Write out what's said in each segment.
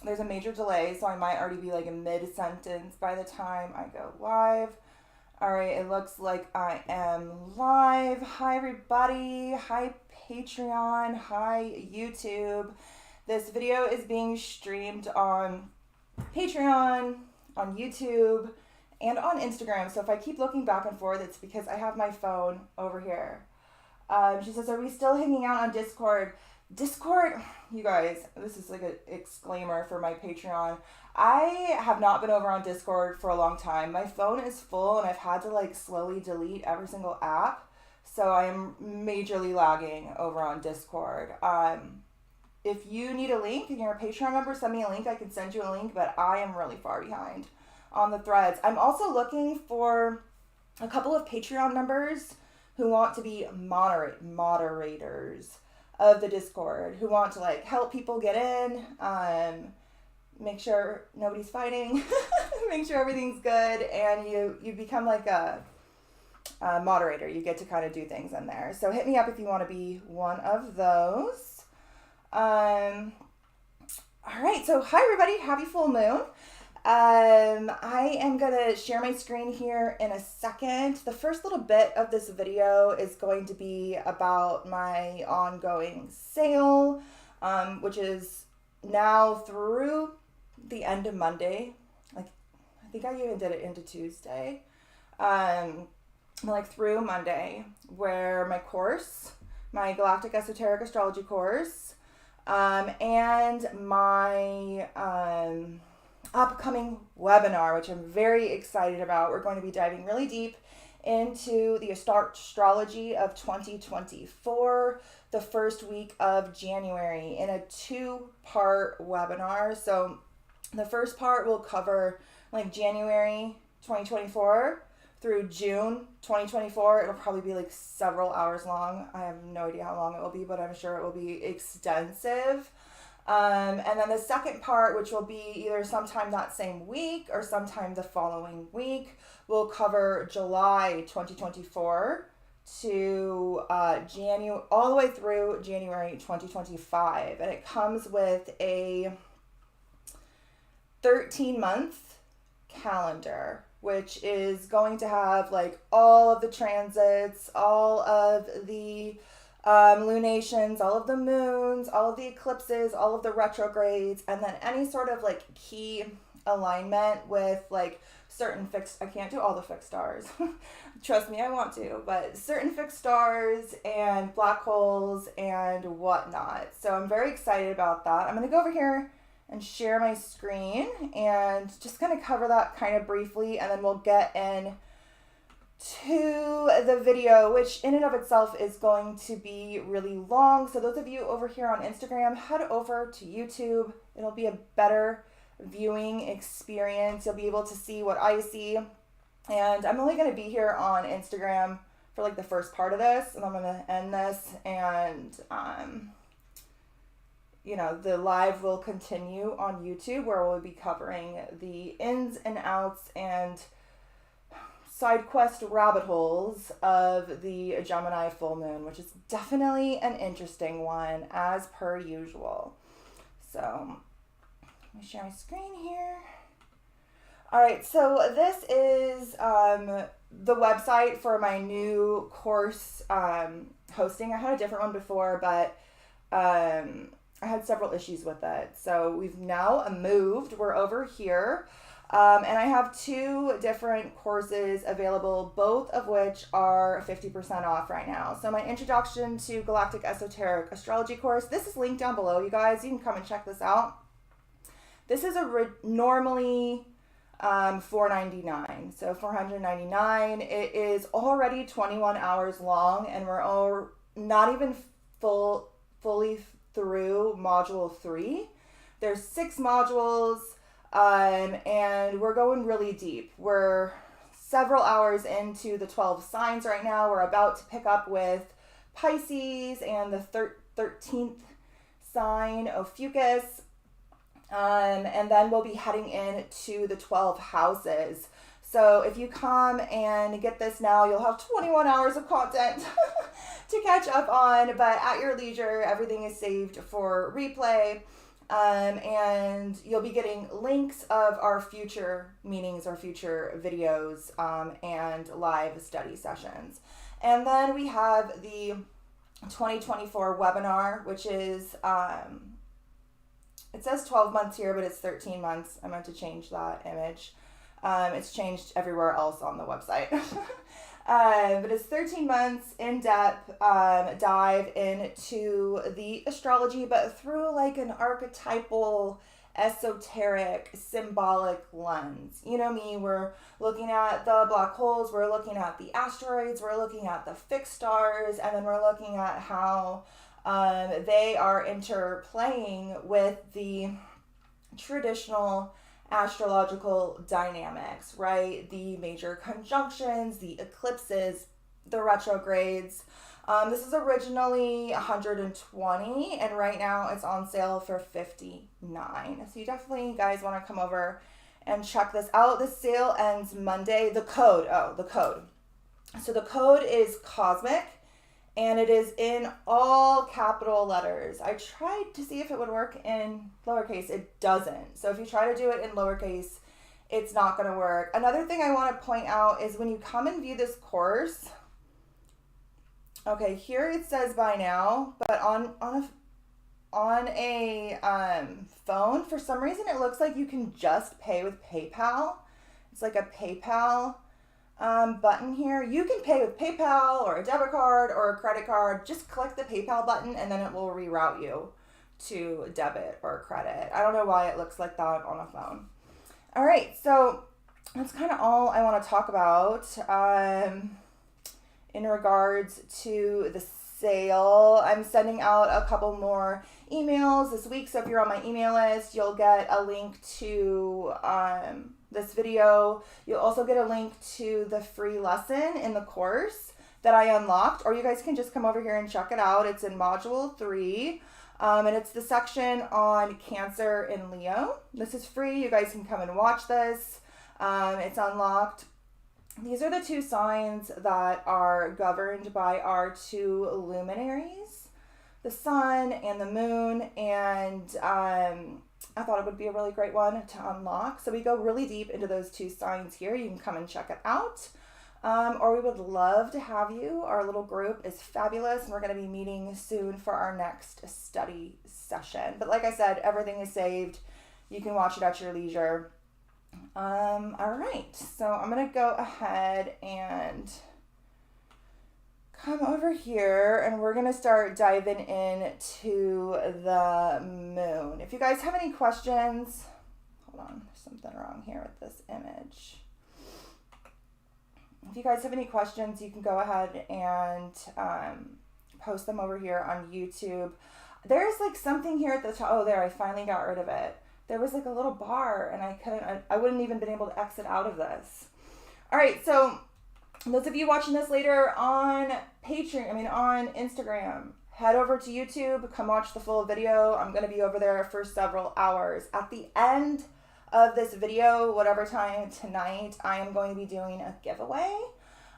there's a major delay, so I might already be like in mid-sentence by the time I go live. All right, it looks like I am live. Hi, everybody. Hi, Patreon. Hi, YouTube. This video is being streamed on Patreon, on YouTube, and on Instagram. So if I keep looking back and forth, it's because I have my phone over here. She says, are we still hanging out on Discord? Discord, you guys, this is like an exclaimer for my Patreon. I have not been over on Discord for a long time. My phone is full and I've had to like slowly delete every single app. So I'm majorly lagging over on Discord. If you need a link and you're a Patreon member, send me a link. I can send you a link, but I am really far behind on the threads. I'm also looking for a couple of Patreon members who want to be moderators of the Discord, who want to like help people get in, make sure nobody's fighting, make sure everything's good, and you become like a moderator. You get to kind of do things in there. So hit me up if you want to be one of those. All right, so hi everybody, happy full moon. I am gonna share my screen here in a second. The first little bit of this video is going to be about my ongoing sale, which is now through the end of Monday. Like, I think I even did it into Tuesday. Like through Monday, where my course, my Galactic Esoteric Astrology course, and my upcoming webinar, which I'm very excited about. We're going to be diving really deep into the astrology of 2024, the first week of January, in a 2-part webinar. So the first part will cover like January 2024 through June 2024. It'll probably be like several hours long. I have no idea how long it will be, but I'm sure it will be extensive. And then the second part, which will be either sometime that same week or sometime the following week, will cover July 2024 to all the way through January 2025. And it comes with a 13-month calendar, which is going to have like all of the transits, all of the lunations, all of the moons, all of the eclipses, all of the retrogrades, and then any sort of like key alignment with like certain fixed, I can't do all the fixed stars. Trust me, I want to, but certain fixed stars and black holes and whatnot. So I'm very excited about that. I'm going to go over here and share my screen and just going to cover that kind of briefly, and then we'll get in to the video, which in and of itself is going to be really long. So those of you over here on Instagram, head over to YouTube. It'll be a better viewing experience. You'll be able to see what I see. And I'm only going to be here on Instagram for like the first part of this, and I'm going to end this, and the live will continue on YouTube, where we'll be covering the ins and outs and side quest rabbit holes of the Gemini full moon, which is definitely an interesting one, as per usual. So let me share my screen here. All right, so this is the website for my new course hosting. I had a different one before, but I had several issues with it. So we've now moved. We're over here. And I have 2 different courses available, both of which are 50% off right now. So my Introduction to Galactic Esoteric Astrology course, this is linked down below, you guys. You can come and check this out. This is normally $499, so $499. It is already 21 hours long, and we're not even fully through module 3. There's 6 modules. And we're going really deep. We're several hours into the 12 signs right now. We're about to pick up with Pisces and the 13th sign, Ophiuchus. And then we'll be heading into the 12 houses. So if you come and get this now, you'll have 21 hours of content to catch up on, but at your leisure, everything is saved for replay. And you'll be getting links of our future meetings or future videos and live study sessions. And then we have the 2024 webinar, which is, it says 12 months here, but it's 13 months. I meant to change that image. It's changed everywhere else on the website. But it's 13 months in-depth dive into the astrology, but through like an archetypal, esoteric, symbolic lens. You know me, we're looking at the black holes, we're looking at the asteroids, we're looking at the fixed stars, and then we're looking at how they are interplaying with the traditional astrological dynamics, right? The major conjunctions, the eclipses, the retrogrades. This is originally 120 and right now it's on sale for 59. So you definitely guys want to come over and check this out. The sale ends Monday. The code. So the code is cosmic and it is in all capital letters. I tried to see if it would work in lowercase. It doesn't. So if you try to do it in lowercase, it's not going to work. Another thing I want to point out is when you come and view this course, okay, here it says buy now, but on a phone, for some reason it looks like you can just pay with PayPal. It's like a PayPal button here. You can pay with PayPal or a debit card or a credit card. Just click the PayPal button and then it will reroute you to debit or credit. I don't know why it looks like that on a phone. All right, so that's kind of all I want to talk about in regards to the sale. I'm sending out a couple more emails this week, so if you're on my email list, you'll get a link to this video. You'll also get a link to the free lesson in the course that I unlocked, or you guys can just come over here and check it out. It's in module 3, and it's the section on Cancer and Leo. This is free. You guys can come and watch this. It's unlocked. These are the two signs that are governed by our two luminaries, the sun and the moon, and I thought it would be a really great one to unlock. So we go really deep into those two signs here. You can come and check it out. Or we would love to have you. Our little group is fabulous, and we're going to be meeting soon for our next study session. But like I said, everything is saved. You can watch it at your leisure. All right, so I'm going to go ahead and come over here and we're going to start diving into the moon. If you guys have any questions, hold on, there's something wrong here with this image. If you guys have any questions, you can go ahead and post them over here on YouTube. There's like something here at the top. Oh, there, I finally got rid of it. There was like a little bar and I wouldn't even been able to exit out of this. All right, so those of you watching this later on on Instagram, head over to YouTube, come watch the full video. I'm going to be over there for several hours. At the end of this video, whatever time tonight, I am going to be doing a giveaway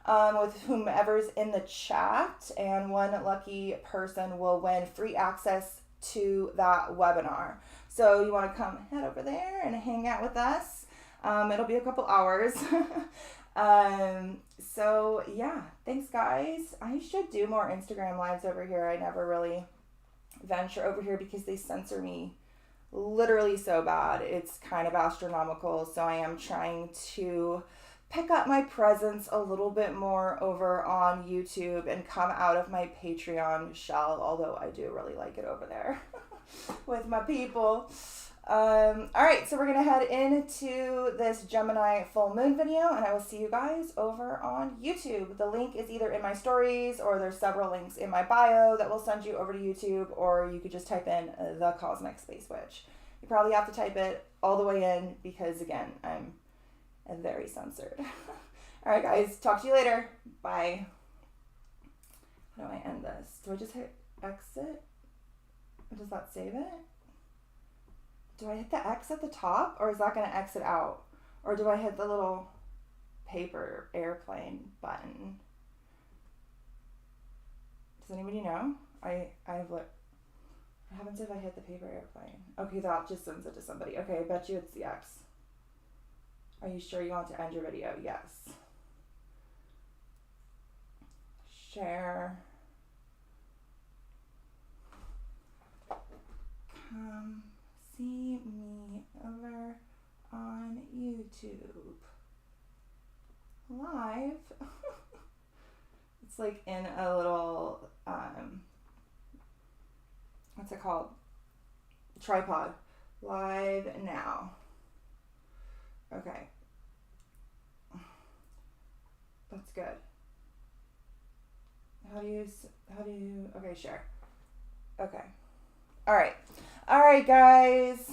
with whomever's in the chat, and one lucky person will win free access to that webinar. So you want to come head over there and hang out with us. It'll be a couple hours. So yeah, thanks guys. I should do more Instagram lives over here. I never really venture over here because they censor me literally so bad. It's kind of astronomical. So I am trying to pick up my presence a little bit more over on YouTube and come out of my Patreon shell, although I do really like it over there with my people. All right, so we're going to head into this Gemini full moon video, and I will see you guys over on YouTube. The link is either in my stories, or there's several links in my bio that will send you over to YouTube, or you could just type in the Cosmic Space Witch. You probably have to type it all the way in because, again, I'm very censored. All right, guys, talk to you later. Bye. How do I end this? Do I just hit exit? Or does that save it? Do I hit the X at the top, or is that going to exit out? Or do I hit the little paper airplane button? Does anybody know? I've looked. What happens if I hit the paper airplane? Okay, that just sends it to somebody. Okay, I bet you it's the X. Are you sure you want to end your video? Yes. Share. Come see me over on YouTube. Live. It's like in a little, what's it called? Tripod. Live now. Okay. That's good. How do you, okay, share. Okay. All right, guys.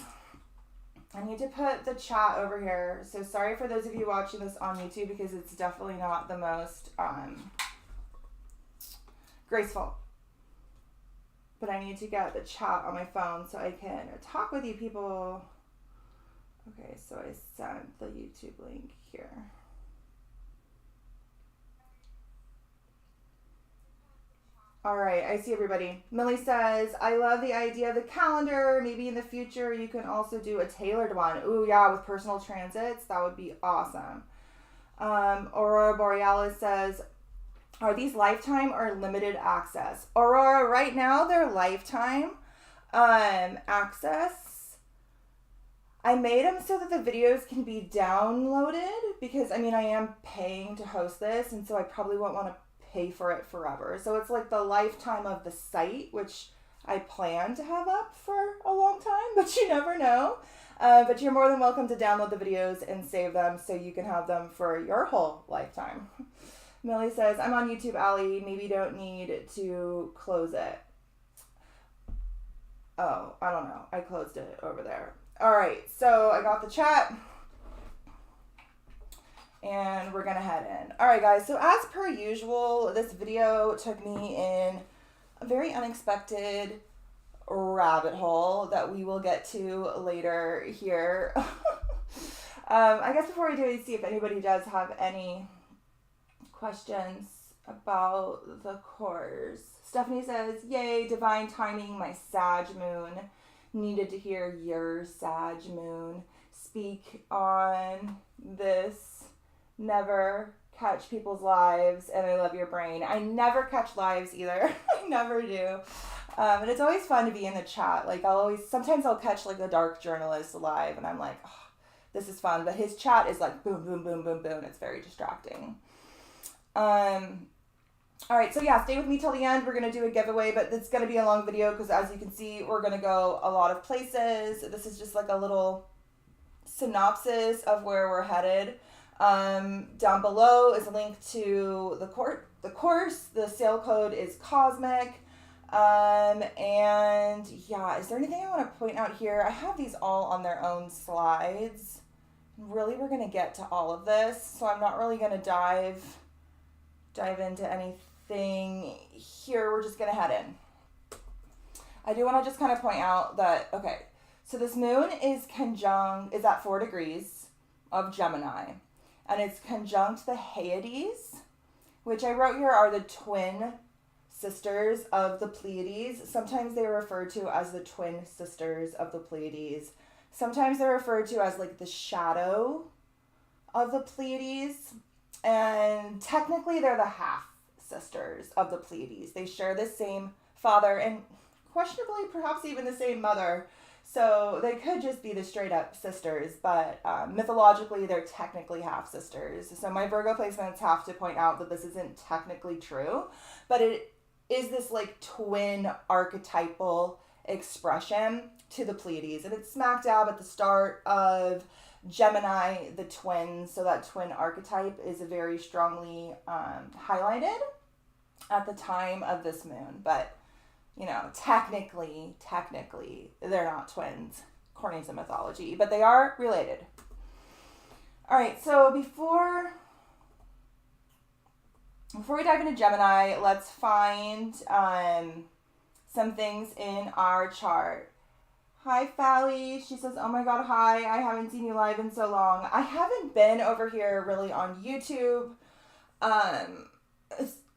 I need to put the chat over here. So sorry for those of you watching this on YouTube because it's definitely not the most graceful. But I need to get the chat on my phone so I can talk with you people. Okay, so I sent the YouTube link here. All right, I see everybody. Millie says, I love the idea of the calendar. Maybe in the future you can also do a tailored one. Ooh, yeah, with personal transits. That would be awesome. Aurora Borealis says, are these lifetime or limited access? Aurora, right now they're lifetime access. I made them so that the videos can be downloaded because, I mean, I am paying to host this, and so I probably won't want to pay for it forever. So it's like the lifetime of the site, which I plan to have up for a long time, but you never know. But you're more than welcome to download the videos and save them so you can have them for your whole lifetime. Millie says, I'm on YouTube, Allie. Maybe you don't need to close it. Oh, I don't know. I closed it over there. All right, so I got the chat. And we're gonna head in. All right, guys, so as per usual, this video took me in a very unexpected rabbit hole that we will get to later here. I guess before we do, we see if anybody does have any questions about the course. Stephanie says, yay, divine timing, my Sag moon. Needed to hear your Sag moon speak on this. Never catch people's lives, and I love your brain. I never catch lives either. I never do. And it's always fun to be in the chat. Like sometimes I'll catch like the dark journalist live, and I'm like, oh, this is fun. But his chat is like boom, boom, boom, boom, boom. It's very distracting. All right, so yeah, stay with me till the end. We're going to do a giveaway, but it's going to be a long video because as you can see, we're going to go a lot of places. This is just like a little synopsis of where we're headed. Down below is a link to the course. The sale code is Cosmic. And yeah, is there anything I want to point out here? I have these all on their own slides. Really, we're going to get to all of this, so I'm not really going to dive into anything here. We're just going to head in. I do want to just kind of point out that, okay, so this moon is at 4 degrees of Gemini. And it's conjunct the Hyades, which I wrote here are the twin sisters of the Pleiades. Sometimes they're referred to as the twin sisters of the Pleiades. Sometimes they're referred to as like the shadow of the Pleiades. And technically they're the half sisters of the Pleiades. They share the same father and questionably perhaps even the same mother. So they could just be the straight up sisters, but mythologically they're technically half sisters. So my Virgo placements have to point out that this isn't technically true, but it is this like twin archetypal expression to the Pleiades. And it's smack dab at the start of Gemini, the twins. So that twin archetype is very strongly highlighted at the time of this moon. But you know, technically, they're not twins, according to mythology, but they are related. All right, so before we dive into Gemini, let's find some things in our chart. Hi, Fally. She says, oh my God, hi. I haven't seen you live in so long. I haven't been over here really on YouTube.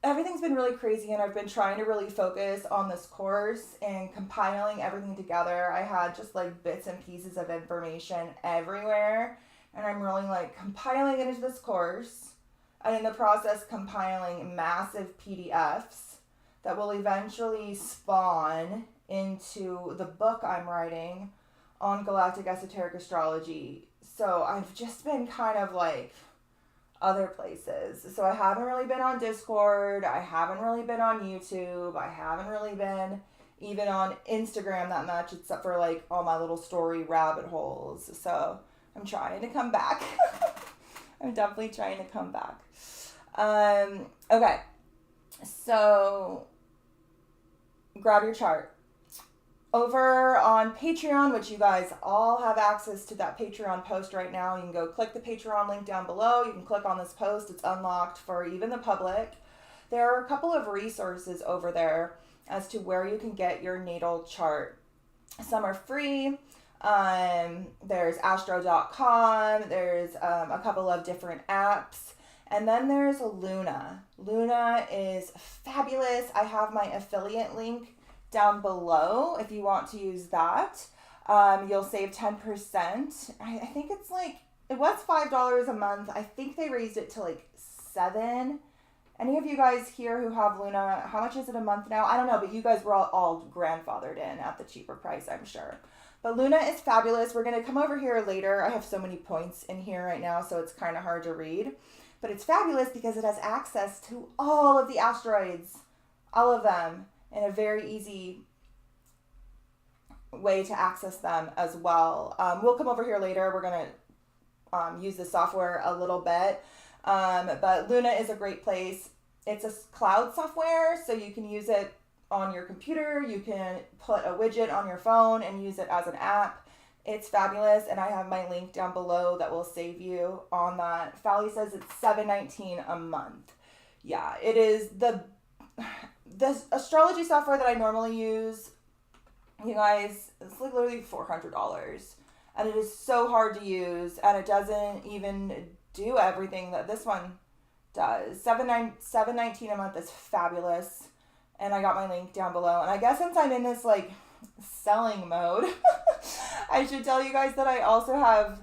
everything's been really crazy, and I've been trying to really focus on this course and compiling everything together. I had just like bits and pieces of information everywhere, and I'm really like compiling it into this course, and in the process compiling massive PDFs that will eventually spawn into the book I'm writing on Galactic Esoteric Astrology. So I've just been kind of like other places. So I haven't really been on Discord. I haven't really been on YouTube. I haven't really been even on Instagram that much, except for like all my little story rabbit holes. So I'm trying to come back. I'm definitely trying to come back. Okay. So grab your chart. Over on Patreon, which you guys all have access to that Patreon post right now. You can go click the Patreon link down below. You can click on this post. It's unlocked for even the public. There are a couple of resources over there as to where you can get your natal chart. Some are free. There's astro.com. There's a couple of different apps. And then there's Luna. Luna is fabulous. I have my affiliate link down below if you want to use that. You'll save 10%. I think it's like, it was $5 a month. I think they raised it to like $7. Any of you guys here who have Luna, how much is it a month now? I don't know, but you guys were all grandfathered in at the cheaper price, I'm sure. But Luna is fabulous. We're going to come over here later. I have so many points in here right now, so it's kind of hard to read. But it's fabulous because it has access to all of the asteroids, all of them, in a very easy way to access them as well. We'll come over here later. We're going to use the software a little bit. But Luna is a great place. It's a cloud software, so you can use it on your computer. You can put a widget on your phone and use it as an app. It's fabulous, and I have my link down below that will save you on that. Fally says it's $7.19 a month. Yeah, it is the astrology software that I normally use, you guys, it's like literally $400, and it is so hard to use, and it doesn't even do everything that this one does. $7.19 a month is fabulous, and I got my link down below. And I guess since I'm in this like selling mode, I should tell you guys that I also have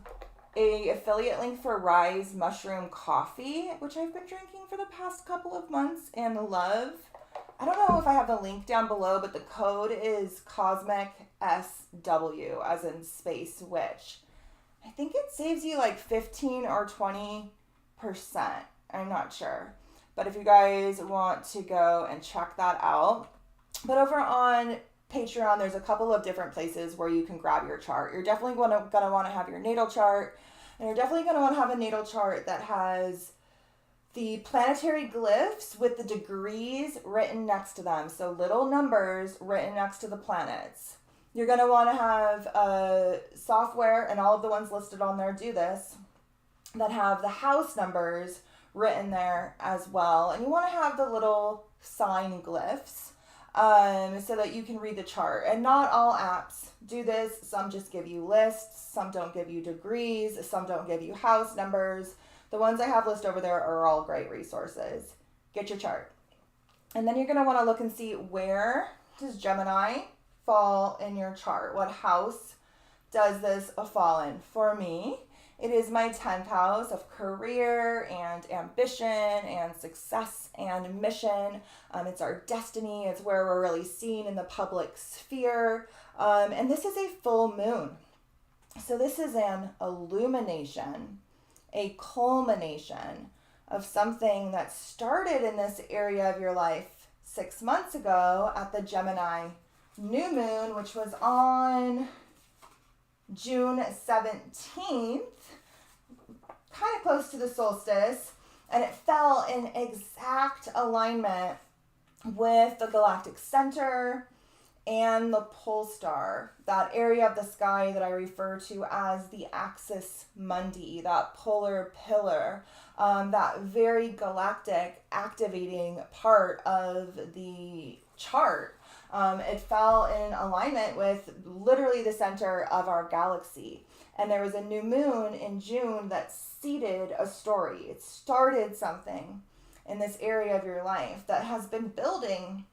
a affiliate link for Rise Mushroom Coffee, which I've been drinking for the past couple of months and love. I don't know if I have the link down below, but the code is Cosmic SW, as in space witch. I think it saves you like 15 or 20%. I'm not sure. But if you guys want to go and check that out. But over on Patreon, there's a couple of different places where you can grab your chart. You're definitely going to want to have your natal chart. And you're definitely going to want to have a natal chart that has the planetary glyphs with the degrees written next to them. So little numbers written next to the planets. You're going to want to have software, and all of the ones listed on there do this, that have the house numbers written there as well. And you want to have the little sign glyphs so that you can read the chart. And not all apps do this. Some just give you lists. Some don't give you degrees. Some don't give you house numbers. The ones I have listed over there are all great resources. Get your chart. And then you're going to want to look and see, where does Gemini fall in your chart? What house does this fall in? For me, it is my 10th house of career and ambition and success and mission. It's our destiny. It's where we're really seen in the public sphere. And this is a full moon. So this is an illumination, a culmination of something that started in this area of your life 6 months ago at the Gemini new moon, which was on June 17th, kind of close to the solstice, and it fell in exact alignment with the galactic center and the pole star, that area of the sky that I refer to as the axis mundi, that polar pillar, that very galactic activating part of the chart. It fell in alignment with literally the center of our galaxy. And there was a new moon in June that seeded a story. It started something. in this area of your life that has been building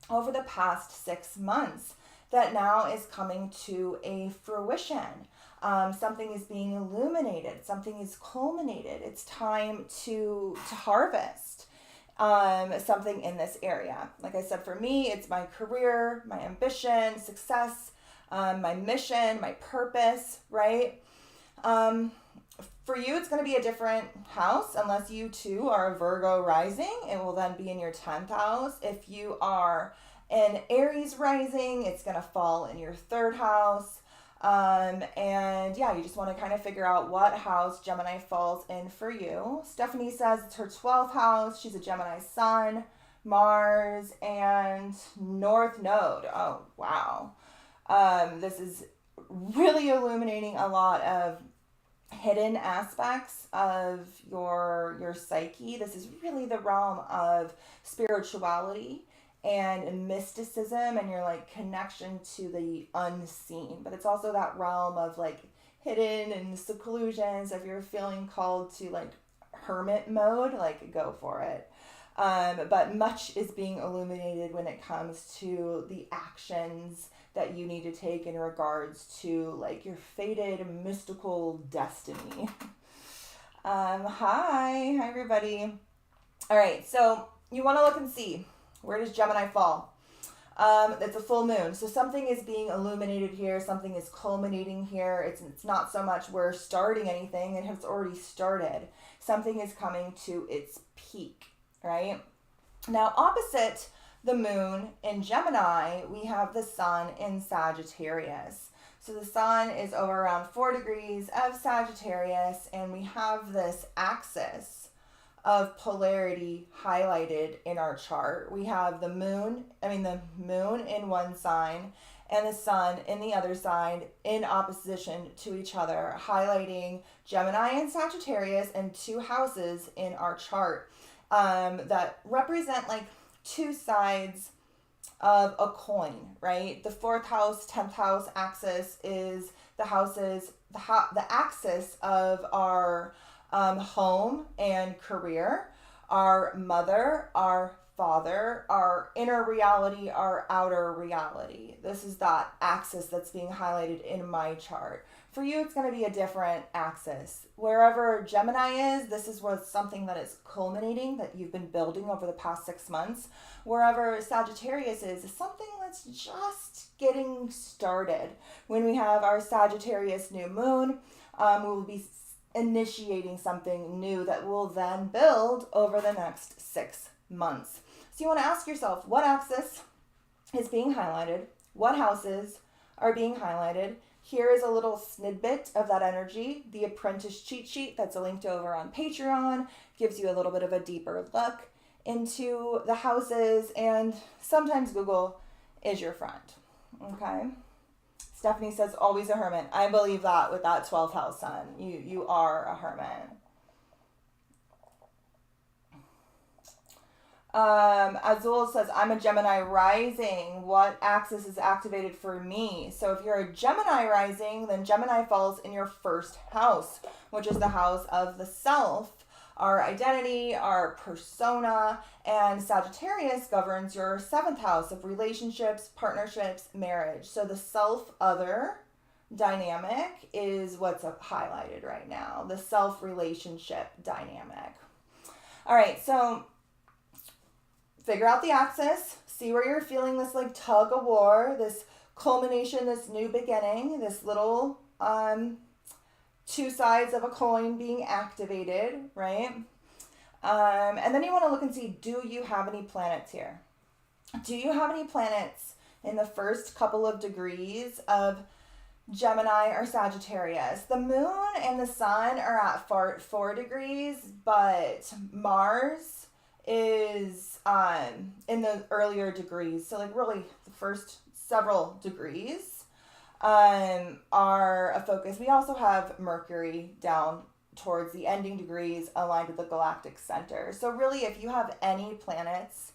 over the past 6 months that now is coming to a fruition. Something is being illuminated. Something is culminated. It's time to harvest something in this area. Like I said, for me, it's my career, my ambition, success, my mission, my purpose, right? For you, it's going to be a different house unless you too are a Virgo rising. It will then be in your 10th house. If you are an Aries rising, it's going to fall in your 3rd house. And yeah, you just want to kind of figure out what house Gemini falls in for you. Stephanie says it's her 12th house. She's a Gemini sun, Mars, and North Node. Oh, wow. This is really illuminating a lot of hidden aspects of your psyche. This is really the realm of spirituality and mysticism and your like connection to the unseen, but it's also that realm of like hidden and seclusion. So if you're feeling called to like hermit mode, like go for it. But much is being illuminated when it comes to the actions that you need to take in regards to like your fated mystical destiny. Hi everybody. All right, so you want to look and see, where does Gemini fall? It's a full moon, so something is being illuminated here, something is culminating here. It's not so much we're starting anything, it has already started. Something is coming to its peak, right? Now, opposite the moon in Gemini, we have the sun in Sagittarius. So the sun is over around 4 degrees of Sagittarius, and we have this axis of polarity highlighted in our chart. We have the moon in one sign and the sun in the other sign in opposition to each other, highlighting Gemini and Sagittarius and 2 houses in our chart that represent like 2 sides of a coin, right? The 4th house, 10th house axis is the houses, the axis of our home and career, our mother, our father, our inner reality, our outer reality. This is that axis that's being highlighted in my chart. For you, it's going to be a different axis. Wherever Gemini is, this is what's something that is culminating, that you've been building over the past 6 months. Wherever Sagittarius is something that's just getting started. When we have our Sagittarius new moon, we will be initiating something new that will then build over the next 6 months. So you want to ask yourself, what axis is being highlighted? What houses are being highlighted? Here is a little snippet of that energy. The Apprentice cheat sheet that's linked over on Patreon gives you a little bit of a deeper look into the houses, and sometimes Google is your friend. Okay. Stephanie says, always a hermit. I believe that with that 12th house sun. You are a hermit. Azul says, I'm a Gemini rising. What axis is activated for me? So if you're a Gemini rising, then Gemini falls in your 1st house, which is the house of the self, our identity, our persona, and Sagittarius governs your 7th house of relationships, partnerships, marriage. So the self-other dynamic is what's highlighted right now, the self-relationship dynamic. All right, so figure out the axis, see where you're feeling this like tug of war, this culmination, this new beginning, this little 2 sides of a coin being activated, right? And then you want to look and see, do you have any planets here? Do you have any planets in the first couple of degrees of Gemini or Sagittarius? The moon and the sun are at 4 degrees, but Mars is in the earlier degrees. So like really the first several degrees are a focus. We also have Mercury down towards the ending degrees aligned with the galactic center. So really, if you have any planets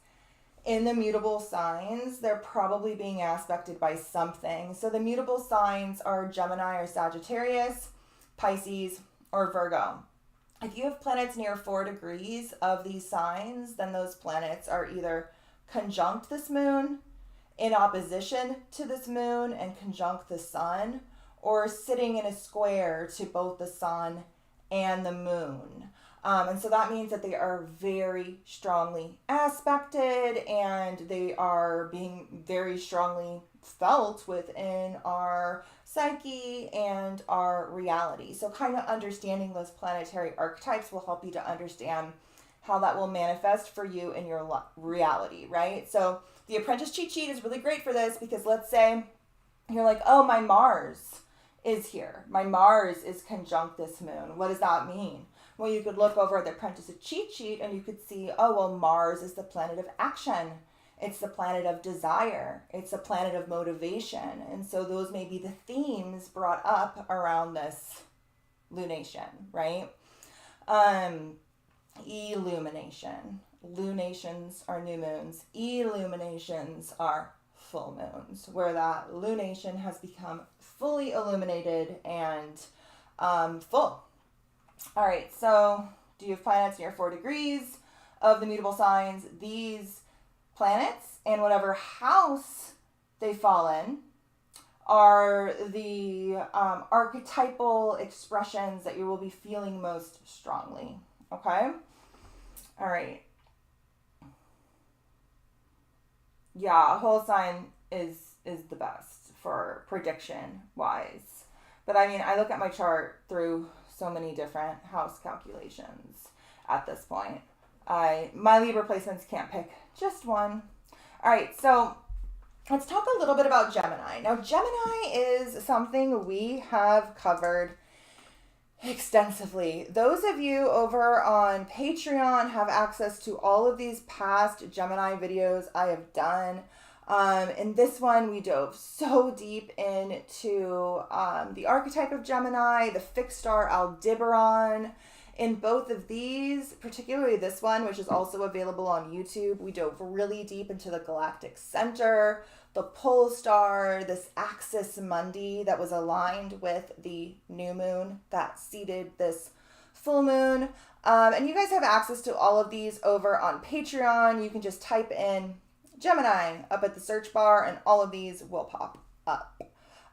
in the mutable signs, they're probably being aspected by something. So the mutable signs are Gemini or Sagittarius, Pisces, or Virgo. If you have planets near 4 degrees of these signs, then those planets are either conjunct this moon, in opposition to this moon and conjunct the sun, or sitting in a square to both the sun and the moon. And so that means that they are very strongly aspected and they are being very strongly felt within our psyche and our reality. So kind of understanding those planetary archetypes will help you to understand how that will manifest for you in your reality, right? So the Apprentice cheat sheet is really great for this because let's say you're like, oh, my Mars is here. My Mars is conjunct this moon. What does that mean? Well, you could look over at the Apprentice cheat sheet and you could see, oh, well, Mars is the planet of action. It's the planet of desire. It's the planet of motivation. And so those may be the themes brought up around this lunation, right? Illumination. Lunations are new moons. Illuminations are full moons, where that lunation has become fully illuminated and full. All right, so do you have planets near 4 degrees of the mutable signs? These planets and whatever house they fall in are the archetypal expressions that you will be feeling most strongly. Okay? All right. Yeah, a whole sign is the best for prediction wise. But I mean, I look at my chart through so many different house calculations at this point. My Libra placements can't pick just one. All right, so let's talk a little bit about Gemini. Now, Gemini is something we have covered extensively. Those of you over on Patreon have access to all of these past Gemini videos I have done. In this one, we dove so deep into the archetype of Gemini, the fixed star Aldebaran. In both of these, particularly this one, which is also available on YouTube, we dove really deep into the galactic center, the pole star, this axis mundi that was aligned with the new moon that seeded this full moon. And you guys have access to all of these over on Patreon. You can just type in Gemini up at the search bar and all of these will pop up.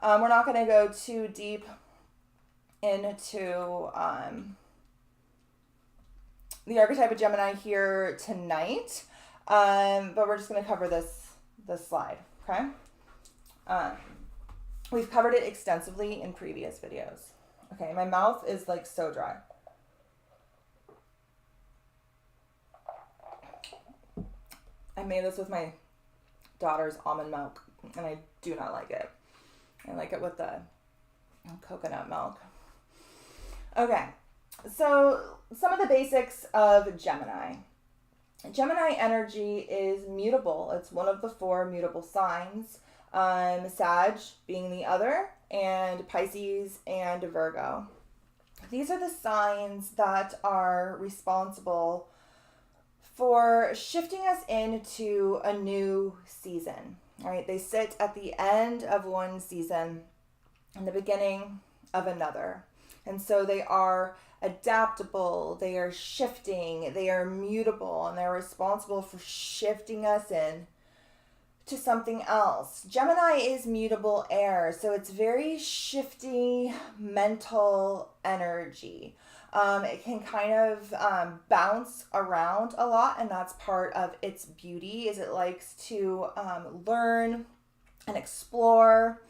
We're not going to go too deep into the archetype of Gemini here tonight, but we're just going to cover this slide, okay? We've covered it extensively in previous videos. Okay, my mouth is like so dry. I made this with my daughter's almond milk, and I do not like it. I like it with the coconut milk. Okay, so some of the basics of Gemini. Gemini energy is mutable. It's one of the 4 mutable signs. Sag being the other, and Pisces and Virgo. These are the signs that are responsible for shifting us into a new season. All right, they sit at the end of one season and the beginning of another. And so they are adaptable, they are shifting, they are mutable, and they're responsible for shifting us in to something else. Gemini is mutable air, so it's very shifty mental energy. It can kind of bounce around a lot, and that's part of its beauty, is it likes to learn and explore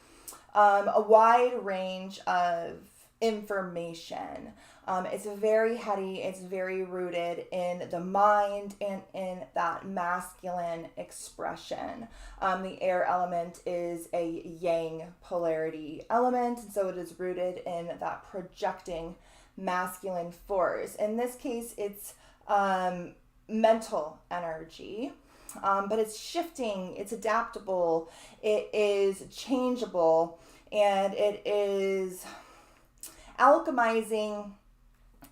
a wide range of information. It's very heady, it's very rooted in the mind and in that masculine expression. The air element is a yang polarity element, and so it is rooted in that projecting masculine force. In this case, it's mental energy, but it's shifting, it's adaptable, it is changeable, and it is alchemizing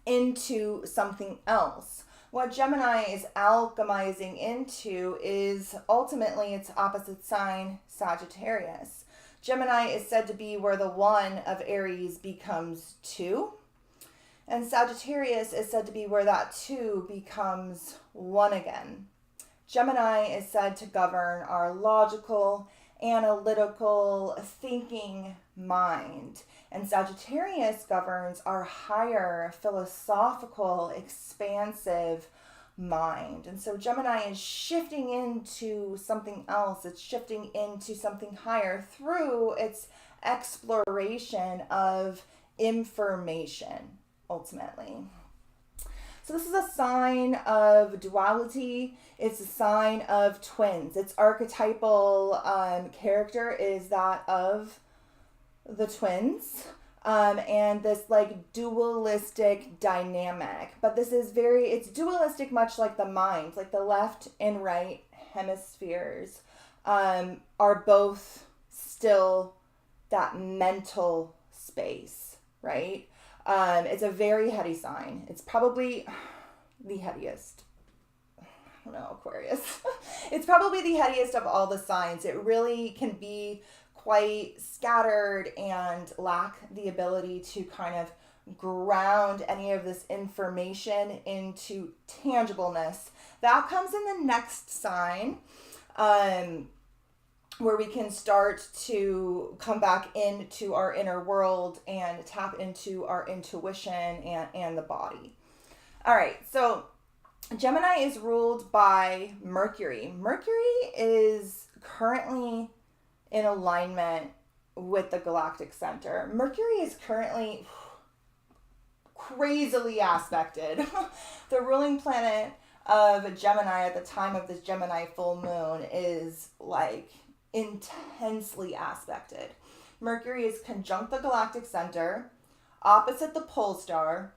into something else. What Gemini is alchemizing into is ultimately its opposite sign, Sagittarius. Gemini is said to be where the 1 of Aries becomes 2. And Sagittarius is said to be where that two becomes one again. Gemini is said to govern our logical, analytical, thinking mind. And Sagittarius governs our higher, philosophical, expansive mind. And so Gemini is shifting into something else. It's shifting into something higher through its exploration of information, ultimately. So this is a sign of duality. It's a sign of twins. Its archetypal character is that of the twins. And this like dualistic dynamic. But this is it's dualistic, much like the mind. Like the left and right hemispheres are both still that mental space, right? It's a very heady sign. It's probably the headiest. I don't know, Aquarius. It's probably the headiest of all the signs. It really can be quite scattered and lack the ability to kind of ground any of this information into tangibleness. That comes in the next sign, where we can start to come back into our inner world and tap into our intuition and the body. All right, so Gemini is ruled by Mercury. Mercury is currently in alignment with the galactic center. Mercury is currently crazily aspected. The ruling planet of Gemini at the time of this Gemini full moon is like intensely aspected. Mercury is conjunct the galactic center, opposite the pole star,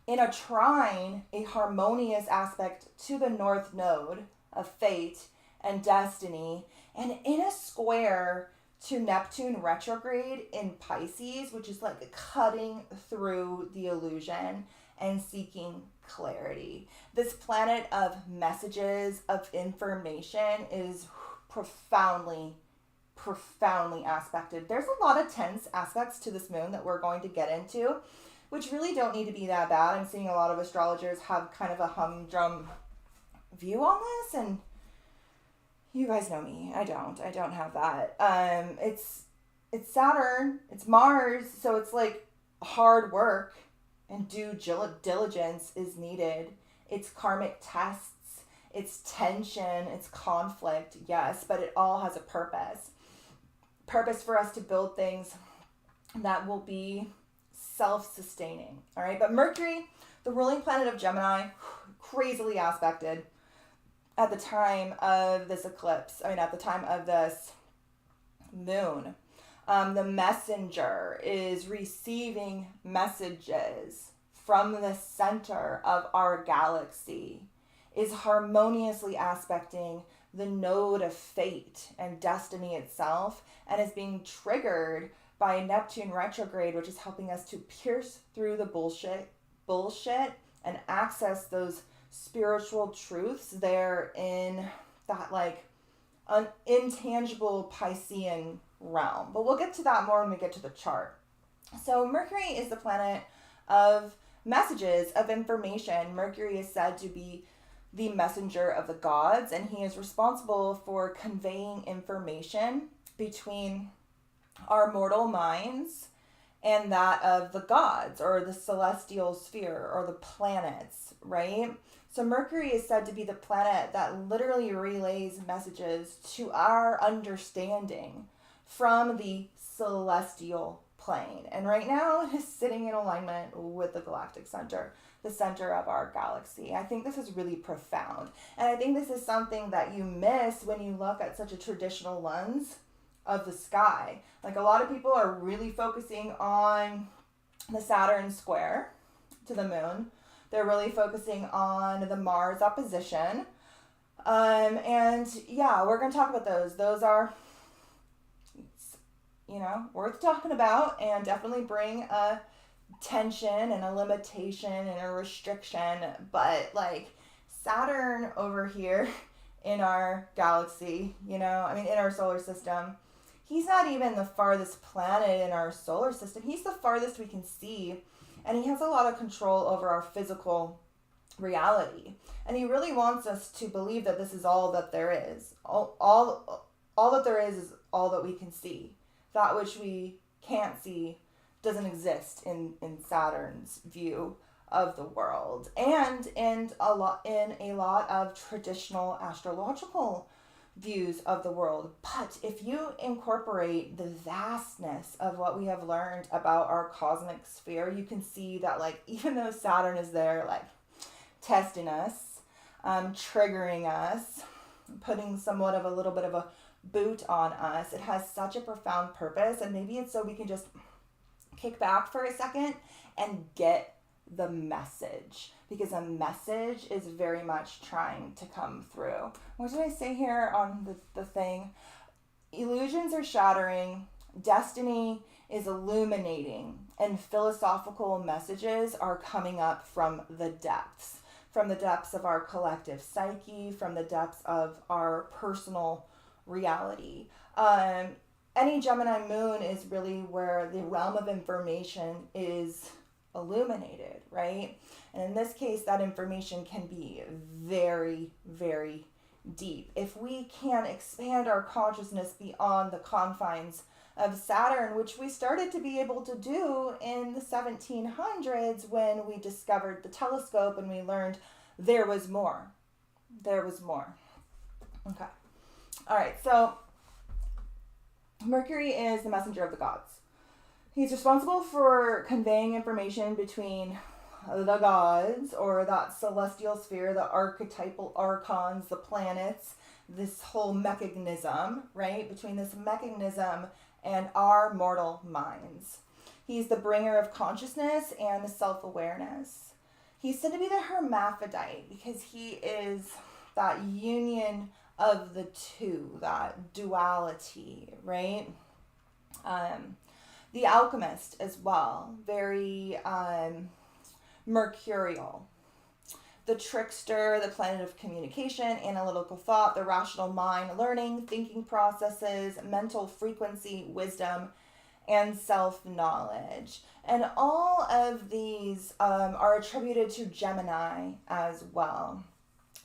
in a trine, a harmonious aspect to the north node of fate and destiny, and in a square to Neptune retrograde in Pisces, which is like cutting through the illusion and seeking clarity. This planet of messages, of information is profoundly aspected. There's a lot of tense aspects to this moon that we're going to get into, which really don't need to be that bad. I'm seeing a lot of astrologers have kind of a humdrum view on this, and you guys know me. I don't have that. It's Saturn, it's Mars, so it's like hard work and due diligence is needed. It's karmic tests. It's tension, it's conflict, yes, but it all has a purpose. Purpose for us to build things that will be self-sustaining, all right? But Mercury, the ruling planet of Gemini, crazily aspected at the time of this eclipse, at the time of this moon. The messenger is receiving messages from the center of our galaxy, is harmoniously aspecting the node of fate and destiny itself, and is being triggered by Neptune retrograde, which is helping us to pierce through the bullshit and access those spiritual truths there in that like an intangible Piscean realm. But we'll get to that more when we get to the chart. So Mercury is the planet of messages, of information. Mercury is said to be the messenger of the gods, and he is responsible for conveying information between our mortal minds and that of the gods or the celestial sphere or the planets, right? So Mercury is said to be the planet that literally relays messages to our understanding from the celestial plane. And right now it is sitting in alignment with the galactic center, the center of our galaxy. I think this is really profound. And I think this is something that you miss when you look at such a traditional lens of the sky. Like a lot of people are really focusing on the Saturn square to the moon. They're really focusing on the Mars opposition. And yeah, we're going to talk about those. Those are, worth talking about, and definitely bring a tension and a limitation and a restriction. But like Saturn over here in our galaxy, in our solar system, he's not even the farthest planet in our solar system. He's the farthest we can see. and he has a lot of control over our physical reality. And he really wants us to believe that this is all that there is. All that there is all that we can see. That which we can't see doesn't exist in Saturn's view of the world, and in a lot of traditional astrological views of the world. But if you incorporate the vastness of what we have learned about our cosmic sphere, you can see that, like, even though Saturn is there, like, testing us, triggering us, putting somewhat of a little bit of a boot on us, it has such a profound purpose. And maybe it's so we can just kick back for a second and get the message, because a message is very much trying to come through. What did I say here on the thing? Illusions are shattering, destiny is illuminating, and philosophical messages are coming up from the depths of our collective psyche, from the depths of our personal reality. Any Gemini moon is really where the realm of information is illuminated, right? And in this case, that information can be very, very deep. If we can expand our consciousness beyond the confines of Saturn, which we started to be able to do in the 1700s when we discovered the telescope and we learned there was more. There was more. Okay. All right, so Mercury is the messenger of the gods. He's responsible for conveying information between the gods, or that celestial sphere, the archetypal archons, the planets, this whole mechanism, right? Between this mechanism and our mortal minds. He's the bringer of consciousness and self-awareness. He's said to be the hermaphrodite because he is that union of the two, that duality, right? The alchemist as well, very mercurial. The trickster, the planet of communication, analytical thought, the rational mind, learning, thinking processes, mental frequency, wisdom, and self-knowledge. And all of these are attributed to Gemini as well.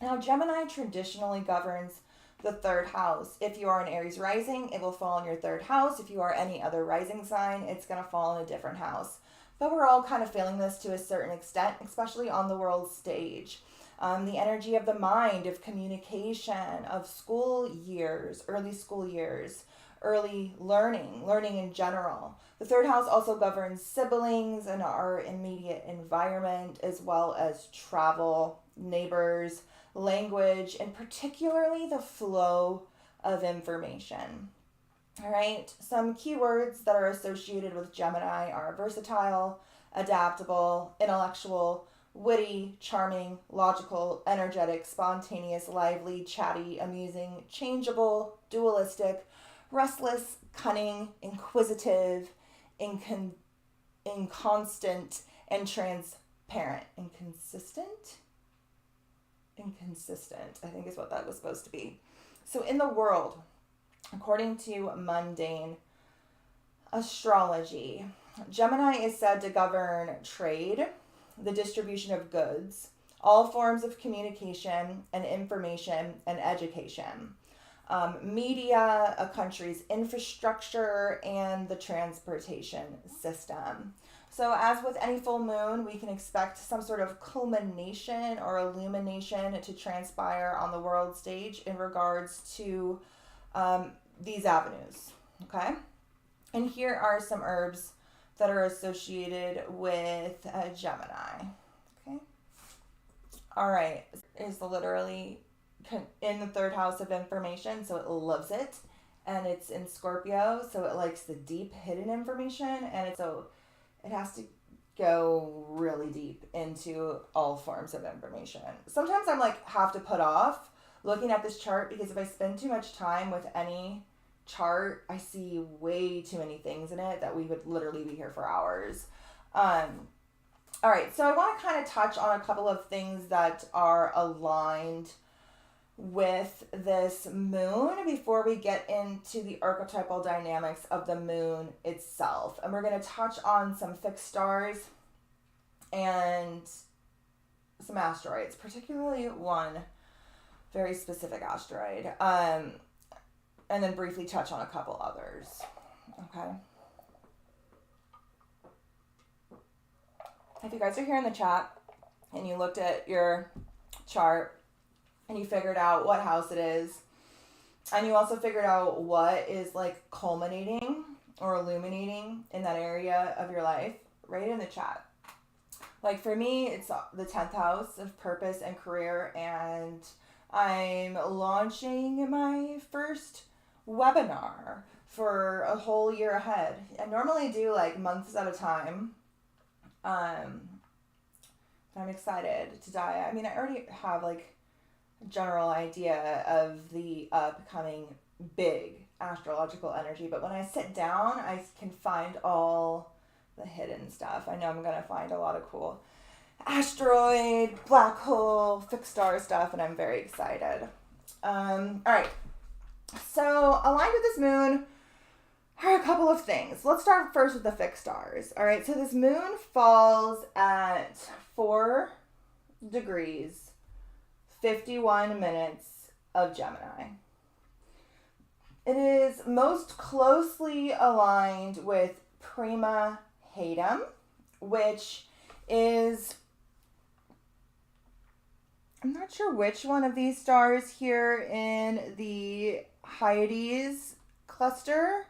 Now, Gemini traditionally governs the third house. If you are an Aries rising, it will fall in your third house. If you are any other rising sign, it's going to fall in a different house. But we're all kind of feeling this to a certain extent, especially on the world stage. The energy of the mind, of communication, of school years, early learning in general. The third house also governs siblings and our immediate environment, as well as travel, neighbors, language, and particularly the flow of information. All right, some keywords that are associated with Gemini are versatile, adaptable, intellectual, witty, charming, logical, energetic, spontaneous, lively, chatty, amusing, changeable, dualistic, restless, cunning, inquisitive, inconstant, and transparent. Inconsistent, I think is what that was supposed to be. So in the world, according to mundane astrology, Gemini is said to govern trade, the distribution of goods, all forms of communication and information and education, media, a country's infrastructure, and the transportation system. So as with any full moon, we can expect some sort of culmination or illumination to transpire on the world stage in regards to these avenues, okay? And here are some herbs that are associated with Gemini, okay? All right, is literally in the third house of information, so it loves it. And it's in Scorpio, so it likes the deep hidden information, and it has to go really deep into all forms of information. Sometimes I'm like, have to put off looking at this chart, because if I spend too much time with any chart, I see way too many things in it that we would literally be here for hours. All right, so I want to kind of touch on a couple of things that are aligned with this moon before we get into the archetypal dynamics of the moon itself. And we're going to touch on some fixed stars and some asteroids, particularly one very specific asteroid, and then briefly touch on a couple others. Okay. If you guys are here in the chat and you looked at your chart and you figured out what house it is, and you also figured out what is like culminating or illuminating in that area of your life, write it in the chat. Like for me, it's the 10th house of purpose and career, and I'm launching my first webinar for a whole year ahead. I normally do like months at a time. I'm excited to dive. I mean, I already have like a general idea of the upcoming big astrological energy, but when I sit down, I can find all the hidden stuff. I know I'm going to find a lot of cool asteroid, black hole, fixed star stuff, and I'm very excited. All right. So aligned with this moon are a couple of things. Let's start first with the fixed stars. All right. So this moon falls at 4 degrees, 51 minutes of Gemini. It is most closely aligned with Prima Hatem, which is, I'm not sure which one of these stars here in the Hyades cluster.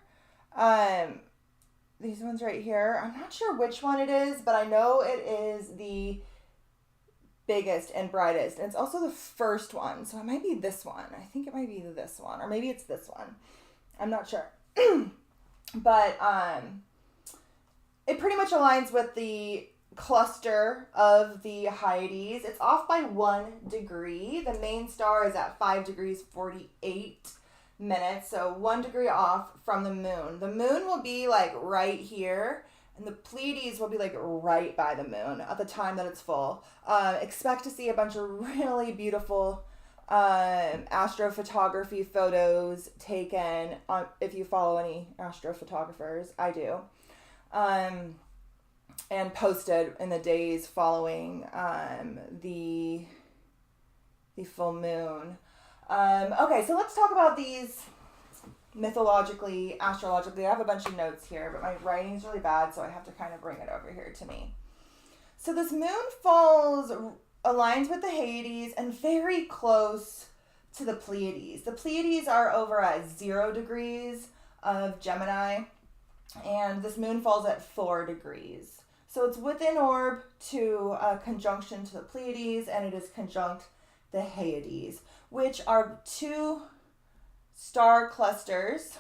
These ones right here. I'm not sure which one it is, but I know it is the biggest and brightest. And it's also the first one. So it might be this one. I think it might be this one. Or maybe it's this one. I'm not sure. But it pretty much aligns with the cluster of the Hyades. It's off by 1 degree. The main star is at 5 degrees 48 minutes. So 1 degree off from the moon. The moon will be like right here, and the Pleiades will be like right by the moon at the time that it's full. Expect to see a bunch of really beautiful astrophotography photos taken on, if you follow any astrophotographers. I do. And posted in the days following the full moon. Okay, so let's talk about these mythologically, astrologically. I have a bunch of notes here, but my writing's really bad, so I have to kind of bring it over here to me. So this moon falls, aligns with the Hyades and very close to the Pleiades. The Pleiades are over at 0 degrees of Gemini, and this moon falls at 4 degrees. So it's within orb to a conjunction to the Pleiades, and it is conjunct the Hyades, which are 2 star clusters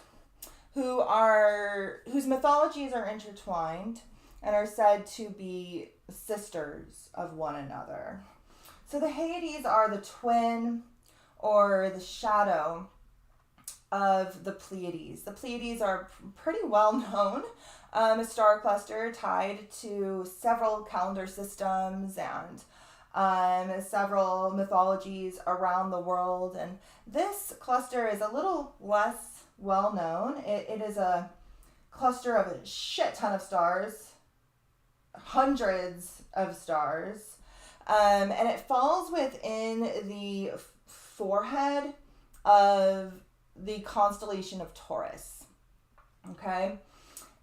whose mythologies are intertwined and are said to be sisters of one another. So the Hyades are the twin or the shadow of the Pleiades. The Pleiades are pretty well known, a star cluster tied to several calendar systems and several mythologies around the world. And this cluster is a little less well known. It is a cluster of a shit ton of stars, hundreds of stars, and it falls within the forehead of the constellation of Taurus. Okay,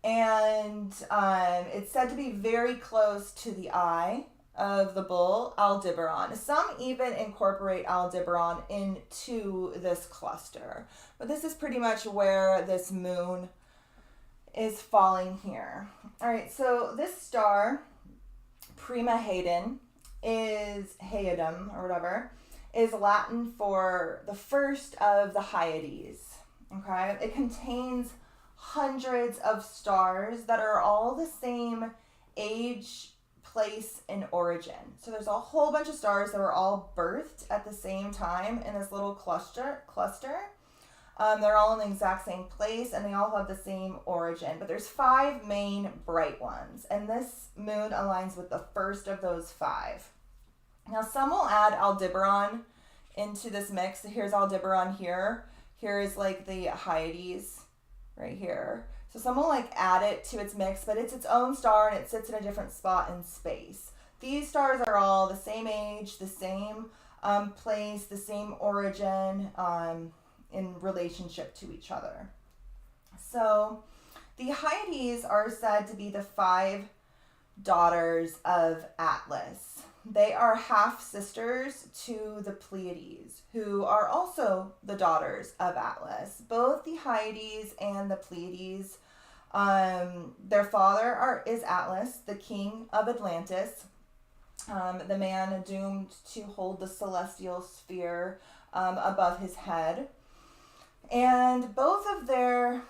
and it's said to be very close to the eye of the bull, Aldebaran. Some even incorporate Aldebaran into this cluster, but this is pretty much where this moon is falling here. All right, so this star, Prima Hatem, is Hatem or whatever, is Latin for the first of the Hyades. Okay, it contains hundreds of stars that are all the same age, place, and origin. So there's a whole bunch of stars that were all birthed at the same time in this little cluster. They're all in the exact same place, and they all have the same origin. But there's 5 main bright ones, and this moon aligns with the first of those 5. Now, some will add Aldebaran into this mix. Here's Aldebaran here. Here is like the Hyades right here. So some will like add it to its mix, but it's its own star and it sits in a different spot in space. these stars are all the same age, the same place, the same origin in relationship to each other. So the Hyades are said to be the 5 daughters of Atlas. They are half sisters to the Pleiades, who are also the daughters of Atlas. Both the Hyades and the Pleiades, their father is Atlas, the king of Atlantis, the man doomed to hold the celestial sphere above his head. And both of their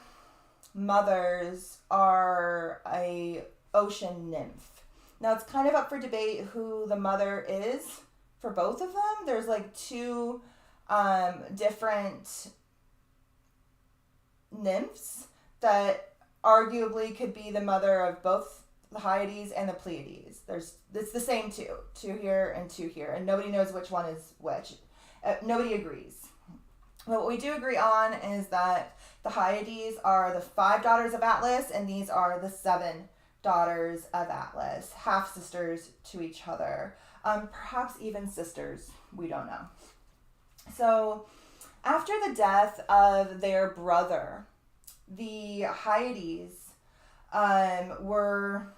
mothers are a ocean nymph. Now it's kind of up for debate who the mother is for both of them. There's like 2 different nymphs that arguably could be the mother of both the Hyades and the Pleiades. It's the same 2 here and 2 here, and nobody knows which one is which. Nobody agrees. But what we do agree on is that the Hyades are the 5 daughters of Atlas, and these are the 7 daughters of Atlas, half sisters to each other, perhaps even sisters, we don't know. So after the death of their brother, the Hyades were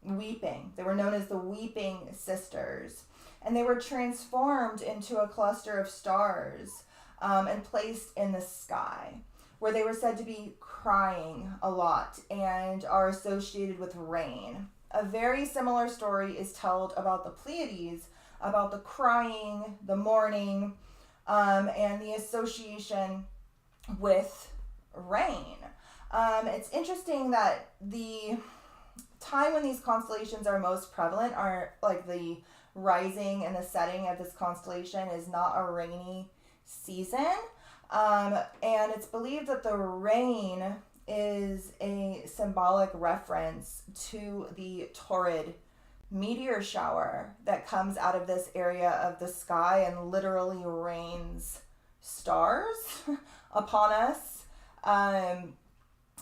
weeping. They were known as the Weeping Sisters, and they were transformed into a cluster of stars and placed in the sky, where they were said to be crying a lot and are associated with rain. A very similar story is told about the Pleiades, about the crying, the mourning, and the association with rain. It's interesting that the time when these constellations are most prevalent are like the rising and the setting of this constellation is not a rainy season. And it's believed that the rain is a symbolic reference to the torrid meteor shower that comes out of this area of the sky and literally rains stars upon us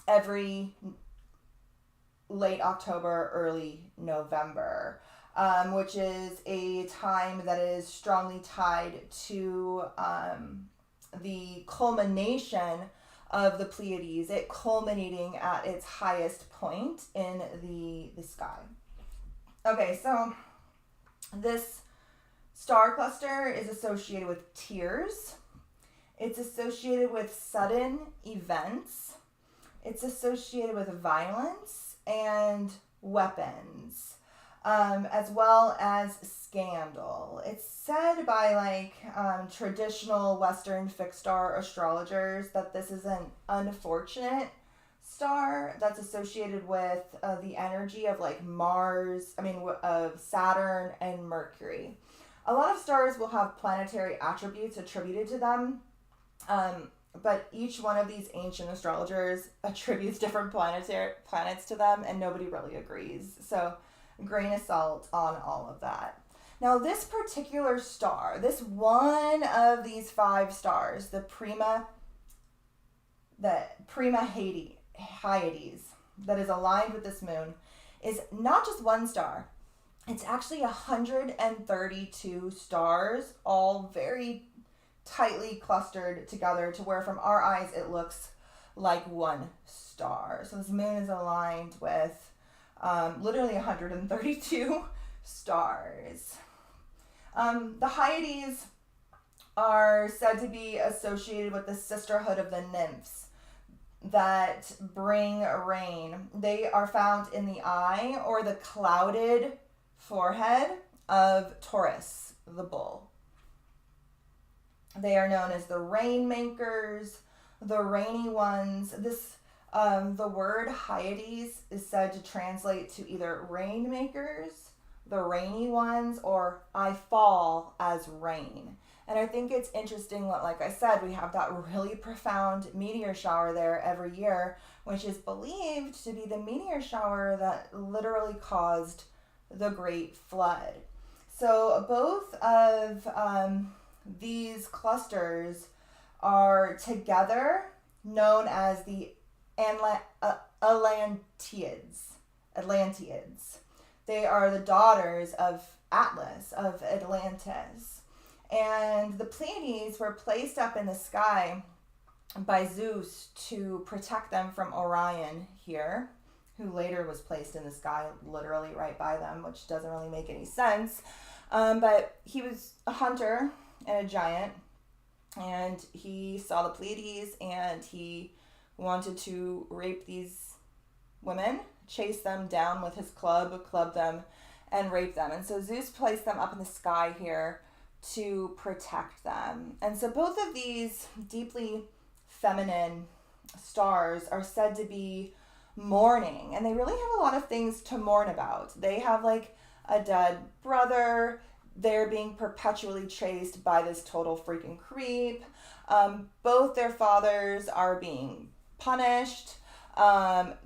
every late October, early November, which is a time that is strongly tied to the culmination of the Pleiades, it culminating at its highest point in the sky. Okay, so this star cluster is associated with tears. It's associated with sudden events. It's associated with violence and weapons, as well as scandal. It's said by traditional Western fixed star astrologers that this is an unfortunate star that's associated with the energy of of Saturn and Mercury. A lot of stars will have planetary attributes attributed to them, but each one of these ancient astrologers attributes different planets to them, and nobody really agrees. So grain of salt on all of that. Now, this particular star, this one of these 5 stars, the Prima Hyades, that is aligned with this moon, is not just one star. It's actually 132 stars, all very tightly clustered together to where from our eyes it looks like one star. So this moon is aligned with literally 132 stars. The Hyades are said to be associated with the sisterhood of the nymphs that bring rain. They are found in the eye or the clouded forehead of Taurus, the bull. They are known as the rainmakers, the rainy ones. The word Hyades is said to translate to either rainmakers, the rainy ones, or I fall as rain. And I think it's interesting that, like I said, we have that really profound meteor shower there every year, which is believed to be the meteor shower that literally caused the Great Flood. So both of these clusters are together known as the Atlantids. They are the daughters of Atlas, of Atlantis. And the Pleiades were placed up in the sky by Zeus to protect them from Orion here, who later was placed in the sky literally right by them, which doesn't really make any sense. But he was a hunter and a giant, and he saw the Pleiades, and he wanted to rape these women, chase them down with his club them, and rape them. And so Zeus placed them up in the sky here to protect them. And so both of these deeply feminine stars are said to be mourning, and they really have a lot of things to mourn about. They have like a dead brother. They're being perpetually chased by this total freaking creep. Both their fathers are being punished.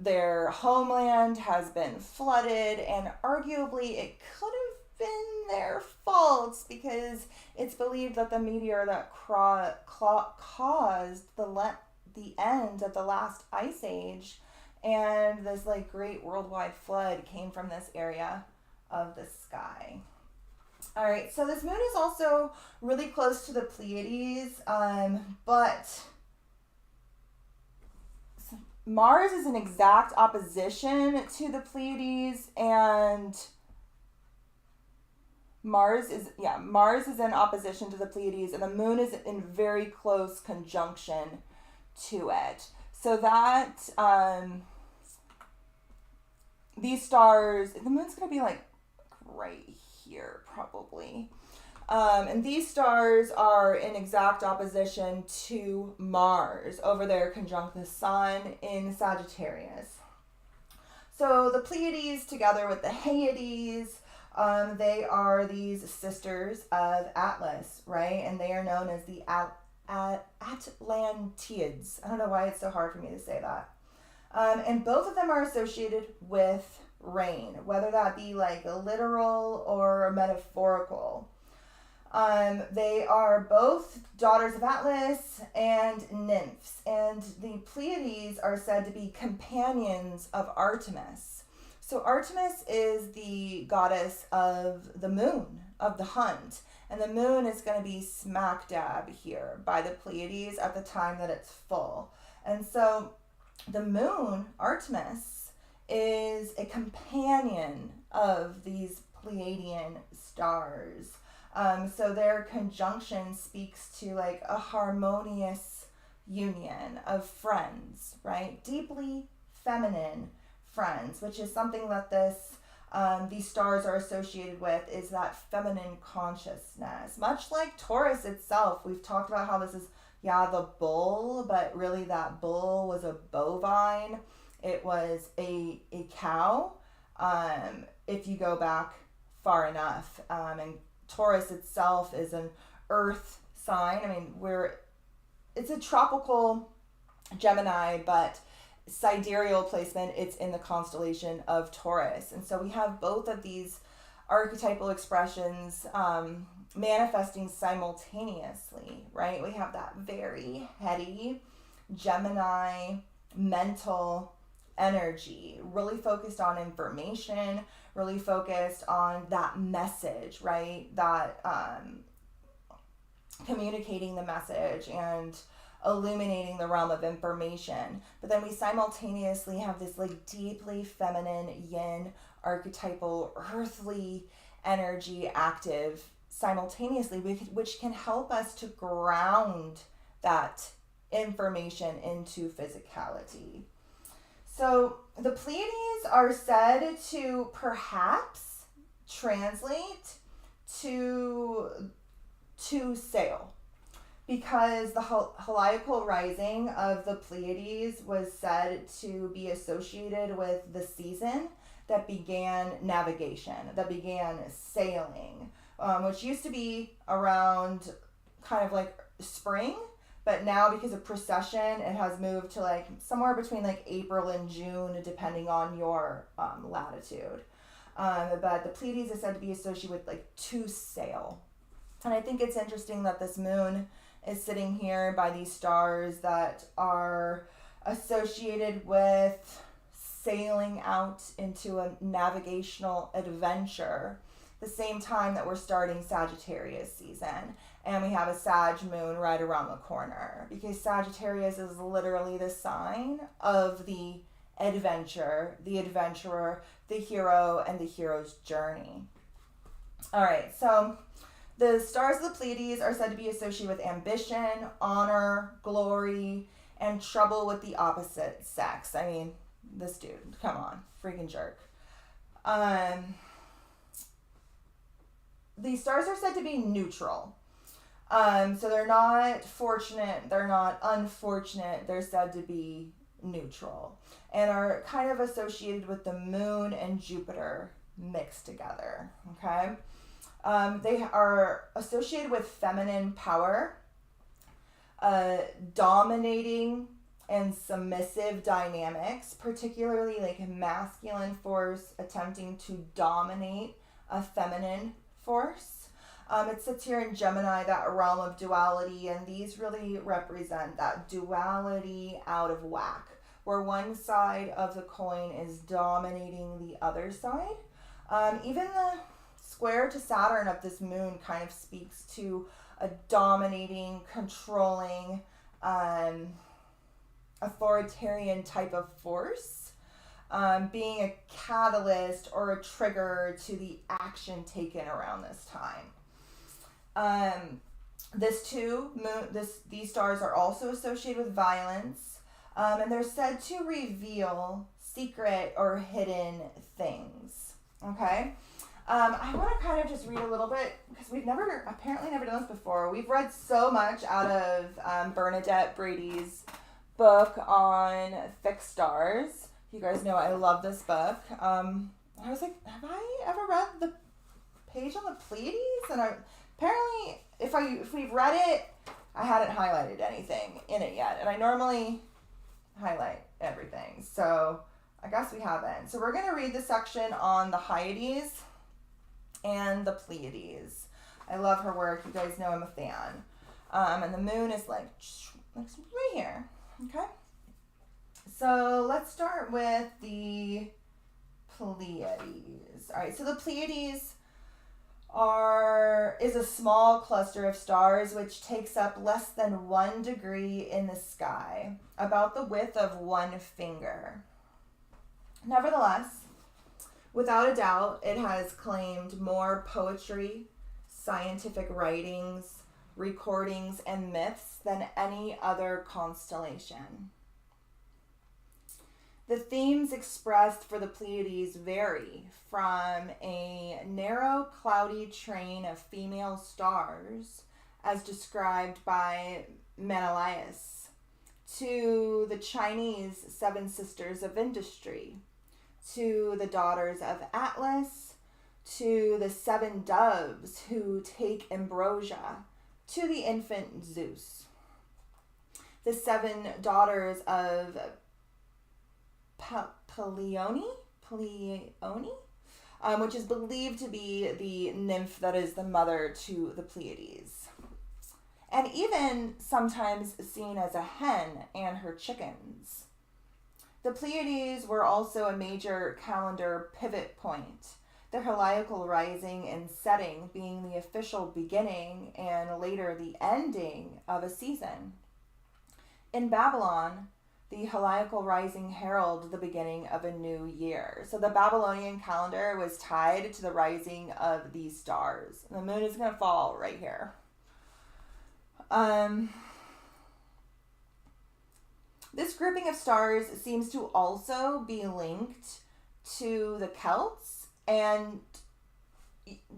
Their homeland has been flooded, and arguably it could have been their fault because it's believed that the meteor that caused the end of the last ice age and this like great worldwide flood came from this area of the sky. All right, so this moon is also really close to the Pleiades, but Mars is an exact opposition to the Pleiades, and Mars is in opposition to the Pleiades, and the moon is in very close conjunction to it. So that these stars, the moon's going to be like right here probably. And these stars are in exact opposition to Mars over there conjunct the sun in Sagittarius. So the Pleiades together with the Hyades, they are these sisters of Atlas, right? And they are known as the Atlantids. I don't know why it's so hard for me to say that. And both of them are associated with rain, whether that be like a literal or metaphorical. They are both daughters of Atlas and nymphs, and the Pleiades are said to be companions of Artemis. So Artemis is the goddess of the moon, of the hunt, and the moon is going to be smack dab here by the Pleiades at the time that it's full. And so the moon, Artemis, is a companion of these Pleiadian stars. So their conjunction speaks to like a harmonious union of friends, right? Deeply feminine friends, which is something that these stars are associated with, is that feminine consciousness. Much like Taurus itself, we've talked about how this is, the bull, but really that bull was a bovine. It was a cow, if you go back far enough. And Taurus itself is an earth sign. I mean, it's a tropical Gemini, but sidereal placement, it's in the constellation of Taurus. And so we have both of these archetypal expressions manifesting simultaneously, right? We have that very heady Gemini mental energy, really focused on information, really focused on that message, right? That communicating the message and illuminating the realm of information. But then we simultaneously have this like deeply feminine yin archetypal earthly energy active simultaneously, which can help us to ground that information into physicality. So the Pleiades are said to perhaps translate to sail, because the heliacal rising of the Pleiades was said to be associated with the season that began navigation, that began sailing, which used to be around kind of like spring, but now because of precession, it has moved to like somewhere between like April and June, depending on your latitude. But the Pleiades is said to be associated with like to sail. And I think it's interesting that this moon is sitting here by these stars that are associated with sailing out into a navigational adventure, the same time that we're starting Sagittarius season. And we have a Sag moon right around the corner, because Sagittarius is literally the sign of the adventure, the adventurer, the hero, and the hero's journey. All right, so the stars of the Pleiades are said to be associated with ambition, honor, glory, and trouble with the opposite sex. I mean, this dude, come on, freaking jerk. These stars are said to be neutral. So they're not fortunate, they're not unfortunate, they're said to be neutral, and are kind of associated with the moon and Jupiter mixed together, okay? They are associated with feminine power, dominating and submissive dynamics, particularly like masculine force attempting to dominate a feminine force. It sits here in Gemini, that realm of duality, and these really represent that duality out of whack, where one side of the coin is dominating the other side. Even the square to Saturn of this moon kind of speaks to a dominating, controlling, authoritarian type of force, being a catalyst or a trigger to the action taken around this time. These stars are also associated with violence, and they're said to reveal secret or hidden things. Okay, I want to kind of just read a little bit, because we've apparently never done this before. We've read so much out of Bernadette Brady's book on fixed stars. You guys know I love this book. I was like, have I ever read the page on the Pleiades? And apparently, if we've read it, I hadn't highlighted anything in it yet. And I normally highlight everything. So I guess we haven't. So we're going to read the section on the Hyades and the Pleiades. I love her work. You guys know I'm a fan. And the moon is like right here. Okay. So let's start with the Pleiades. All right. So the Pleiades is a small cluster of stars which takes up less than 1 degree in the sky, about the width of one finger. Nevertheless, without a doubt, it has claimed more poetry, scientific writings, recordings, and myths than any other constellation. The themes expressed for the Pleiades vary from a narrow, cloudy train of female stars, as described by Menelaus, to the Chinese seven sisters of industry, to the daughters of Atlas, to the seven doves who take ambrosia, to the infant Zeus. The seven daughters of Pleione, which is believed to be the nymph that is the mother to the Pleiades, and even sometimes seen as a hen and her chickens. The Pleiades were also a major calendar pivot point, their heliacal rising and setting being the official beginning and later the ending of a season. In Babylon, the heliacal rising heralded the beginning of a new year. So the Babylonian calendar was tied to the rising of these stars. The moon is going to fall right here. This grouping of stars seems to also be linked to the Celts, and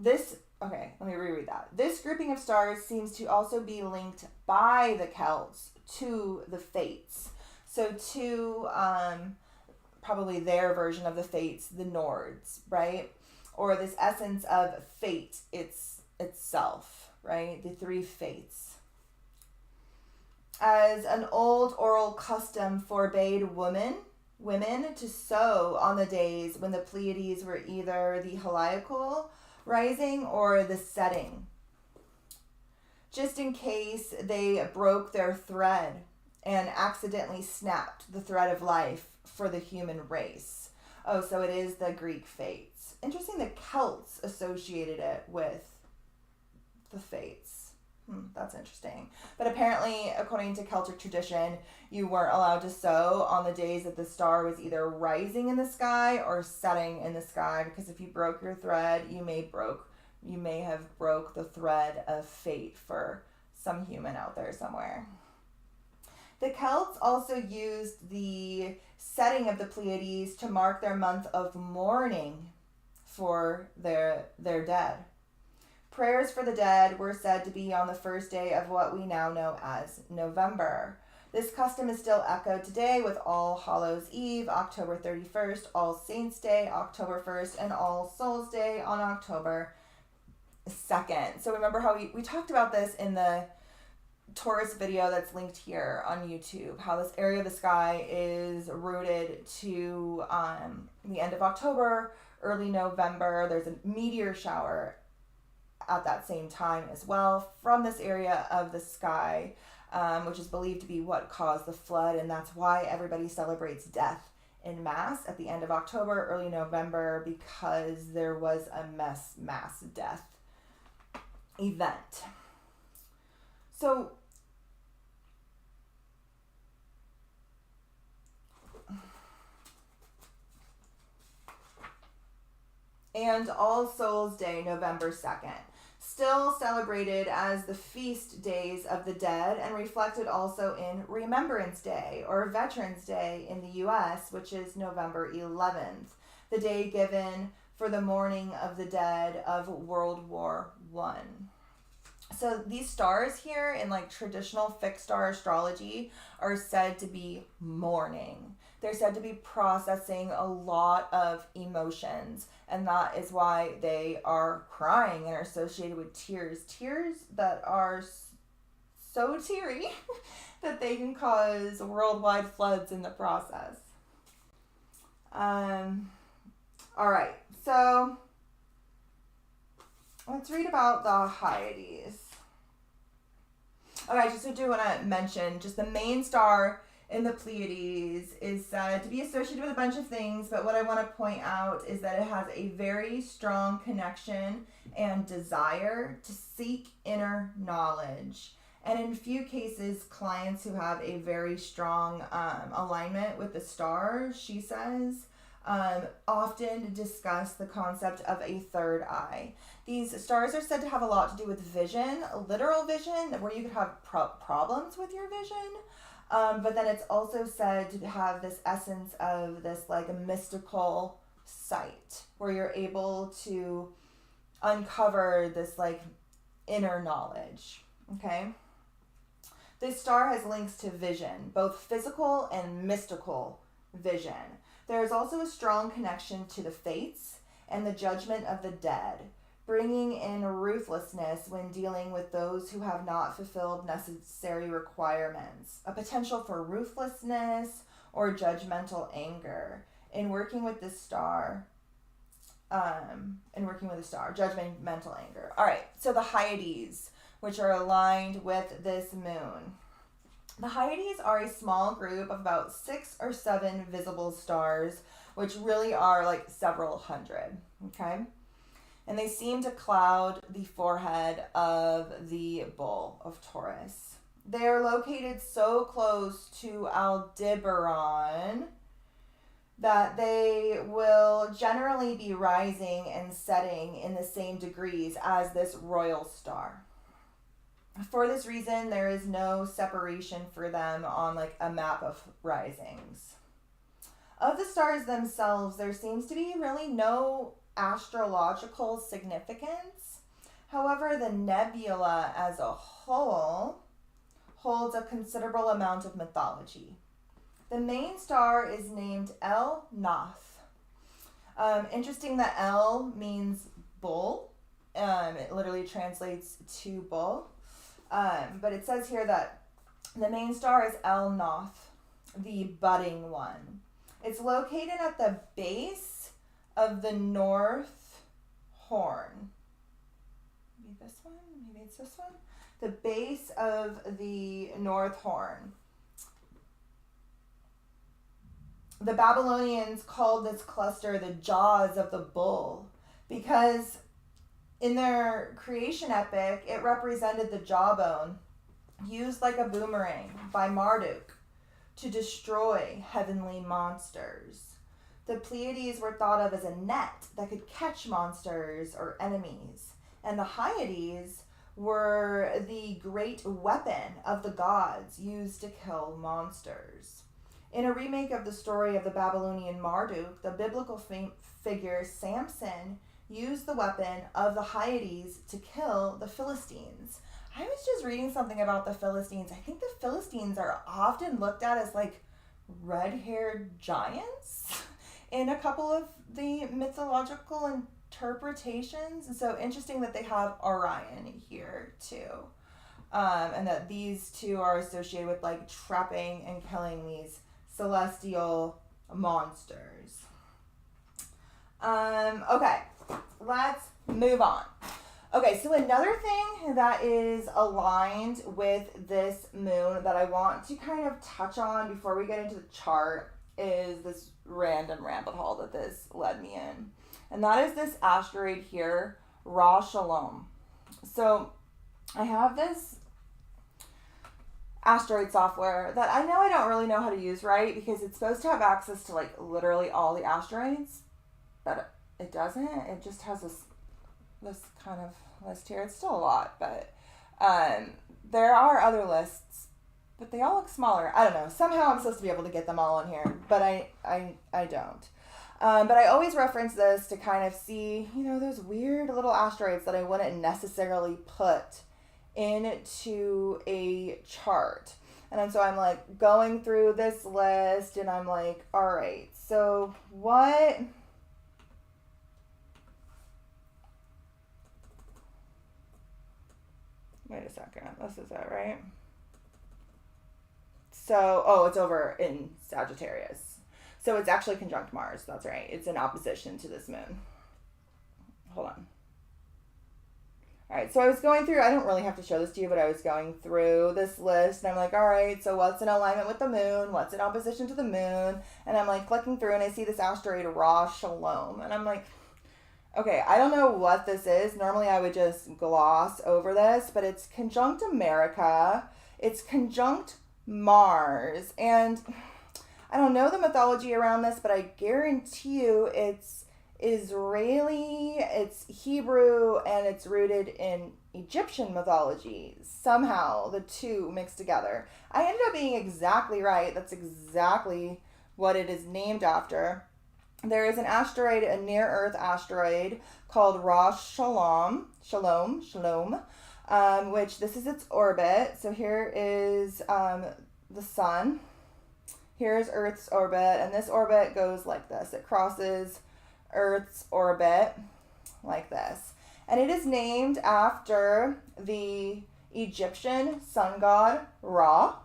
let me reread that. This grouping of stars seems to also be linked by the Celts to the Fates. So to probably their version of the Fates, the Nords, right? Or this essence of fate itself, right? The three fates. As an old oral custom forbade women to sew on the days when the Pleiades were either the heliacal rising or the setting, just in case they broke their thread and accidentally snapped the thread of life for the human race. Oh, so it is the Greek fates. Interesting, the Celts associated it with the fates. That's interesting. But apparently, according to Celtic tradition, you weren't allowed to sew on the days that the star was either rising in the sky or setting in the sky, because if you broke your thread, you may have broke the thread of fate for some human out there somewhere. The Celts also used the setting of the Pleiades to mark their month of mourning for their dead. Prayers for the dead were said to be on the first day of what we now know as November. This custom is still echoed today with All Hallows Eve, October 31st, All Saints Day, October 1st, and All Souls Day on October 2nd. So remember how we talked about this in the Taurus video that's linked here on YouTube, how this area of the sky is rooted to the end of October, early November. There's a meteor shower at that same time as well from this area of the sky, which is believed to be what caused the flood, and that's why everybody celebrates death in mass at the end of October, early November, because there was a mass death event. So and All Souls Day, November 2nd. Still celebrated as the feast days of the dead and reflected also in Remembrance Day or Veterans Day in the U.S., which is November 11th, the day given for the mourning of the dead of World War I. So these stars here in like traditional fixed star astrology are said to be mourning. They're said to be processing a lot of emotions, and that is why they are crying and are associated with tears. Tears that are so teary that they can cause worldwide floods in the process. All right, so let's read about the Hyades. Okay, just I do want to mention just the main star in the Pleiades is said to be associated with a bunch of things, but what I want to point out is that it has a very strong connection and desire to seek inner knowledge. And in few cases, clients who have a very strong alignment with the star, she says, often discuss the concept of a third eye. These stars are said to have a lot to do with vision, literal vision, where you could have problems with your vision. But then it's also said to have this essence of this like a mystical sight where you're able to uncover this like inner knowledge. Okay. This star has links to vision, both physical and mystical vision. There is also a strong connection to the fates and the judgment of the dead, bringing in ruthlessness when dealing with those who have not fulfilled necessary requirements, a potential for ruthlessness or judgmental anger in working with this star. Judgmental anger. All right, so the Hyades, which are aligned with this moon. The Hyades are a small group of about 6 or 7 visible stars, which really are like several hundred, okay? And they seem to cloud the forehead of the bull of Taurus. They are located so close to Aldebaran that they will generally be rising and setting in the same degrees as this royal star. For this reason, there is no separation for them on like a map of risings. Of the stars themselves, there seems to be really no astrological significance. However, the nebula as a whole holds a considerable amount of mythology. The main star is named El Nath. Interesting that El means bull. It literally translates to bull. But it says here that the main star is El Nath, the budding one. It's located at the base of the North Horn. Maybe this one? Maybe it's this one? The base of the North Horn. the Babylonians called this cluster the jaws of the bull because in their creation epic, it represented the jawbone used like a boomerang by Marduk to destroy heavenly monsters. The Pleiades were thought of as a net that could catch monsters or enemies, and the Hyades were the great weapon of the gods used to kill monsters. In a remake of the story of the Babylonian Marduk, the biblical figure Samson used the weapon of the Hyades to kill the Philistines. I was just reading something about the Philistines. I think the Philistines are often looked at as like red-haired giants in a couple of the mythological interpretations. And so interesting that they have Orion here too. And that these two are associated with like trapping and killing these celestial monsters. Okay, let's move on. Okay, so another thing that is aligned with this moon that I want to kind of touch on before we get into the chart is this random rabbit hole that this led me in. And that is this asteroid here, Ra Shalom. So I have this asteroid software that I know I don't really know how to use right because it's supposed to have access to like literally all the asteroids, but it doesn't. It just has this kind of list here. It's still a lot, but there are other lists, but they all look smaller. I don't know. Somehow I'm supposed to be able to get them all in here, but I don't. But I always reference this to kind of see, you know, those weird little asteroids that I wouldn't necessarily put into a chart. And so I'm like going through this list and I'm like, all right, so what... Wait a second. This is it, right? So, it's over in Sagittarius. So it's actually conjunct Mars. That's right. It's in opposition to this moon. Hold on. All right. So I was going through, I don't really have to show this to you, but I was going through this list and I'm like, all right, so what's in alignment with the moon? What's in opposition to the moon? And I'm like clicking through and I see this asteroid Ra Shalom. And I'm like, okay, I don't know what this is. Normally I would just gloss over this, but it's conjunct America. It's conjunct Mars. And I don't know the mythology around this, but I guarantee you it's Israeli, it's Hebrew, and it's rooted in Egyptian mythology. Somehow the two mixed together. I ended up being exactly right. That's exactly what it is named after. There is an asteroid, a near-Earth asteroid called Ra Shalom, which this is its orbit. So here is the sun. Here's Earth's orbit, and this orbit goes like this. It crosses Earth's orbit like this. And it is named after the Egyptian sun god Ra,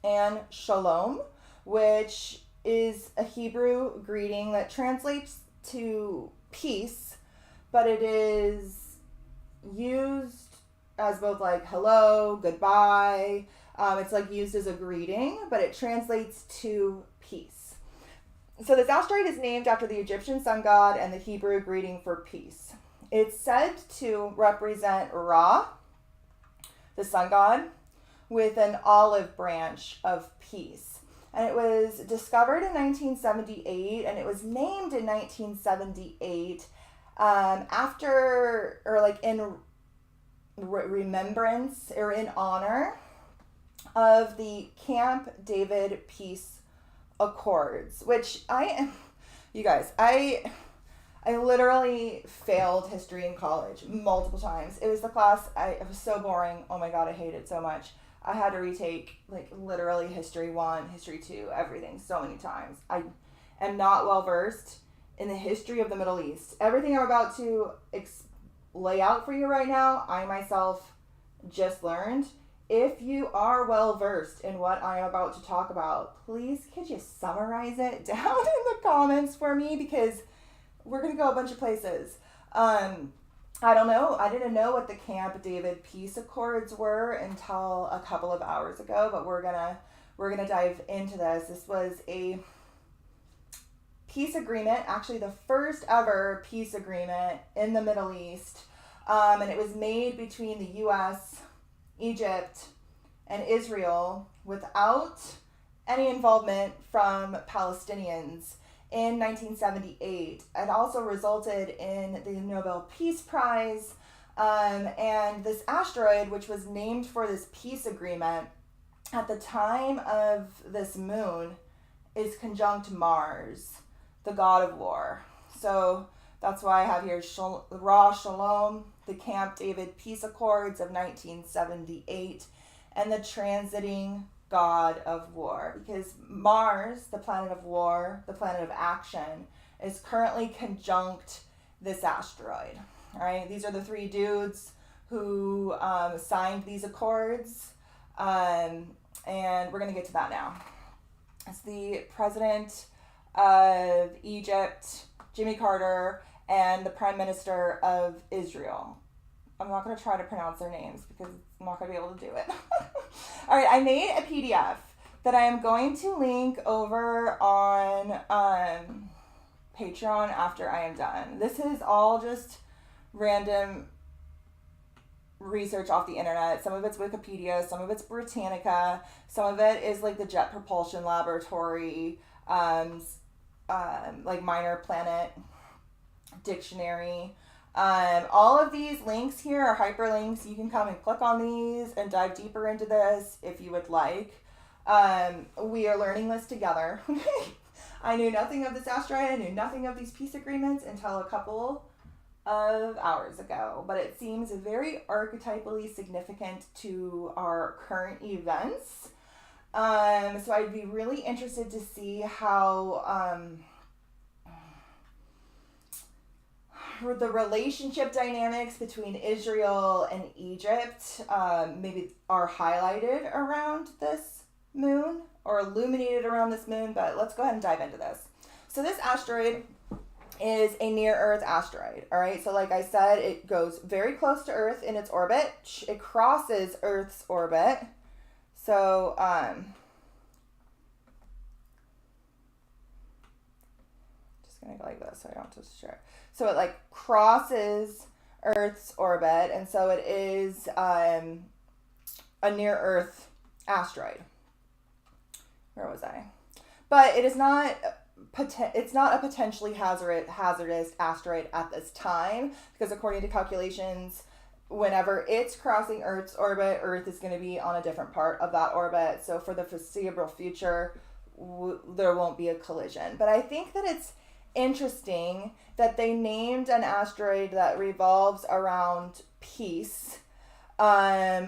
and Shalom, which is a Hebrew greeting that translates to peace, but it is used as both like hello, goodbye. It's like used as a greeting, but it translates to peace. So this asteroid is named after the Egyptian sun god and the Hebrew greeting for peace. It's said to represent Ra, the sun god, with an olive branch of peace. And it was discovered in 1978, and it was named in 1978 after, or like in remembrance or in honor of the Camp David Peace Accords, which you guys, I literally failed history in college multiple times. It was the class, it was so boring. Oh my God, I hated it so much. I had to retake like literally history 1, history 2, everything so many times. I am not well versed in the history of the Middle East. Everything I'm about to lay out for you right now, I myself just learned. If you are well versed in what I am about to talk about, please could you summarize it down in the comments for me, because we're going to go a bunch of places. I don't know. I didn't know what the Camp David Peace Accords were until a couple of hours ago, but we're gonna dive into this. This was a peace agreement, actually the first ever peace agreement in the Middle East. And it was made between the U.S., Egypt, and Israel without any involvement from Palestinians in 1978. It also resulted in the Nobel Peace Prize. And this asteroid, which was named for this peace agreement, at the time of this moon, is conjunct Mars, the god of war. So that's why I have here Ra Shalom, the Camp David Peace Accords of 1978, and the transiting god of war. Because Mars, the planet of war, the planet of action, is currently conjunct this asteroid. All right, these are the three dudes who signed these accords, and we're going to get to that now. It's the president of Egypt, Jimmy Carter, and the prime minister of Israel. I'm not going to try to pronounce their names because I'm not going to be able to do it. All right, I made a PDF that I am going to link over on Patreon after I am done. This is all just random research off the internet. Some of it's Wikipedia, some of it's Britannica, some of it is like the Jet Propulsion Laboratory, like Minor Planet Dictionary. All of these links here are hyperlinks. You can come and click on these and dive deeper into this if you would like. We are learning this together. I knew nothing of this asteroid. I knew nothing of these peace agreements until a couple of hours ago, but it seems very archetypally significant to our current events. So I'd be really interested to see how the relationship dynamics between Israel and Egypt maybe are highlighted around this moon or illuminated around this moon, but let's go ahead and dive into this. So this asteroid is a near-Earth asteroid, all right? So like I said, it goes very close to Earth in its orbit. It crosses Earth's orbit. So, just going to go like this so I don't have to share. So it like crosses Earth's orbit, and so it is a near-Earth asteroid. Where was I? But it is not... It's not a potentially hazardous asteroid at this time, because according to calculations, whenever it's crossing Earth's orbit, Earth is going to be on a different part of that orbit. So for the foreseeable future, there won't be a collision. But I think that it's interesting that they named an asteroid that revolves around peace. They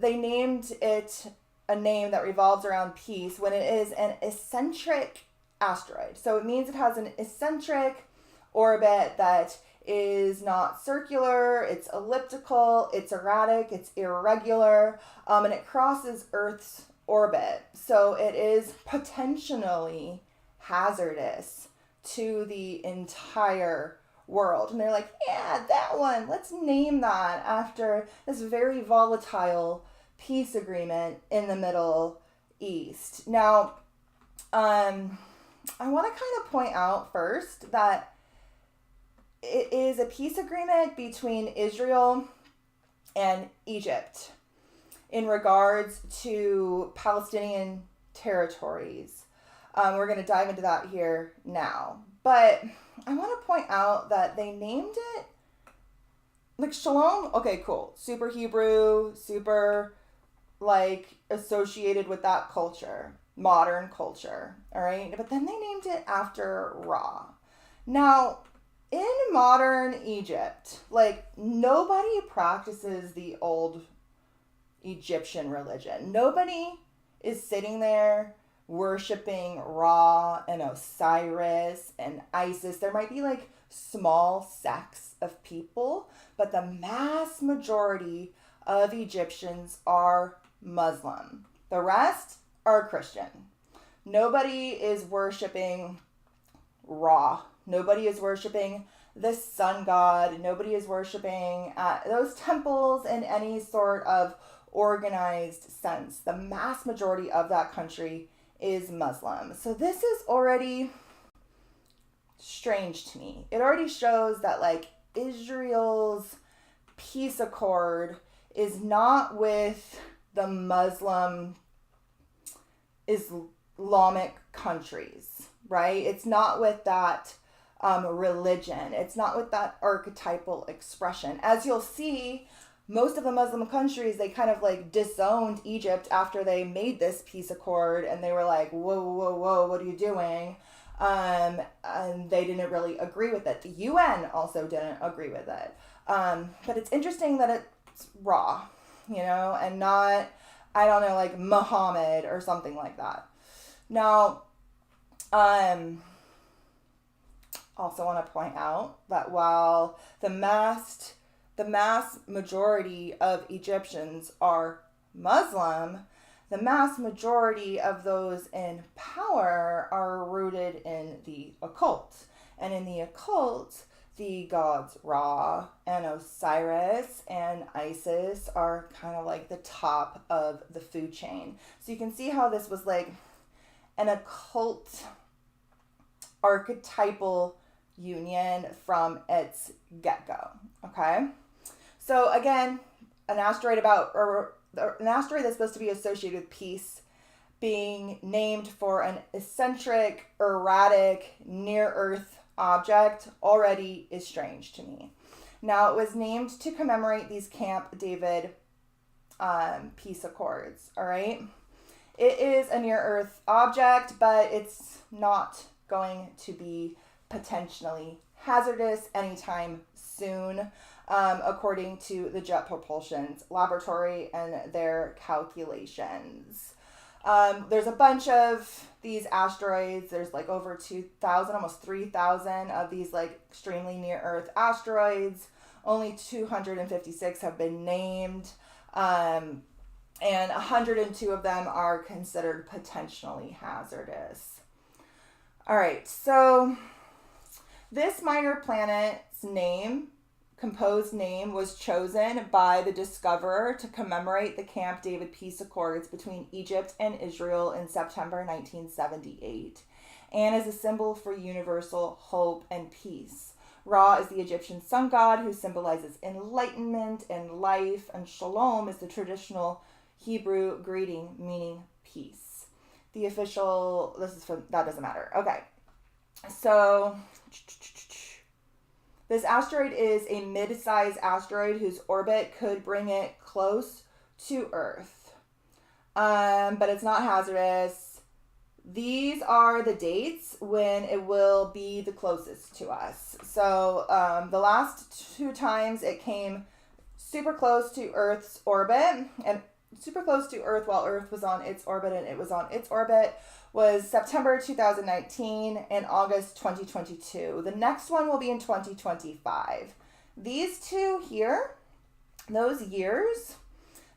named it a name that revolves around peace when it is an eccentric asteroid. So it means it has an eccentric orbit that is not circular, it's elliptical, it's erratic, it's irregular, and it crosses Earth's orbit. So it is potentially hazardous to the entire world. And they're like, yeah, that one, let's name that after this very volatile peace agreement in the Middle East. Now, I want to kind of point out first that it is a peace agreement between Israel and Egypt in regards to Palestinian territories. We're going to dive into that here now. But I want to point out that they named it like Shalom. Okay, cool. Super Hebrew, super like associated with that culture, modern culture, all right? But then they named it after Ra. Now, in modern Egypt, like nobody practices the old Egyptian religion. Nobody is sitting there worshiping Ra and Osiris and Isis. There might be like small sects of people, but the mass majority of Egyptians are Muslim. The rest are Christian. Nobody is worshiping Ra. Nobody is worshiping the sun god. Nobody is worshiping at those temples in any sort of organized sense. The mass majority of that country is Muslim. So this is already strange to me. It already shows that like Israel's peace accord is not with the Muslim Islamic countries, right? It's not with that religion. It's not with that archetypal expression. As you'll see, most of the Muslim countries, they kind of like disowned Egypt after they made this peace accord, and they were like, whoa, whoa, whoa, what are you doing? And they didn't really agree with it. The UN also didn't agree with it. But it's interesting that it's Ra, and not, I don't know, like Muhammad or something like that. Now, also want to point out that while the mass majority of Egyptians are Muslim, the mass majority of those in power are rooted in the occult. And in the occult, the gods Ra and Osiris and Isis are kind of like the top of the food chain. So you can see how this was like an occult archetypal union from its get-go. Okay? So again, an asteroid that's supposed to be associated with peace being named for an eccentric, erratic, near-Earth object already is strange to me. Now, it was named to commemorate these Camp David peace accords, all right? It is a near-Earth object, but it's not going to be potentially hazardous anytime soon, according to the Jet Propulsion's laboratory and their calculations. There's a bunch of these asteroids. There's like over 2,000, almost 3,000 of these like extremely near-Earth asteroids. Only 256 have been named, and 102 of them are considered potentially hazardous. All right, so this minor planet's composed name was chosen by the discoverer to commemorate the Camp David peace accords between Egypt and Israel in September 1978, and is a symbol for universal hope and peace. Ra is the Egyptian sun god who symbolizes enlightenment and life, and Shalom is the traditional Hebrew greeting meaning peace. The official, that doesn't matter. Okay, so this asteroid is a mid-sized asteroid whose orbit could bring it close to Earth. But it's not hazardous. These are the dates when it will be the closest to us. So the last two times it came super close to Earth's orbit, and super close to Earth while Earth was on its orbit and it was on its orbit, was September 2019 and August 2022. The next one will be in 2025. These two here, those years,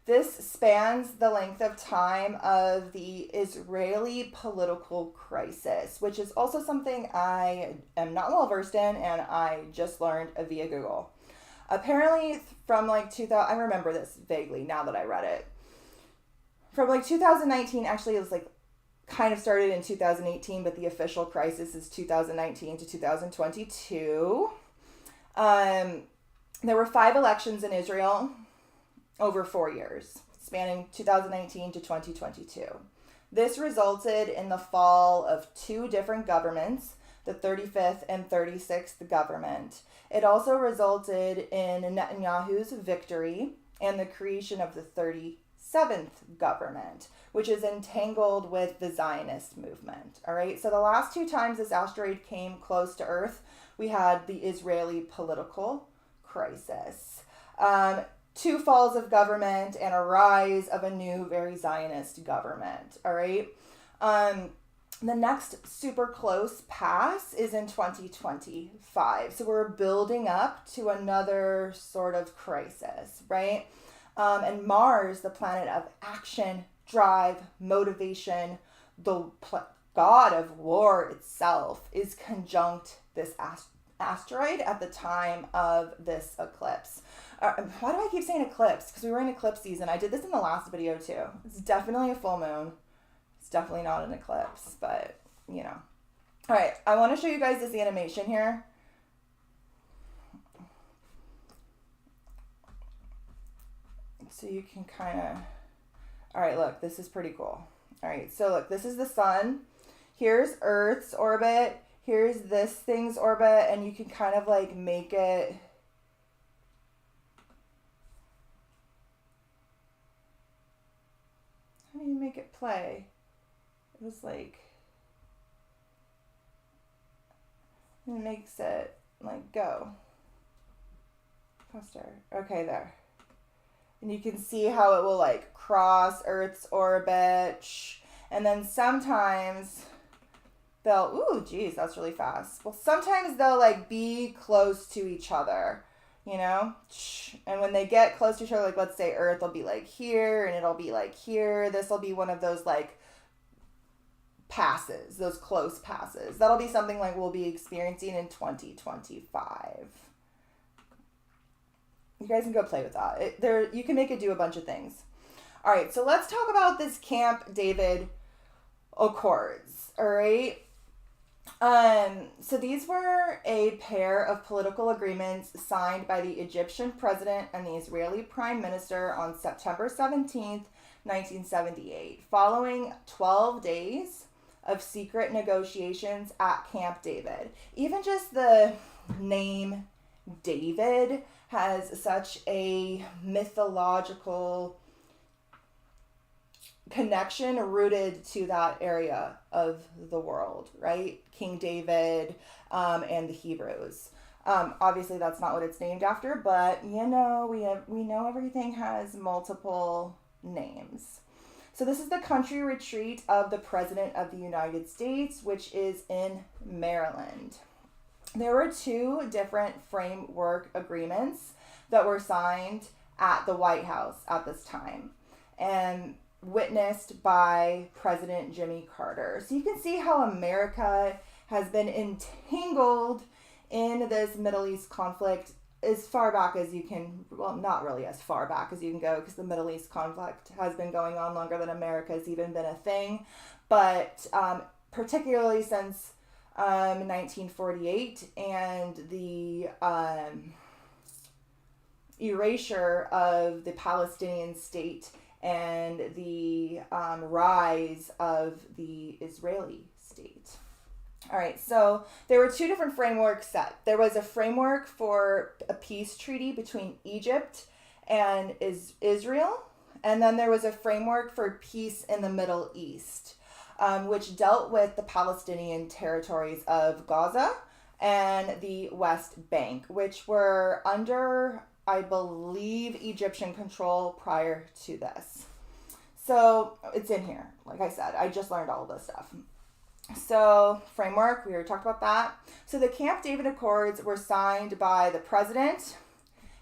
this spans the length of time of the Israeli political crisis, which is also something I am not well versed in and I just learned via Google. Apparently from like 2000, I remember this vaguely now that I read it. From like 2019, actually it was like kind of started in 2018, but the official crisis is 2019 to 2022. There were 5 elections in Israel over 4 years, spanning 2019 to 2022. This resulted in the fall of 2 different governments, the 35th and 36th government. It also resulted in Netanyahu's victory and the creation of the 37th government, which is entangled with the Zionist movement. All right, so the last 2 times this asteroid came close to Earth, we had the Israeli political crisis. 2 falls of government and a rise of a new, very Zionist government. All right. The next super close pass is in 2025. So we're building up to another sort of crisis, right? And Mars, the planet of action, drive, motivation, the god of war itself, is conjunct this asteroid at the time of this eclipse. Why do I keep saying eclipse? Because we were in eclipse season. I did this in the last video too. It's definitely a full moon. It's definitely not an eclipse, but, you know. All right, I want to show you guys this animation here. So you can kind of, all right, look, this is pretty cool. All right, so look, this is the sun. Here's Earth's orbit. Here's this thing's orbit, and you can kind of like make it, how do you make it play? It was like, it makes it like go. Faster. Okay, there. And you can see how it will like cross Earth's orbit. And then sometimes they'll, ooh, geez, that's really fast. Well, sometimes they'll like be close to each other, you know? And when they get close to each other, like let's say Earth will be like here and it'll be like here. This will be one of those like passes, those close passes. That'll be something like we'll be experiencing in 2025. You guys can go play with that. You can make it do a bunch of things. All right, so let's talk about this Camp David Accords. All right. So these were a pair of political agreements signed by the Egyptian president and the Israeli prime minister on September 17th, 1978, following 12 days of secret negotiations at Camp David. Even just the name David has such a mythological connection rooted to that area of the world, right? King David and the Hebrews. Obviously, that's not what it's named after, but you know, we know everything has multiple names. So this is the country retreat of the President of the United States, which is in Maryland. There were two different framework agreements that were signed at the White House at this time and witnessed by President Jimmy Carter. So you can see how America has been entangled in this Middle East conflict as far back as you can, well, not really as far back as you can go, because the Middle East conflict has been going on longer than America has even been a thing, but particularly since 1948 and the erasure of the Palestinian state and the rise of the Israeli state. All right, so there were two different frameworks set. There was a framework for a peace treaty between Egypt and Israel, and then there was a framework for peace in the Middle East, which dealt with the Palestinian territories of Gaza and the West Bank, which were under, I believe, Egyptian control prior to this. So it's in here. Like I said, I just learned all of this stuff. So framework, we already talked about that. So the Camp David Accords were signed by the president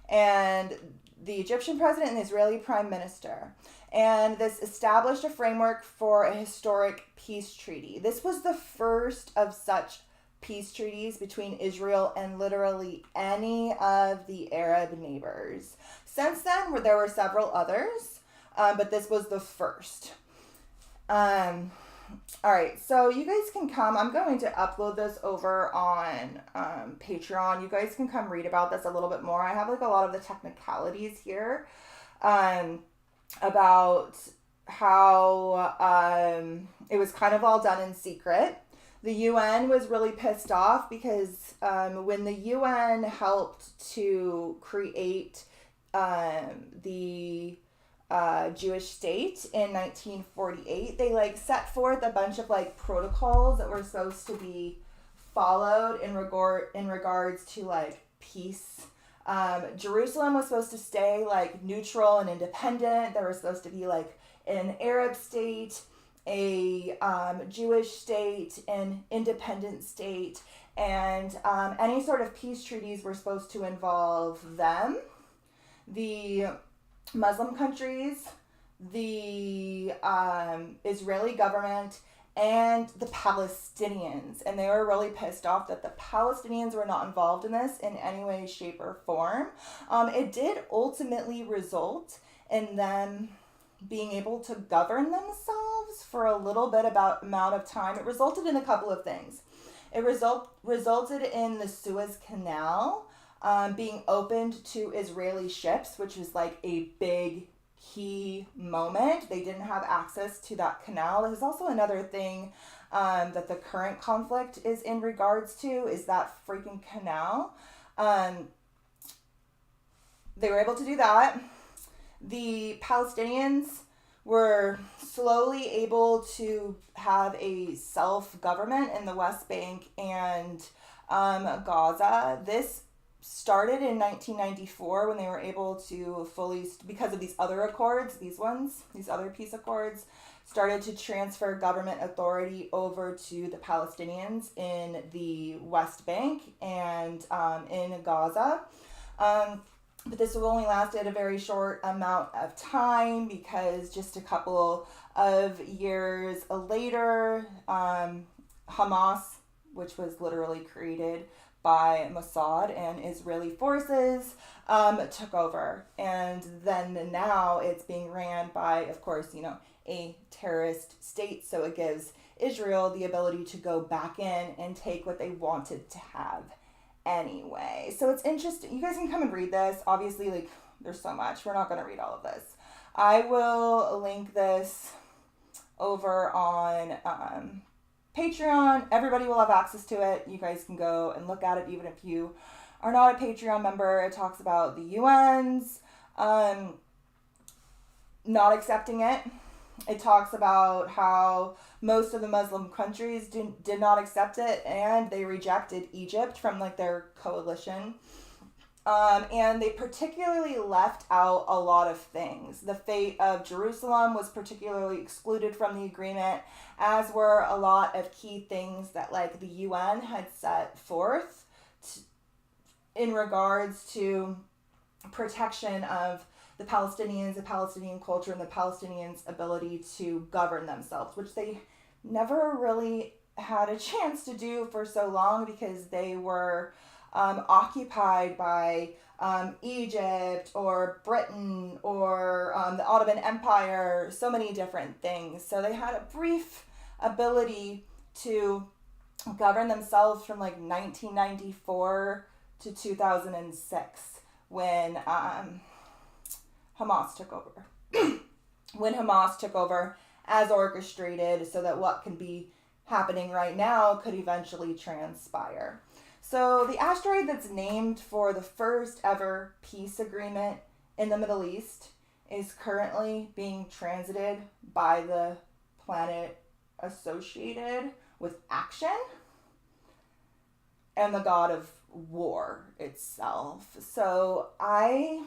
and the Egyptian president and the Israeli prime minister. And this established a framework for a historic peace treaty. This was the first of such peace treaties between Israel and literally any of the Arab neighbors. Since then, there were several others, but this was the first. All right, so you guys can come. I'm going to upload this over on Patreon. You guys can come read about this a little bit more. I have like a lot of the technicalities here about how it was kind of all done in secret. The UN was really pissed off because when the UN helped to create the Jewish state in 1948, they like set forth a bunch of like protocols that were supposed to be followed in regards to like peace. Jerusalem was supposed to stay like neutral and independent. There was supposed to be like an Arab state, a Jewish state, an independent state, and any sort of peace treaties were supposed to involve them, the Muslim countries, the Israeli government, and the Palestinians. And they were really pissed off that the Palestinians were not involved in this in any way, shape, or form. It did ultimately result in them being able to govern themselves themselves for a little bit amount of time, it resulted in a couple of things. It resulted in the Suez Canal being opened to Israeli ships, which was like a big key moment. They didn't have access to that canal. There's also another thing that the current conflict is in regards to, is that freaking canal. They were able to do that. The Palestinians were slowly able to have a self-government in the West Bank and Gaza. This started in 1994 when they were able to fully, because of these other accords, these other peace accords, started to transfer government authority over to the Palestinians in the West Bank and in Gaza. But this only lasted a very short amount of time, because just a couple of years later, Hamas, which was literally created by Mossad and Israeli forces, took over. And then now it's being ran by, of course, a terrorist state. So it gives Israel the ability to go back in and take what they wanted to have anyway. So it's interesting. You guys can come and read this. Obviously, there's so much. We're not going to read all of this. I will link this over on Patreon. Everybody will have access to it. You guys can go and look at it, even if you are not a Patreon member. It talks about the UN's not accepting it. It talks about how most of the Muslim countries did not accept it, and they rejected Egypt from their coalition. And they particularly left out a lot of things. The fate of Jerusalem was particularly excluded from the agreement, as were a lot of key things that the UN had set forth in regards to protection of the Palestinians, the Palestinian culture, and the Palestinians' ability to govern themselves, which they never really had a chance to do for so long, because they were occupied by Egypt or Britain or the Ottoman Empire, so many different things. So they had a brief ability to govern themselves from 1994 to 2006 when Hamas took over. When Hamas took over as orchestrated, so that what can be happening right now could eventually transpire. So the asteroid that's named for the first ever peace agreement in the Middle East is currently being transited by the planet associated with action and the god of war itself. So I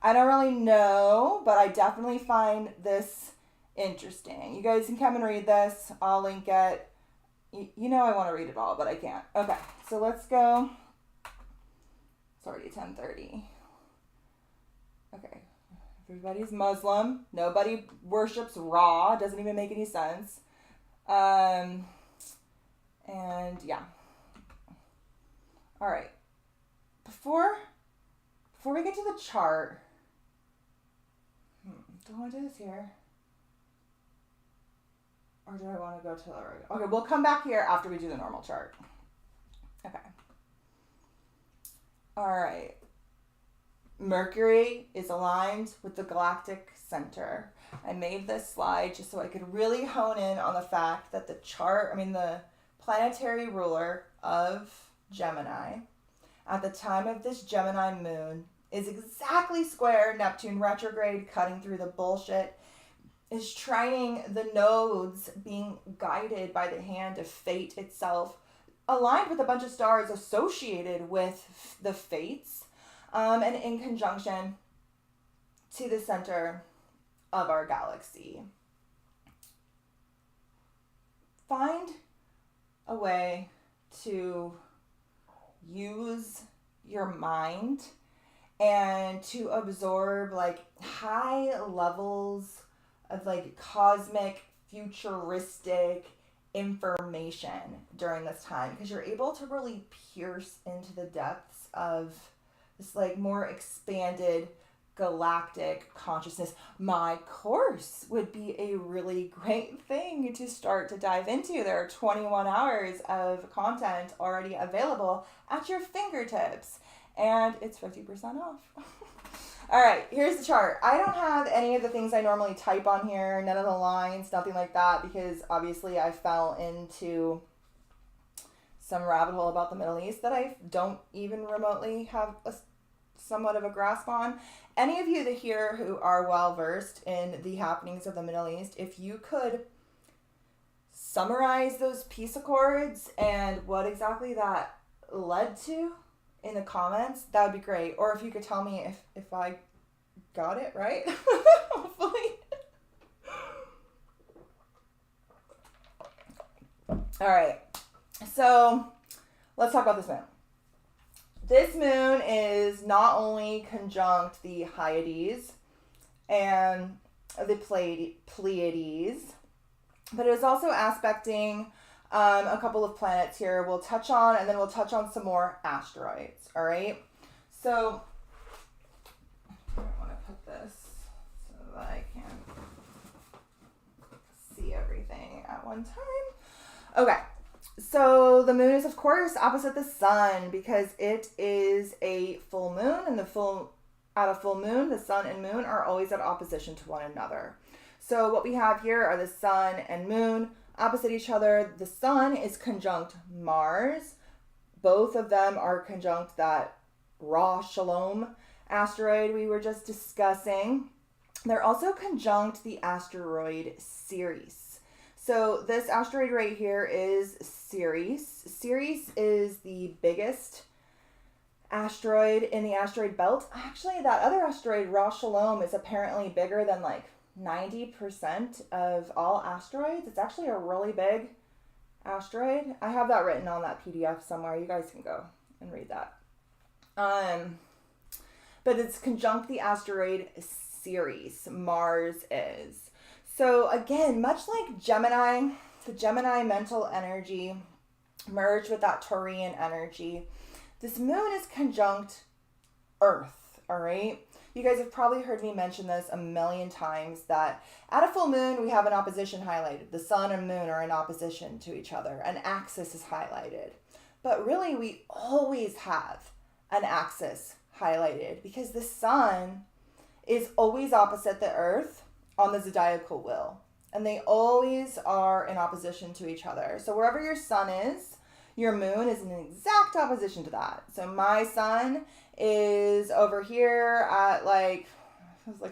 don't really know, but I definitely find this interesting. You guys can come and read this. I'll link it. I want to read it all, but I can't. Okay, so let's go. It's already 10:30. Okay, everybody's Muslim. Nobody worships Ra. Doesn't even make any sense. And yeah. All right. Before we get to the chart, do I want to do this here? Or do I want to go to the regular? Okay, we'll come back here after we do the normal chart. Okay. All right. Mercury is aligned with the galactic center. I made this slide just so I could really hone in on the fact that the planetary ruler of Gemini at the time of this Gemini moon is exactly square Neptune retrograde, cutting through the bullshit, is trining the nodes, being guided by the hand of fate itself, aligned with a bunch of stars associated with the fates, and in conjunction to the center of our galaxy. Find a way to use your mind and to absorb high levels of cosmic futuristic information during this time, because you're able to really pierce into the depths of this more expanded galactic consciousness. My course would be a really great thing to start to dive into. There are 21 hours of content already available at your fingertips, and it's 50% off. All right, here's the chart. I don't have any of the things I normally type on here, none of the lines, nothing like that, because obviously I fell into some rabbit hole about the Middle East that I don't even remotely have somewhat of a grasp on. Any of you that here who are well versed in the happenings of the Middle East, if you could summarize those peace accords and what exactly that led to in the comments, that would be great. Or if you could tell me if I got it right, hopefully. All right, so let's talk about this moon. This moon is not only conjunct the Hyades and the Pleiades, but it is also aspecting a couple of planets here we'll touch on, and then we'll touch on some more asteroids, all right? So I want to put this so that I can see everything at one time. Okay, so the moon is, of course, opposite the sun because it is a full moon, and at a full moon, the sun and moon are always at opposition to one another. So what we have here are the sun and moon opposite each other. The sun is conjunct Mars. Both of them are conjunct that Ra Shalom asteroid we were just discussing. They're also conjunct the asteroid Ceres. So this asteroid right here is Ceres. Ceres is the biggest asteroid in the asteroid belt. Actually, that other asteroid, Ra Shalom, is apparently bigger than like 90% of all asteroids. It's actually a really big asteroid. I have that written on that PDF somewhere. You guys can go and read that. But it's conjunct the asteroid Ceres. Mars is. So again, much like Gemini, the Gemini mental energy merged with that Taurian energy, this moon is conjunct Earth, all right? You guys have probably heard me mention this a million times that at a full moon, we have an opposition highlighted. The sun and moon are in opposition to each other. An axis is highlighted. But really, we always have an axis highlighted because the sun is always opposite the earth on the zodiacal wheel. And they always are in opposition to each other. So wherever your sun is, your moon is in exact opposition to that. So my sun is over here at like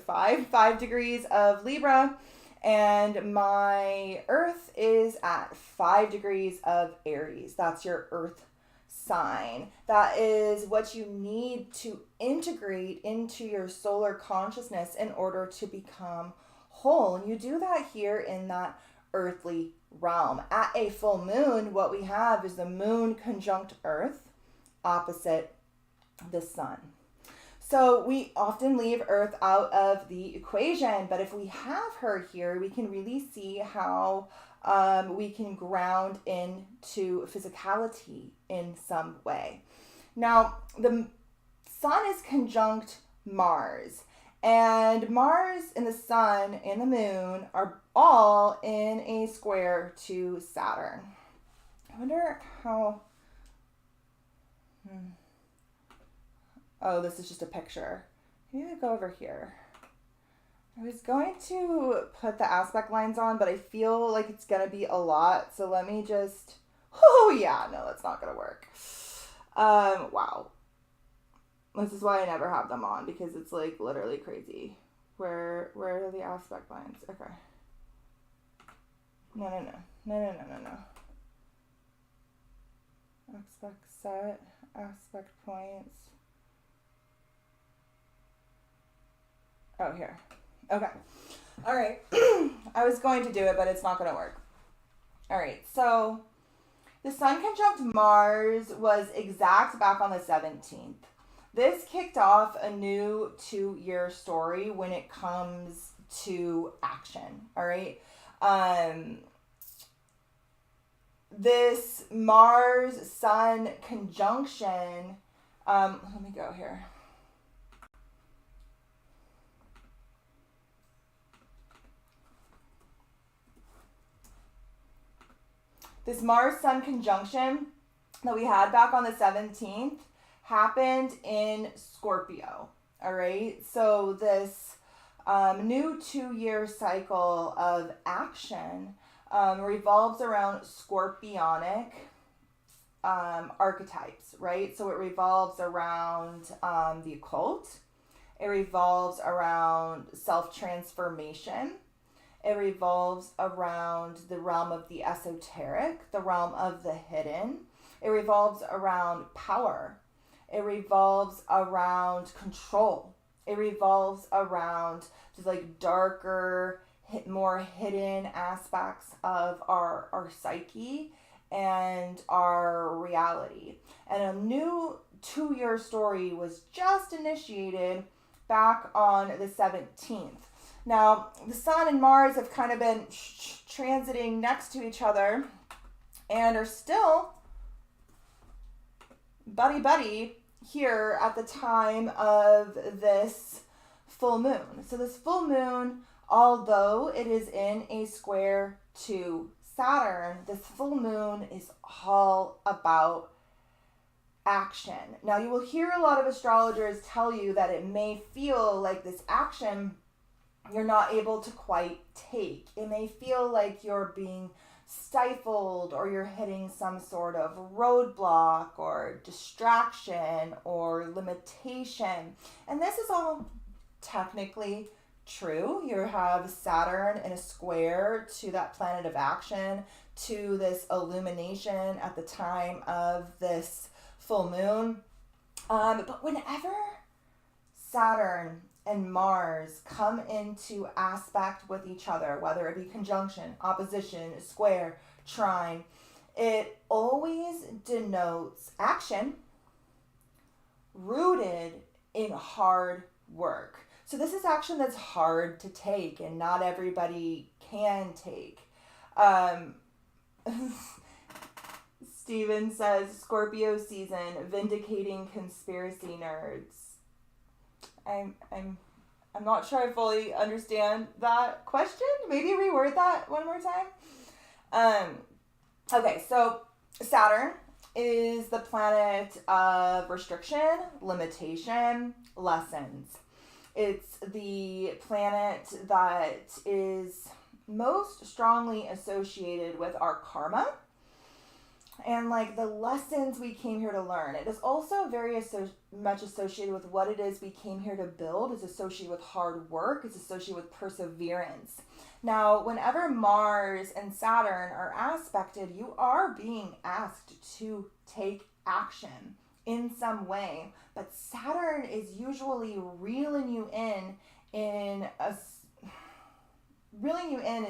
5 degrees of Libra, and my earth is at 5 degrees of Aries. That's your earth sign. That is what you need to integrate into your solar consciousness in order to become whole. And you do that here in that earthly realm. At a full moon, what we have is the moon conjunct Earth opposite the sun. So we often leave Earth out of the equation, but if we have her here, we can really see how we can ground into physicality in some way. Now, the sun is conjunct Mars. And Mars and the sun and the moon are all in a square to Saturn. I wonder how... Oh, this is just a picture. Maybe we go over here. I was going to put the aspect lines on, but I feel like it's going to be a lot. So let me just... Oh, yeah. No, that's not going to work. Wow. This is why I never have them on, because it's like literally crazy. Where are the aspect lines? Okay. No. Aspect set, aspect points. Oh, here. Okay. All right. I was going to do it, but it's not going to work. All right. So the sun conjunct Mars was exact back on the 17th. This kicked off a new 2-year story when it comes to action, all right? This Mars-Sun conjunction, let me go here. this Mars-Sun conjunction that we had back on the 17th happened in Scorpio, all right? So this new 2-year cycle of action revolves around scorpionic archetypes, right? So it revolves around the occult. It revolves around self-transformation. It revolves around the realm of the esoteric, the realm of the hidden. It revolves around power. It revolves around control. It revolves around just like darker, more hidden aspects of our psyche and our reality. And a new 2-year story was just initiated back on the 17th. Now, the Sun and Mars have kind of been transiting next to each other and are still buddy-buddy here at the time of this full moon. So this full moon, although it is in a square to Saturn, this full moon is all about action. Now, you will hear a lot of astrologers tell you that it may feel like this action you're not able to quite take. It may feel like you're being stifled or you're hitting some sort of roadblock or distraction or limitation. And this is all technically true. You have Saturn in a square to that planet of action, to this illumination at the time of this full moon. But whenever Saturn and Mars come into aspect with each other, whether it be conjunction, opposition, square, trine, it always denotes action rooted in hard work. So this is action that's hard to take and not everybody can take. Steven says, Scorpio season, vindicating conspiracy nerds. I'm not sure I fully understand that question. Maybe reword that one more time. Okay, so Saturn is the planet of restriction, limitation, lessons. It's the planet that is most strongly associated with our karma and like the lessons we came here to learn. It is also very much associated with what it is we came here to build. It's associated with hard work. It's associated with perseverance. Now, whenever Mars and Saturn are aspected, you are being asked to take action in some way. But Saturn is usually reeling you in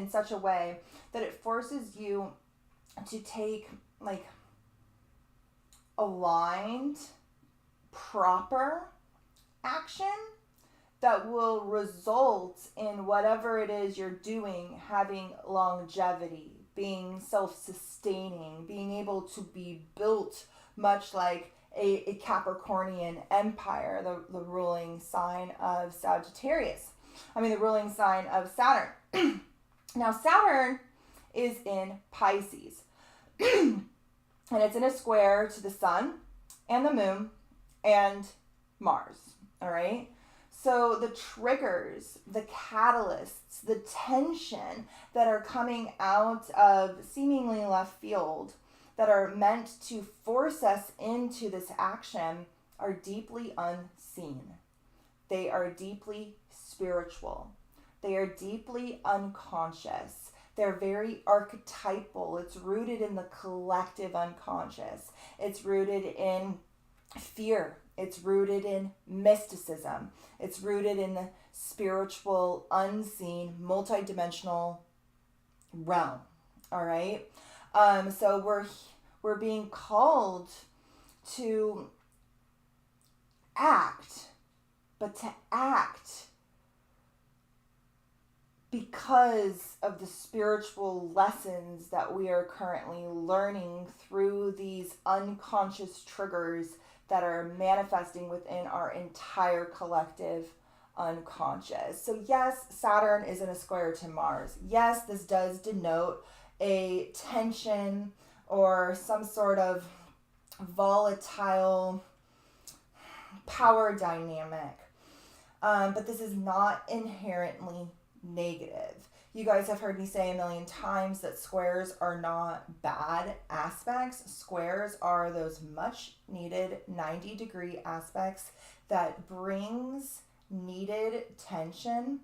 such a way that it forces you to take like aligned, proper action that will result in whatever it is you're doing having longevity, being self-sustaining, being able to be built much like a Capricornian empire, the ruling sign of Sagittarius. The ruling sign of Saturn. Now, Saturn is in Pisces. And it's in a square to the sun and the moon and Mars, all right? So the triggers, the catalysts, the tension that are coming out of seemingly left field that are meant to force us into this action are deeply unseen. They are deeply spiritual. They are deeply unconscious. They're very archetypal. It's rooted in the collective unconscious. It's rooted in fear. It's rooted in mysticism. It's rooted in the spiritual, unseen, multidimensional realm. All right? So we're being called to act, but to act because of the spiritual lessons that we are currently learning through these unconscious triggers that are manifesting within our entire collective unconscious. So yes, Saturn is in a square to Mars. Yes, this does denote a tension, or some sort of volatile power dynamic. But this is not inherently negative. You guys have heard me say a million times that squares are not bad aspects. Squares are those much needed 90-degree aspects that brings needed tension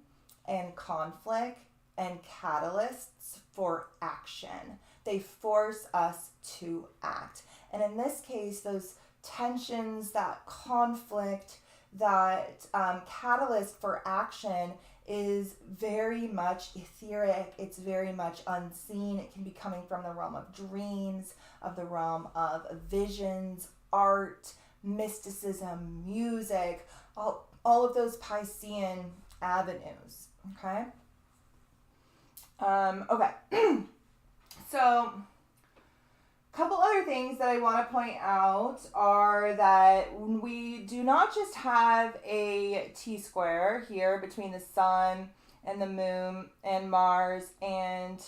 and conflict and catalysts for action. They force us to act. And in this case, those tensions, that conflict, that catalyst for action is very much etheric. It's very much unseen. It can be coming from the realm of dreams, of the realm of visions, art, mysticism, music, all of those Piscean avenues. Okay? Okay. So, a couple other things that I want to point out are that we do not just have a T-square here between the Sun and the Moon and Mars and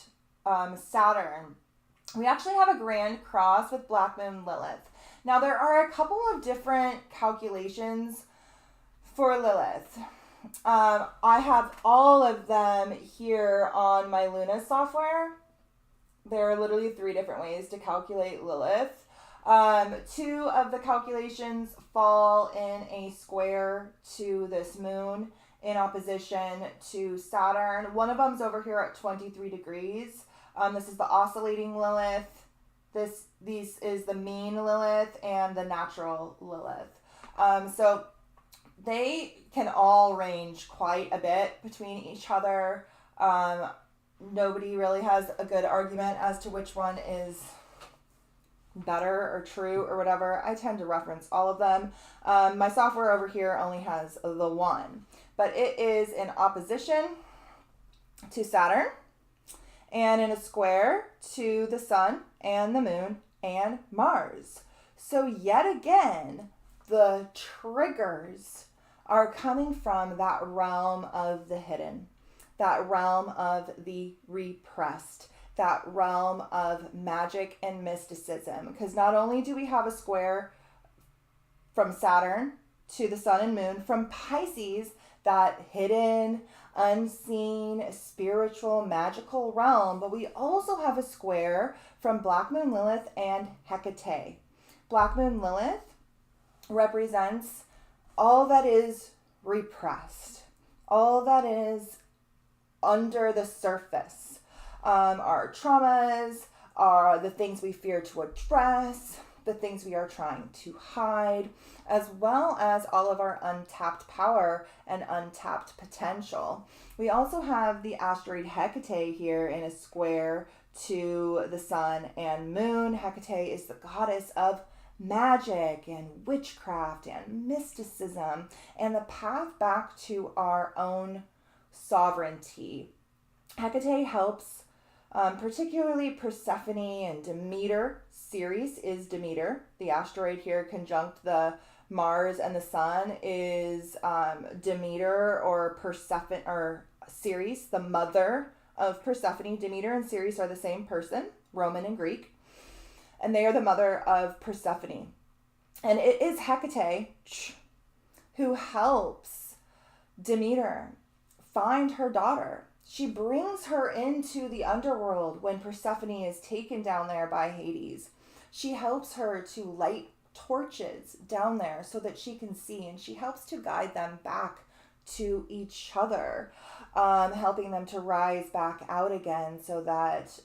Saturn. We actually have a grand cross with Black Moon Lilith. Now, there are a couple of different calculations for Lilith. I have all of them here on my Luna software. There are literally 3 different ways to calculate Lilith. 2 of the calculations fall in a square to this moon in opposition to Saturn. One of them's over here at 23 degrees. This is the oscillating Lilith. This is the mean Lilith and the natural Lilith. So they can all range quite a bit between each other. Nobody really has a good argument as to which one is better or true or whatever. I tend to reference all of them. My software over here only has the one, but it is in opposition to Saturn and in a square to the Sun and the Moon and Mars. So yet again, the triggers are coming from that realm of the hidden, that realm of the repressed, that realm of magic and mysticism. Because not only do we have a square from Saturn to the Sun and Moon, from Pisces, that hidden, unseen, spiritual, magical realm, but we also have a square from Black Moon Lilith and Hecate. Black Moon Lilith represents all that is repressed, all that is under the surface. Our traumas, are the things we fear to address, the things we are trying to hide, as well as all of our untapped power and untapped potential. We also have the asteroid Hecate here in a square to the Sun and Moon. Hecate is the goddess of magic and witchcraft and mysticism and the path back to our own sovereignty. Hecate helps particularly Persephone and Demeter. Ceres is Demeter. The asteroid here conjunct the Mars and the Sun is Demeter or Persephone or Ceres, the mother of Persephone. Demeter and Ceres are the same person, Roman and Greek, and they are the mother of Persephone. And it is Hecate who helps Demeter find her daughter. She brings her into the underworld when Persephone is taken down there by Hades. She helps her to light torches down there so that she can see, and she helps to guide them back to each other, helping them to rise back out again so that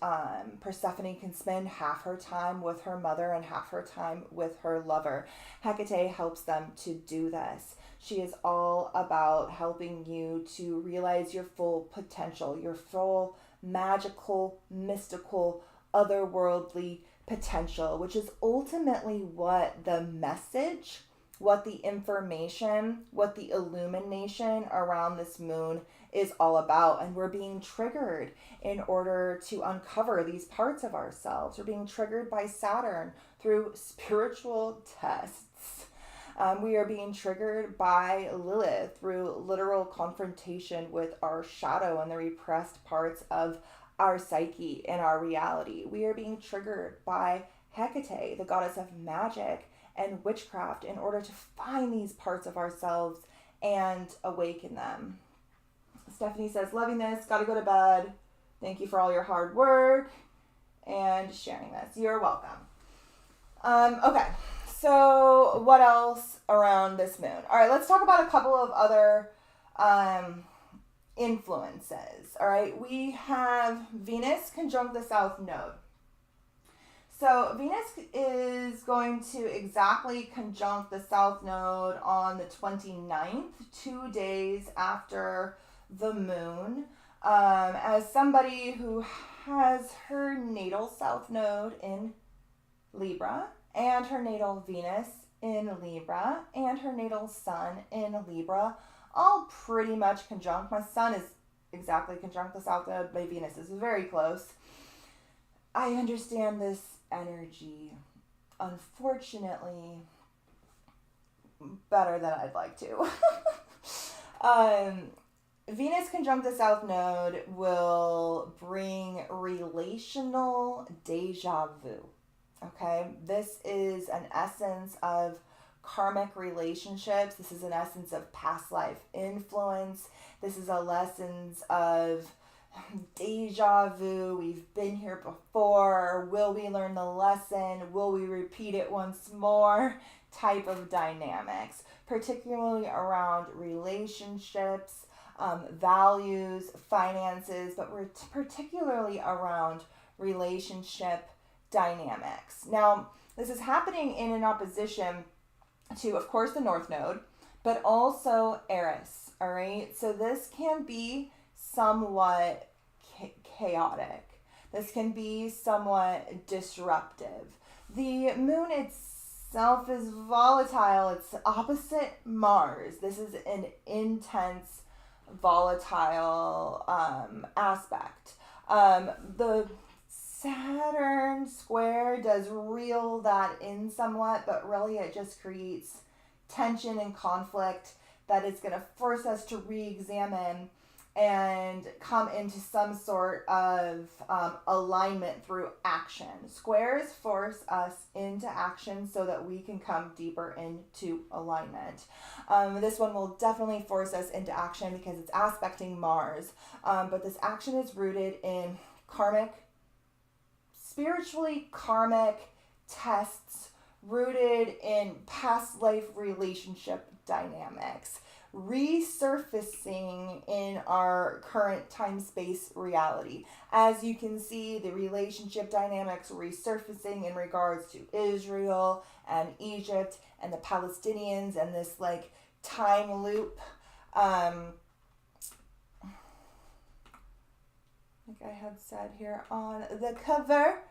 Persephone can spend half her time with her mother and half her time with her lover. Hecate helps them to do this. She is all about helping you to realize your full potential, your full magical, mystical, otherworldly potential, which is ultimately what the message, what the information, what the illumination around this moon is all about. And we're being triggered in order to uncover these parts of ourselves. We're being triggered by Saturn through spiritual tests. We are being triggered by Lilith through literal confrontation with our shadow and the repressed parts of our psyche and our reality. We are being triggered by Hecate, the goddess of magic and witchcraft, in order to find these parts of ourselves and awaken them. Stephanie says, loving this, gotta go to bed. Thank you for all your hard work and sharing this. You're welcome. Okay, so what else around this moon? All right, let's talk about a couple of other influences. All right, we have Venus conjunct the South Node. So Venus is going to exactly conjunct the South Node on the 29th, 2 days after the moon. As somebody who has her natal South Node in Libra, and her natal Venus in Libra, and her natal Sun in Libra, all pretty much conjunct. My Sun is exactly conjunct the South Node. My Venus is very close. I understand this energy, unfortunately, better than I'd like to. Venus conjunct the South Node will bring relational deja vu. Okay, this is an essence of karmic relationships. This is an essence of past life influence. This is a lessons of deja vu. We've been here before. Will we learn the lesson? Will we repeat it once more? Type of dynamics, particularly around relationships, values, finances, but we're particularly around relationship dynamics. Now, this is happening in an opposition to, of course, the North Node, but also Eris, all right? So this can be somewhat chaotic. This can be somewhat disruptive. The moon itself is volatile. It's opposite Mars. This is an intense, volatile aspect. The Saturn square does reel that in somewhat, but really it just creates tension and conflict that is going to force us to re-examine and come into some sort of alignment through action. Squares force us into action so that we can come deeper into alignment. This one will definitely force us into action because it's aspecting Mars. But this action is rooted in spiritually karmic tests, rooted in past life relationship dynamics, resurfacing in our current time-space reality. As you can see, the relationship dynamics resurfacing in regards to Israel and Egypt and the Palestinians and this like time loop. Like I had said here on the cover,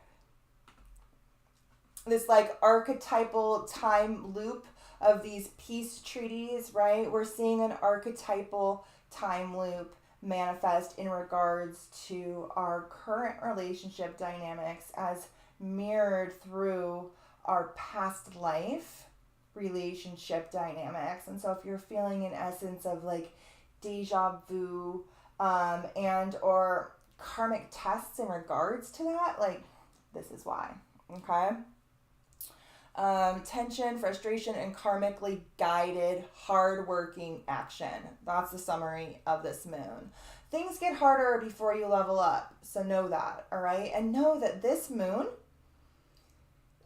this like archetypal time loop of these peace treaties, right? We're seeing an archetypal time loop manifest in regards to our current relationship dynamics as mirrored through our past life relationship dynamics. And so if you're feeling an essence of like deja vu and or karmic tests in regards to that, like this is why, okay? Tension, frustration, and karmically guided, hardworking action. That's the summary of this moon. Things get harder before you level up, so know that, all right? And know that this moon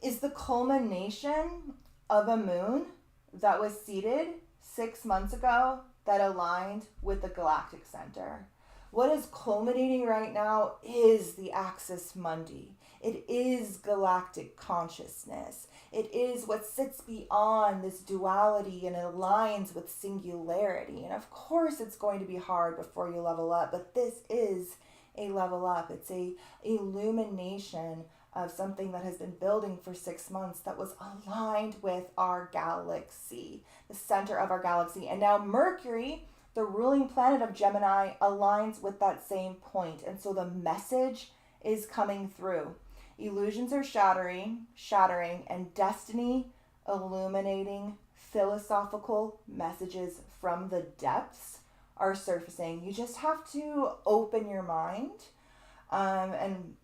is the culmination of a moon that was seeded 6 months ago that aligned with the galactic center. What is culminating right now is the Axis Mundi. It is galactic consciousness. It is what sits beyond this duality and aligns with singularity. And of course it's going to be hard before you level up, but this is a level up. It's a illumination of something that has been building for 6 months that was aligned with our galaxy, the center of our galaxy. And now Mercury, the ruling planet of Gemini, aligns with that same point. And so the message is coming through. Illusions are shattering, and destiny illuminating philosophical messages from the depths are surfacing. You just have to open your mind And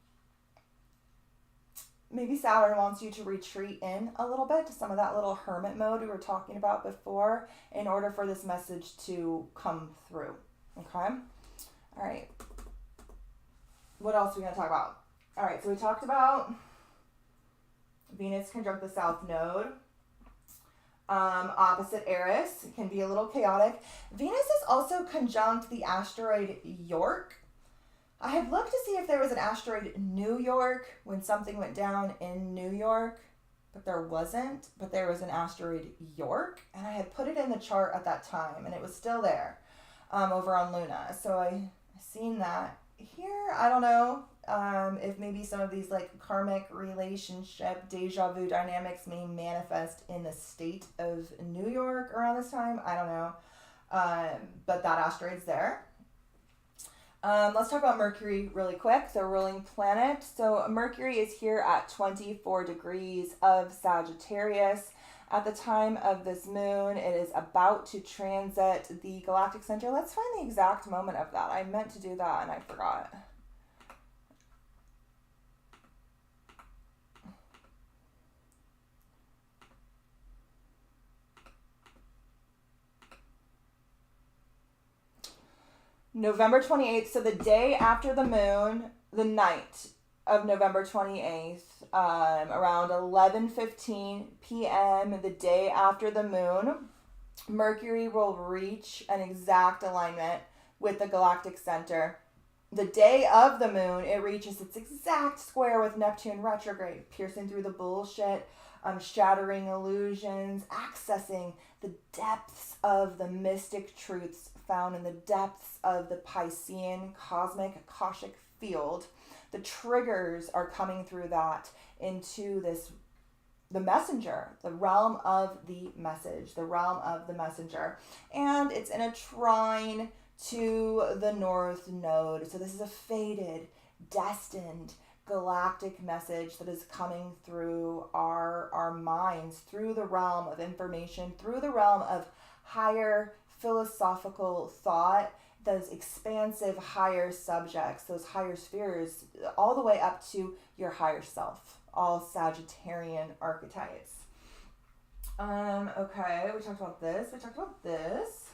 maybe Saturn wants you to retreat in a little bit to some of that little hermit mode we were talking about before in order for this message to come through. Okay? All right. What else are we going to talk about? All right, so we talked about Venus conjunct the South Node. Opposite Eris. It can be a little chaotic. Venus is also conjunct the asteroid York. I had looked to see if there was an asteroid New York when something went down in New York, but there wasn't. But there was an asteroid York, and I had put it in the chart at that time, and it was still there over on Luna. So I seen that here. I don't know if maybe some of these like karmic relationship deja vu dynamics may manifest in the state of New York around this time. I don't know. But that asteroid's there. Let's talk about Mercury really quick. So ruling planet. So Mercury is here at 24 degrees of Sagittarius. At the time of this moon, it is about to transit the galactic center. Let's find the exact moment of that. I meant to do that and I forgot. November 28th, so the day after the moon, the night of November 28th, around 11:15 p.m., the day after the moon, Mercury will reach an exact alignment with the galactic center. The day of the moon, it reaches its exact square with Neptune retrograde, piercing through the bullshit, shattering illusions, accessing the depths of the mystic truths found in the depths of the Piscean cosmic Akashic field. The triggers are coming through that into the messenger, the realm of the message, the realm of the messenger. And it's in a trine to the North Node. So this is a fated, destined, galactic message that is coming through our minds, through the realm of information, through the realm of higher philosophical thought, those expansive higher subjects, those higher spheres, all the way up to your higher self, all Sagittarian archetypes. Okay, we talked about this.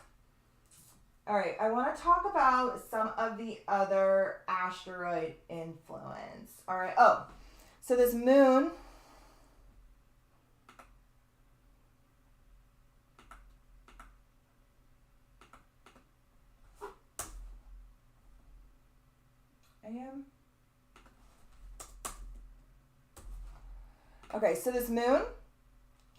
All right, I want to talk about some of the other asteroid influence. All right, so this moon, okay, so this moon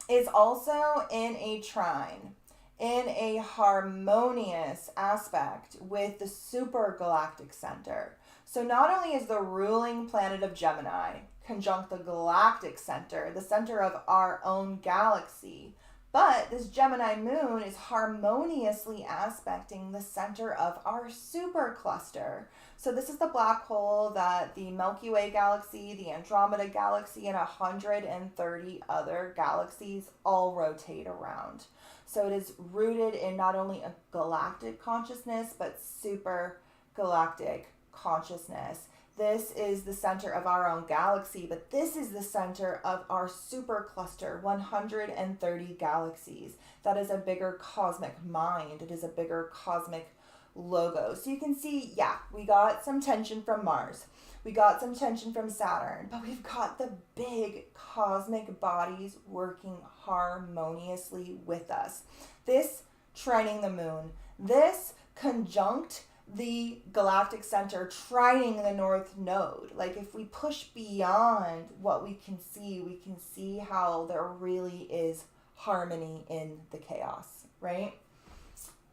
is also in a trine, in a harmonious aspect with the super galactic center. So not only is the ruling planet of Gemini conjunct the galactic center, the center of our own galaxy, but this Gemini moon is harmoniously aspecting the center of our supercluster. So this is the black hole that the Milky Way galaxy, the Andromeda galaxy, and 130 other galaxies all rotate around. So it is rooted in not only a galactic consciousness, but super galactic consciousness. This is the center of our own galaxy, but this is the center of our supercluster, 130 galaxies. That is a bigger cosmic mind. It is a bigger cosmic logo. So you can see, yeah, we got some tension from Mars. We got some tension from Saturn, but we've got the big cosmic bodies working harmoniously with us. This trining the moon, this conjunct the galactic center, trining the North Node. Like if we push beyond what we can see how there really is harmony in the chaos, right?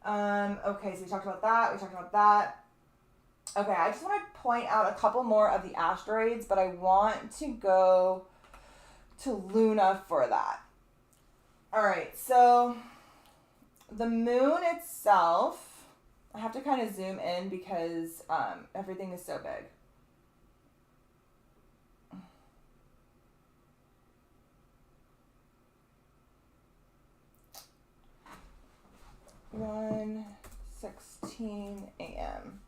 Okay, so we talked about that. Okay, I just want to point out a couple more of the asteroids, but I want to go to Luna for that. All right, so the moon itself, I have to kind of zoom in because everything is so big. (1:16 a.m.)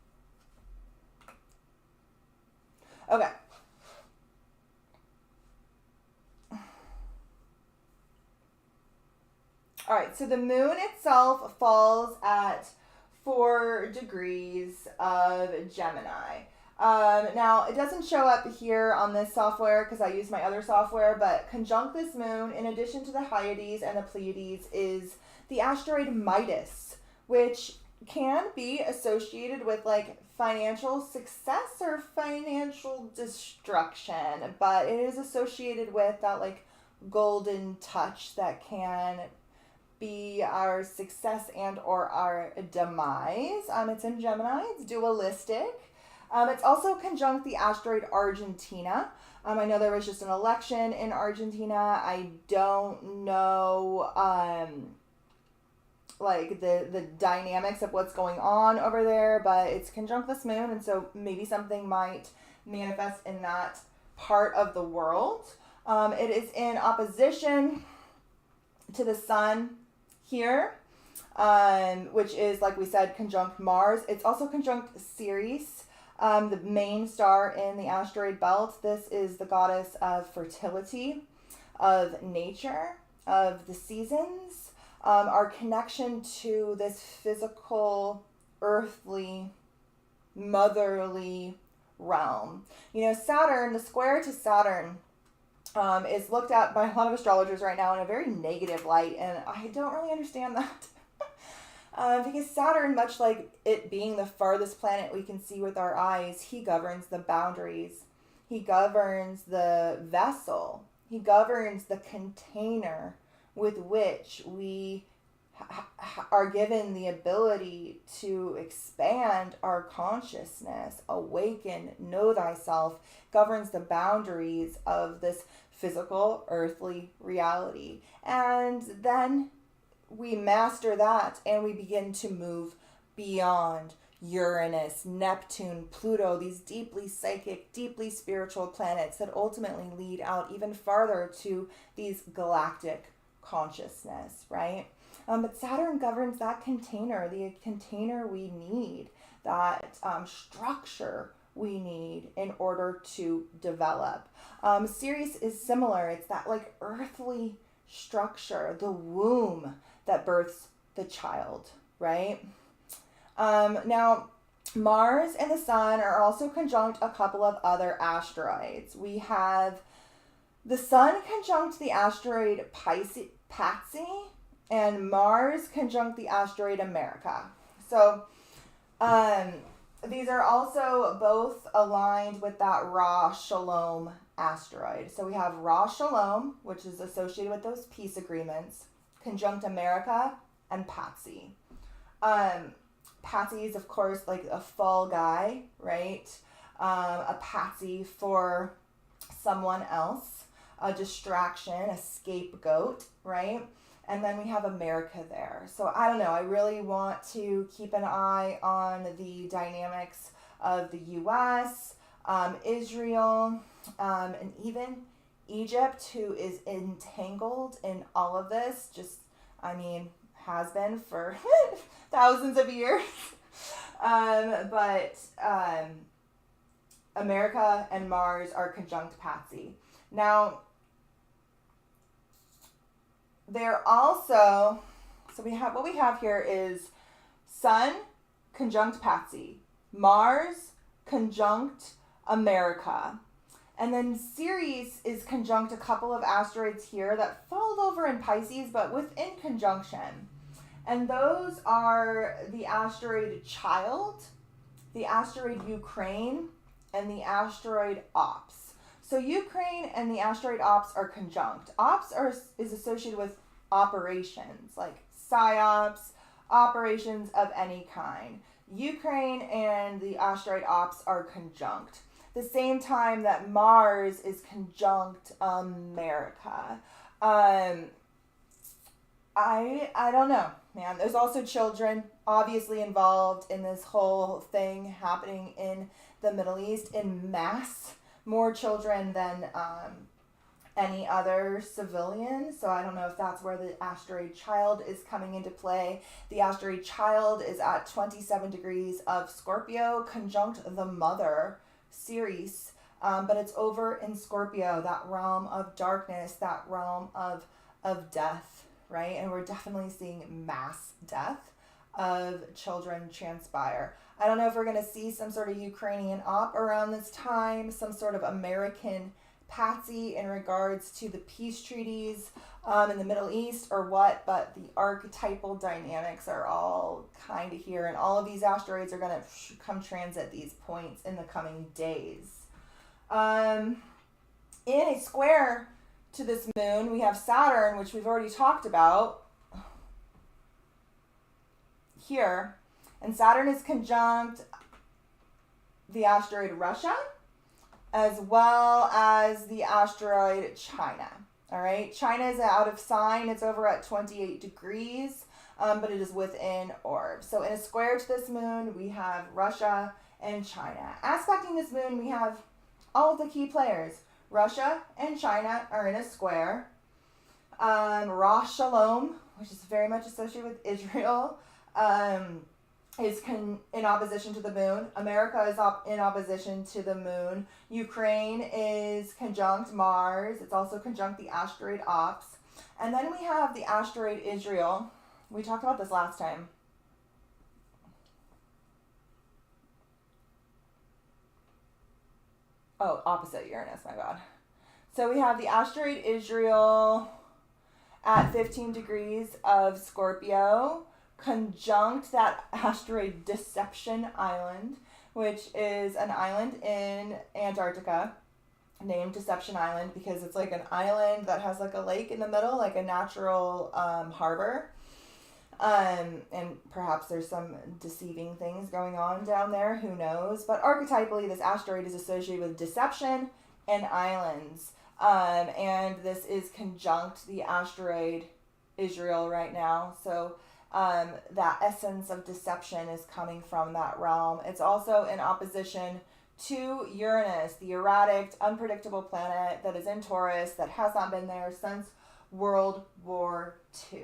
right, so the moon itself falls at 4 degrees of Gemini. Now, it doesn't show up here on this software because I use my other software, but conjunct this moon, in addition to the Hyades and the Pleiades, is the asteroid Midas, which can be associated with like financial success or financial destruction, but it is associated with that like golden touch that can be our success and or our demise. It's in Gemini. It's dualistic. It's also conjunct the asteroid Argentina. I know there was just an election in Argentina. I don't know like the dynamics of what's going on over there, but it's conjunct this moon, and so maybe something might manifest in that part of the world. It is in opposition to the sun here, which is, like we said, conjunct Mars. It's also conjunct Ceres, the main star in the asteroid belt. This is the goddess of fertility, of nature, of the seasons, our connection to this physical, earthly, motherly realm. Saturn, the square to Saturn, is looked at by a lot of astrologers right now in a very negative light, and I don't really understand that. Because Saturn, much like it being the farthest planet we can see with our eyes, he governs the boundaries. He governs the vessel. He governs the container with which we are given the ability to expand our consciousness, awaken, know thyself, governs the boundaries of this physical, earthly reality. And then we master that and we begin to move beyond Uranus, Neptune, Pluto, these deeply psychic, deeply spiritual planets that ultimately lead out even farther to these galactic consciousness, right? But Saturn governs that container, the container we need, that structure we need in order to develop. Ceres is similar. It's that like earthly structure, the womb that births the child, right? Now, Mars and the Sun are also conjunct a couple of other asteroids. We have the Sun conjunct the asteroid Patsy, and Mars conjunct the asteroid America. So, these are also both aligned with that Ra Shalom asteroid. So we have Ra Shalom, which is associated with those peace agreements, conjunct America, and Patsy. Patsy is, of course, like a fall guy, right? A patsy for someone else, a distraction, a scapegoat, right? And then we have America there. So I don't know. I really want to keep an eye on the dynamics of the U.S., Israel, and even Egypt, who is entangled in all of this. Has been for thousands of years. But America and Mars are conjunct Patsy. Now, they're also, so what we have here is Sun conjunct Patsy, Mars conjunct America, and then Ceres is conjunct a couple of asteroids here that fall over in Pisces, but within conjunction. And those are the asteroid Child, the asteroid Ukraine, and the asteroid Ops. So Ukraine and the asteroid Ops are conjunct. Ops is associated with operations, like psyops, operations of any kind. Ukraine and the asteroid Ops are conjunct. The same time that Mars is conjunct America. I don't know, man. There's also children obviously involved in this whole thing happening in the Middle East in mass. More children than any other civilian. So I don't know if that's where the asteroid Child is coming into play. The asteroid Child is at 27 degrees of Scorpio, conjunct the mother, Ceres. But it's over in Scorpio, that realm of darkness, that realm of death, right? And we're definitely seeing mass death of children transpire. I don't know if we're going to see some sort of Ukrainian op around this time, some sort of American patsy in regards to the peace treaties in the Middle East or what, but the archetypal dynamics are all kind of here, and all of these asteroids are going to come transit these points in the coming days. In a square to this moon, we have Saturn, which we've already talked about here, and Saturn is conjunct the asteroid Russia as well as the asteroid China. All right, China is out of sign. It's over at 28 degrees, but it is within orb. So in a square to this moon, we have Russia and China. Aspecting this moon, we have all of the key players. Russia and China are in a square. Ra Shalom, which is very much associated with Israel, is in opposition to the moon. America is in opposition to the moon. Ukraine is conjunct Mars. It's also conjunct the asteroid Ops. And then we have the asteroid Israel. We talked about this last time. Oh, opposite Uranus, my bad. So we have the asteroid Israel at 15 degrees of Scorpio, conjunct that asteroid Deception Island, which is an island in Antarctica named Deception Island because it's like an island that has like a lake in the middle, like a natural harbor. And perhaps there's some deceiving things going on down there, who knows? But archetypally, this asteroid is associated with deception and islands. And this is conjunct the asteroid Israel right now. So that essence of deception is coming from that realm. It's also in opposition to Uranus, the erratic, unpredictable planet that is in Taurus, that has not been there since World War II.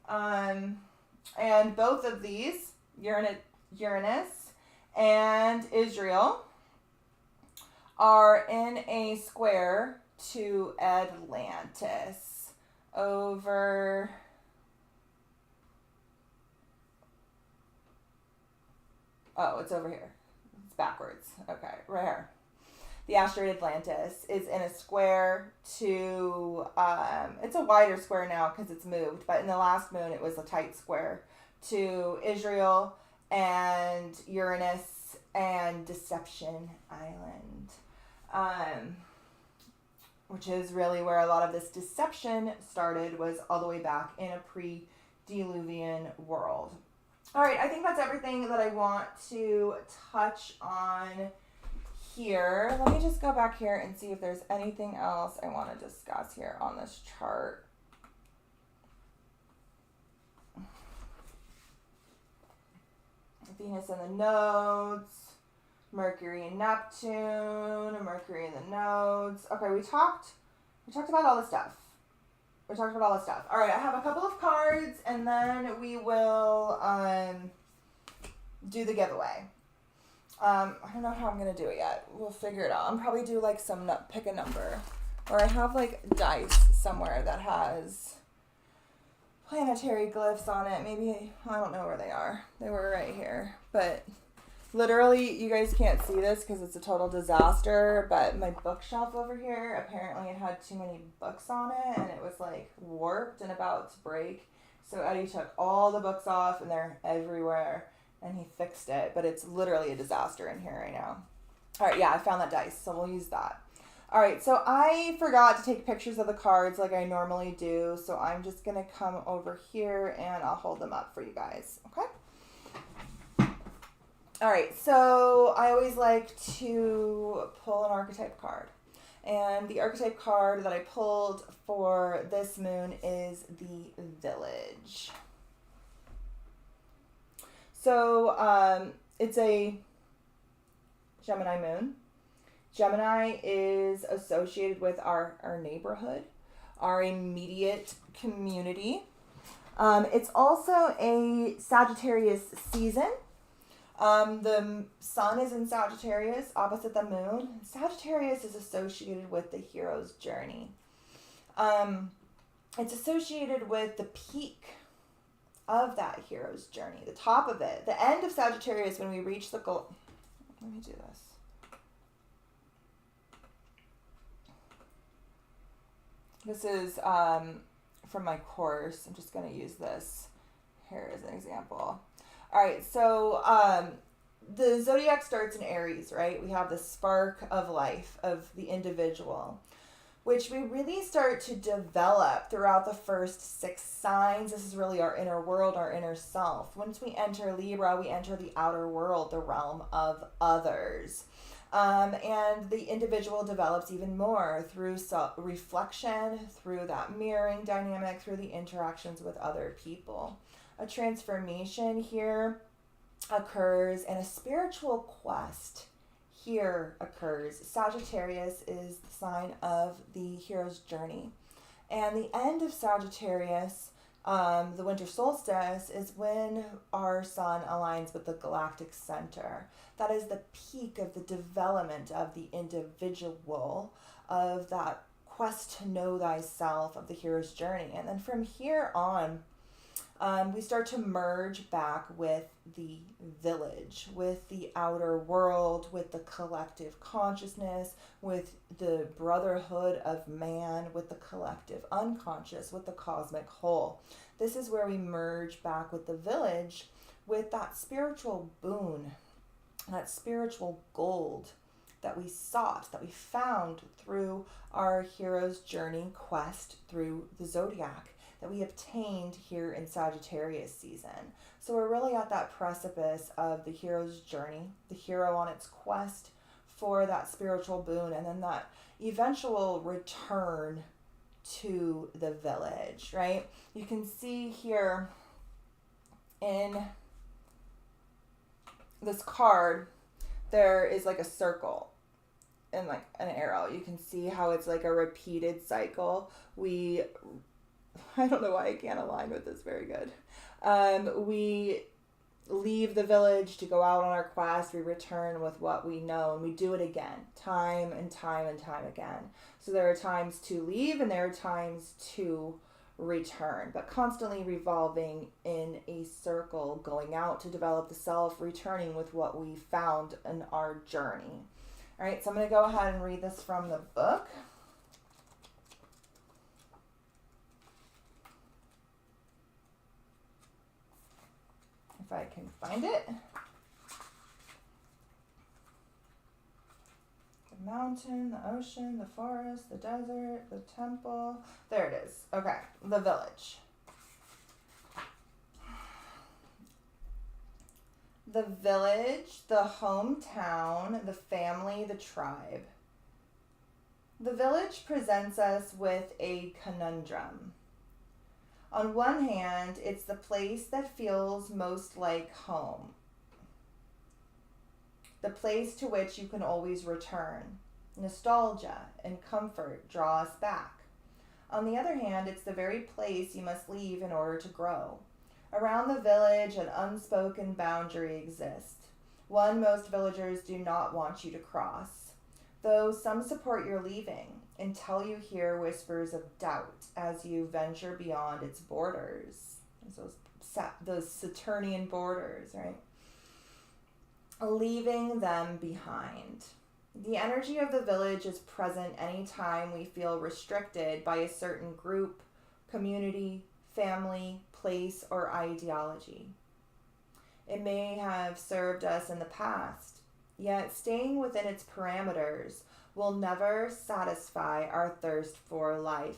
And both of these, Uranus and Israel, are in a square to Atlantis over... Oh, it's over here. It's backwards. Okay, right here. The asteroid Atlantis is in a square to, it's a wider square now because it's moved, but in the last moon it was a tight square to Israel and Uranus and Deception Island, which is really where a lot of this deception started, was all the way back in a pre-Diluvian world. All right, I think that's everything that I want to touch on here. Let me just go back here and see if there's anything else I want to discuss here on this chart. Venus in the nodes, Mercury and Neptune, Mercury in the nodes. Okay, we talked about all this stuff. All right, I have a couple of cards, and then we will do the giveaway. I don't know how I'm going to do it yet. We'll figure it out. I'll probably do like pick a number. Or I have like dice somewhere that has planetary glyphs on it. Maybe, I don't know where they are. They were right here. But literally, you guys can't see this because it's a total disaster, but my bookshelf over here, apparently it had too many books on it, and it was like warped and about to break. So Eddie took all the books off, and they're everywhere, and he fixed it, but it's literally a disaster in here right now. All right, yeah, I found that dice, so we'll use that. All right, so I forgot to take pictures of the cards like I normally do, so I'm just going to come over here, and I'll hold them up for you guys, okay? All right, so I always like to pull an archetype card. And the archetype card that I pulled for this moon is the Village. So it's a Gemini moon. Gemini is associated with our neighborhood, our immediate community. It's also a Sagittarius season. The sun is in Sagittarius, opposite the moon. Sagittarius is associated with the hero's journey. it's associated with the peak of that hero's journey, the top of it. The end of Sagittarius, when we reach the goal. Let me do this. This is from my course. I'm just going to use this here as an example. All right, so the zodiac starts in Aries, right? We have the spark of life, of the individual, which we really start to develop throughout the first 6 signs. This is really our inner world, our inner self. Once we enter Libra, we enter the outer world, the realm of others. And the individual develops even more through reflection, through that mirroring dynamic, through the interactions with other people. A transformation here occurs, and a spiritual quest here occurs. Sagittarius is the sign of the hero's journey. And the end of Sagittarius, the winter solstice, is when our sun aligns with the galactic center. That is the peak of the development of the individual, of that quest to know thyself, of the hero's journey. And then from here on, we start to merge back with the village, with the outer world, with the collective consciousness, with the brotherhood of man, with the collective unconscious, with the cosmic whole. This is where we merge back with the village, with that spiritual boon, that spiritual gold that we sought, that we found through our hero's journey quest through the zodiac, that we obtained here in Sagittarius season. So we're really at that precipice of the hero's journey, the hero on its quest for that spiritual boon, and then that eventual return to the village, right? You can see here in this card, there is like a circle and like an arrow. You can see how it's like a repeated cycle. I don't know why I can't align with this very good. We leave the village to go out on our quest. We return with what we know, and we do it again, time and time and time again. So there are times to leave and there are times to return, but constantly revolving in a circle, going out to develop the self, returning with what we found in our journey. All right, so I'm going to go ahead and read this from the book. If I can find it. The mountain, the ocean, the forest, the desert, the temple. There it is. Okay, the village. The village, the hometown, the family, the tribe. The village presents us with a conundrum. On one hand, it's the place that feels most like home, the place to which you can always return. Nostalgia and comfort draw us back. On the other hand, it's the very place you must leave in order to grow. Around the village, an unspoken boundary exists, one most villagers do not want you to cross, though some support your leaving until you hear whispers of doubt as you venture beyond its borders. Those Saturnian borders, right? Leaving them behind. The energy of the village is present anytime we feel restricted by a certain group, community, family, place, or ideology. It may have served us in the past, yet staying within its parameters will never satisfy our thirst for life.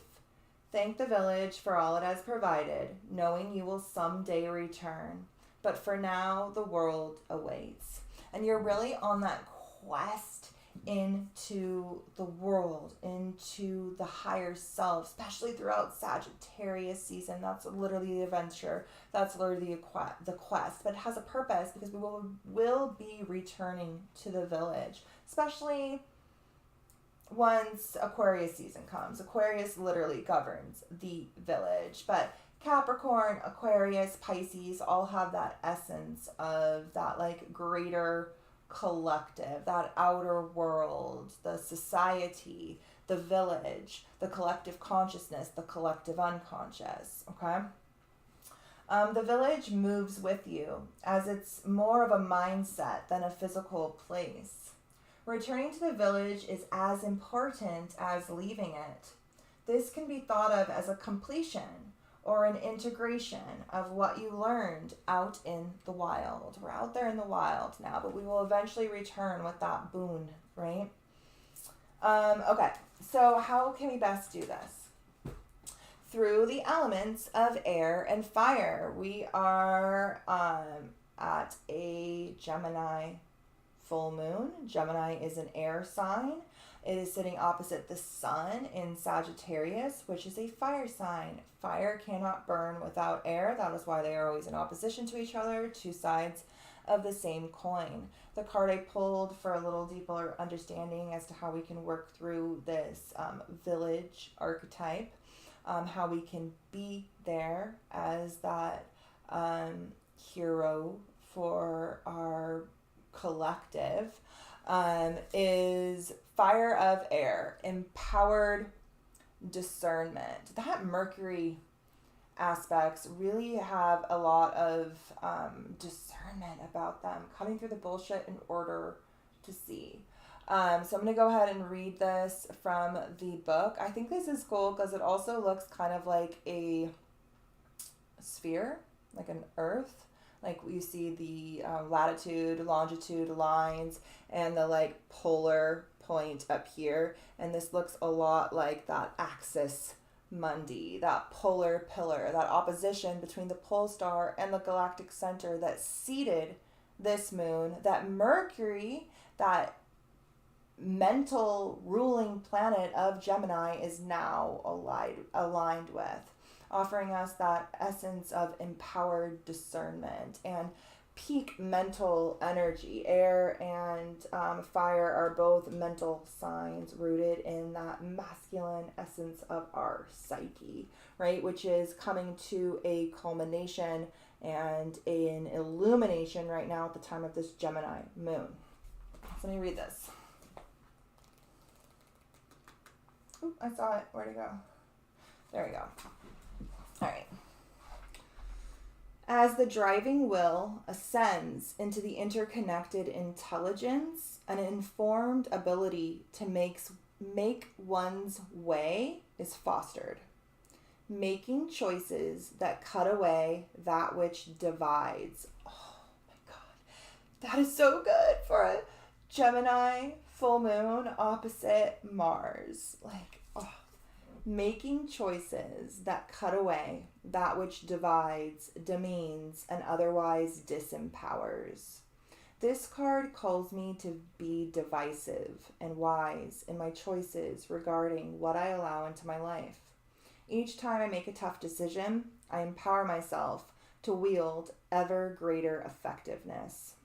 Thank the village for all it has provided, knowing you will someday return. But for now, the world awaits. And you're really on that quest into the world, into the higher self, especially throughout Sagittarius season. That's literally the adventure. That's literally the quest. But it has a purpose because we will be returning to the village, especially once Aquarius season comes. Aquarius literally governs the village, but Capricorn, Aquarius, Pisces all have that essence of that like greater collective, that outer world, the society, the village, the collective consciousness, the collective unconscious, okay? The village moves with you as it's more of a mindset than a physical place. Returning to the village is as important as leaving it. This can be thought of as a completion or an integration of what you learned out in the wild. We're out there in the wild now, but we will eventually return with that boon, right? Okay, so how can we best do this? Through the elements of air and fire. We are at a Gemini full moon. Gemini is an air sign. It is sitting opposite the sun in Sagittarius, which is a fire sign. Fire cannot burn without air. That is why they are always in opposition to each other, two sides of the same coin. The card I pulled for a little deeper understanding as to how we can work through this village archetype, how we can be there as that hero for our collective, is fire of air, empowered discernment. That Mercury aspects really have a lot of discernment about them, cutting through the bullshit in order to see. So I'm going to go ahead and read this from the book. I think this is cool because it also looks kind of like a sphere, like an earth. Like you see the latitude, longitude lines, and the like polar point up here. And this looks a lot like that axis mundi, that polar pillar, that opposition between the pole star and the galactic center that seated this moon, that Mercury, that mental ruling planet of Gemini, is now aligned with, offering us that essence of empowered discernment and peak mental energy. Air and fire are both mental signs rooted in that masculine essence of our psyche, right? Which is coming to a culmination and an illumination right now at the time of this Gemini moon. So let me read this. Oop, I saw it. Where'd it go? There we go. All right. As the driving will ascends into the interconnected intelligence, an informed ability to make one's way is fostered. Making choices that cut away that which divides. Oh my God. That is so good for a Gemini full moon opposite Mars. Like, oh. Making choices that cut away that which divides, demeans, and otherwise disempowers. This card calls me to be divisive and wise in my choices regarding what I allow into my life. Each time I make a tough decision, I empower myself to wield ever greater effectiveness.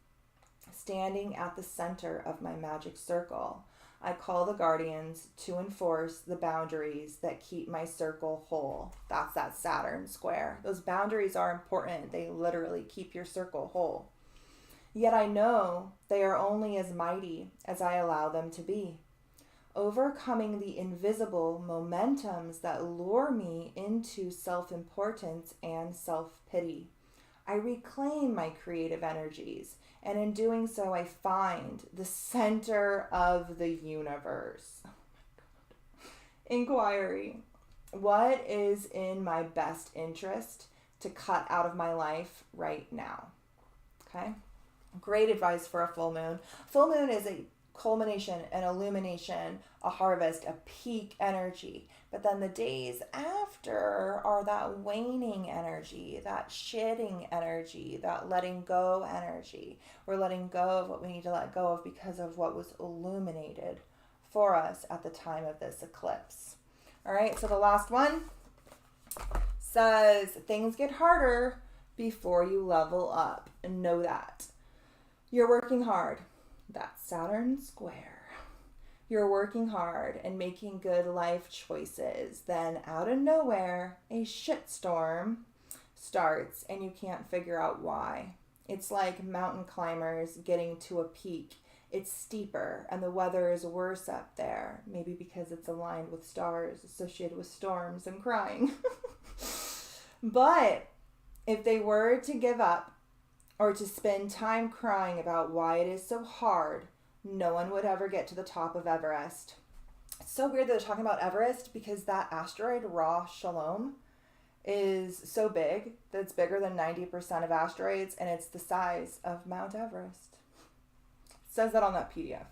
Standing at the center of my magic circle, I call the guardians to enforce the boundaries that keep my circle whole. That's that Saturn square. Those boundaries are important. They literally keep your circle whole. Yet I know they are only as mighty as I allow them to be. Overcoming the invisible momentums that lure me into self-importance and self-pity. I reclaim my creative energies, and in doing so, I find the center of the universe. Oh my God. Inquiry. What is in my best interest to cut out of my life right now? Okay? Great advice for a full moon. Full moon is a culmination, an illumination, a harvest, a peak energy. But then the days after are that waning energy, that shedding energy, that letting go energy. We're letting go of what we need to let go of because of what was illuminated for us at the time of this eclipse. All right, so the last one says things get harder before you level up. Know that. You're working hard. That's Saturn square. You're working hard and making good life choices. Then out of nowhere, a shitstorm starts and you can't figure out why. It's like mountain climbers getting to a peak it's steeper and the weather is worse up there. Maybe because it's aligned with stars associated with storms and crying. But if they were to give up or to spend time crying about why it is so hard, no one would ever get to the top of Everest. It's so weird that they're talking about Everest because that asteroid, Ra Shalom, is so big that it's bigger than 90% of asteroids, and it's the size of Mount Everest. It says that on that PDF.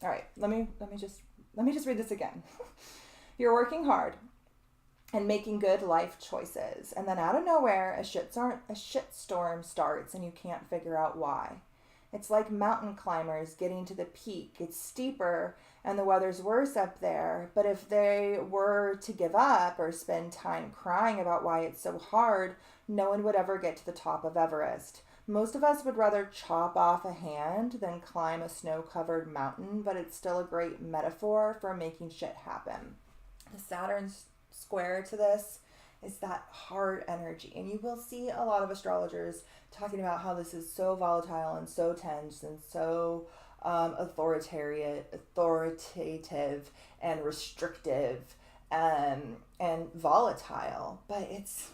All right, let me just read this again. You're working hard and making good life choices, and then out of nowhere, a shitstorm starts, and you can't figure out why. It's like mountain climbers getting to the peak. It's steeper, and the weather's worse up there. But if they were to give up or spend time crying about why it's so hard, no one would ever get to the top of Everest. Most of us would rather chop off a hand than climb a snow-covered mountain, but it's still a great metaphor for making shit happen. The Saturn square to this is that hard energy. And you will see a lot of astrologers talking about how this is so volatile and so tense and so authoritative and restrictive and volatile. But it's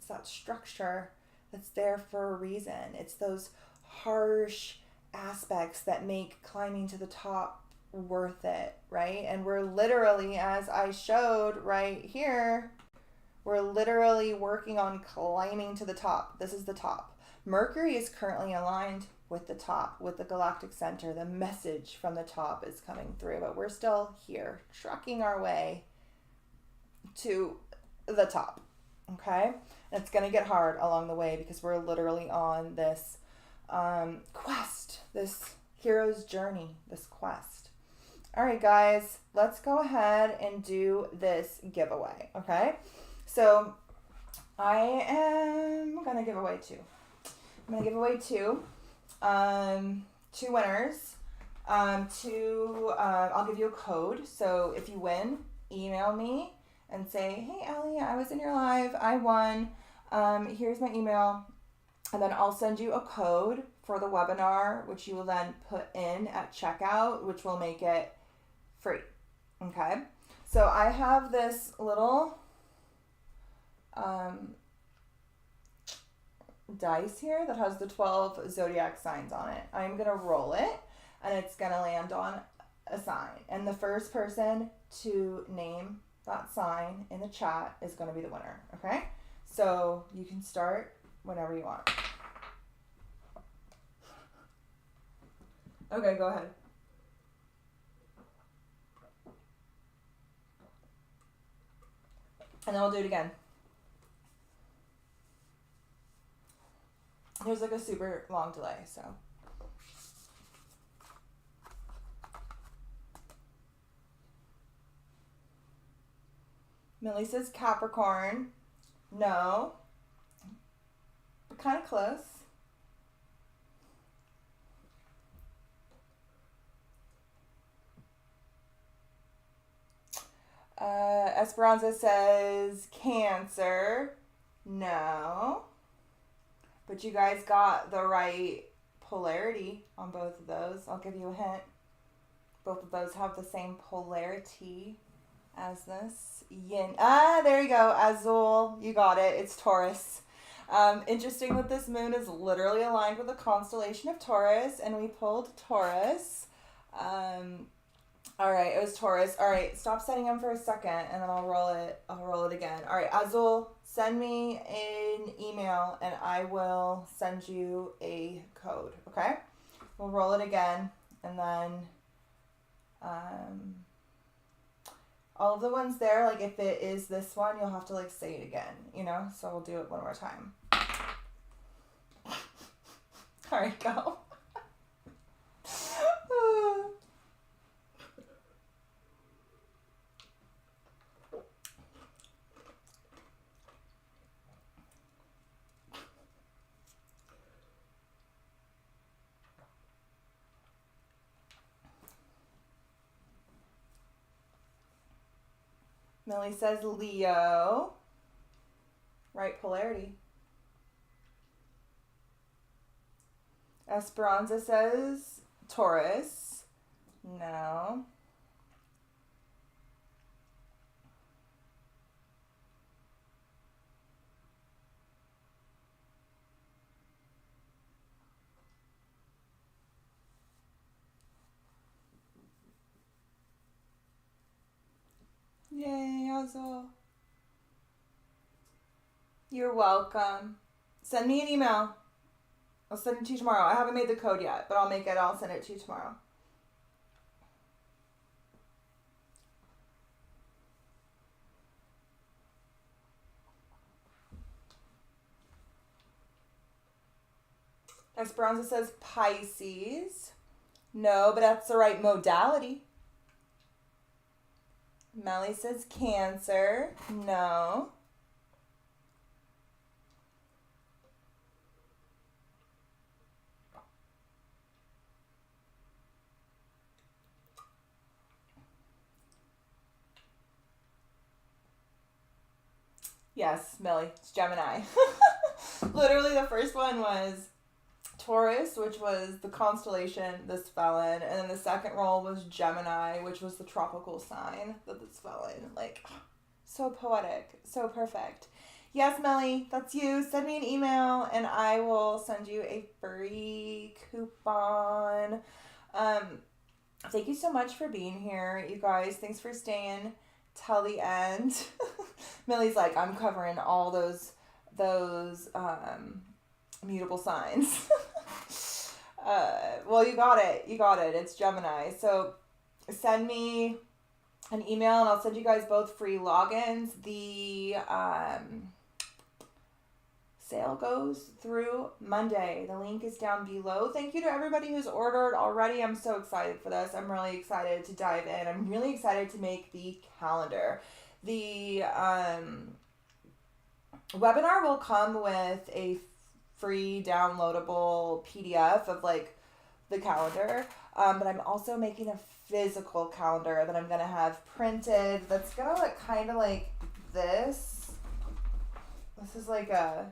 that structure that's there for a reason. It's those harsh aspects that make climbing to the top worth it, right? And we're literally, as I showed right here, we're literally working on climbing to the top. This is the top. Mercury is currently aligned with the top, with the galactic center. The message from the top is coming through, but we're still here, trucking our way to the top, okay? And it's going to get hard along the way because we're literally on this quest, this hero's journey, this quest. All right, guys, let's go ahead and do this giveaway, okay? So I am going to give away two. I'm going to give away two winners. I'll give you a code. So if you win, email me and say, hey, Allie, I was in your live. I won. Here's my email. And then I'll send you a code for the webinar, which you will then put in at checkout, which will make it free. Okay. So I have this little dice here that has the 12 zodiac signs on it. I'm going to roll it and it's going to land on a sign. And the first person to name that sign in the chat is going to be the winner. Okay. So you can start whenever you want. Okay, go ahead. And then we'll do it again. There's like a super long delay, so. Millie says Capricorn. No. But kind of close. Esperanza says Cancer. No. But you guys got the right polarity on both of those. I'll give you a hint. Both of those have the same polarity as this. Yin. Ah, there you go. Azul. You got it. It's Taurus. Interesting that this moon is literally aligned with the constellation of Taurus, and we pulled Taurus. All right, it was Taurus. All right, stop setting them for a second, and then I'll roll it again. All right, Azul, send me an email, and I will send you a code, okay? We'll roll it again, and then all of the ones there, like if it is this one, you'll have to like say it again, you know? So we'll do it one more time. All right, go. Millie says Leo. Right polarity. Esperanza says Taurus. No. Yay, Azul. You're welcome. Send me an email. I'll send it to you tomorrow. I haven't made the code yet, but I'll make it. I'll send it to you tomorrow. Esperanza says Pisces. No, but that's the right modality. Melly says Cancer. No. Yes, Millie, it's Gemini. Literally the first one was Taurus, which was the constellation this fell in, and then the second roll was Gemini, which was the tropical sign that this fell in. Like, so poetic, so perfect. Yes, Millie, that's you. Send me an email and I will send you a free coupon. Thank you so much for being here, you guys. Thanks for staying till the end. Millie's like, I'm covering all those mutable signs. Well, you got it. It's Gemini. So send me an email and I'll send you guys both free logins. The sale goes through Monday. The link is down below. Thank you to everybody who's ordered already. I'm so excited for this. I'm really excited to dive in. I'm really excited to make the calendar. The webinar will come with a free downloadable PDF of like the calendar, but I'm also making a physical calendar that I'm gonna have printed. That's gonna look kind of like this. This is like a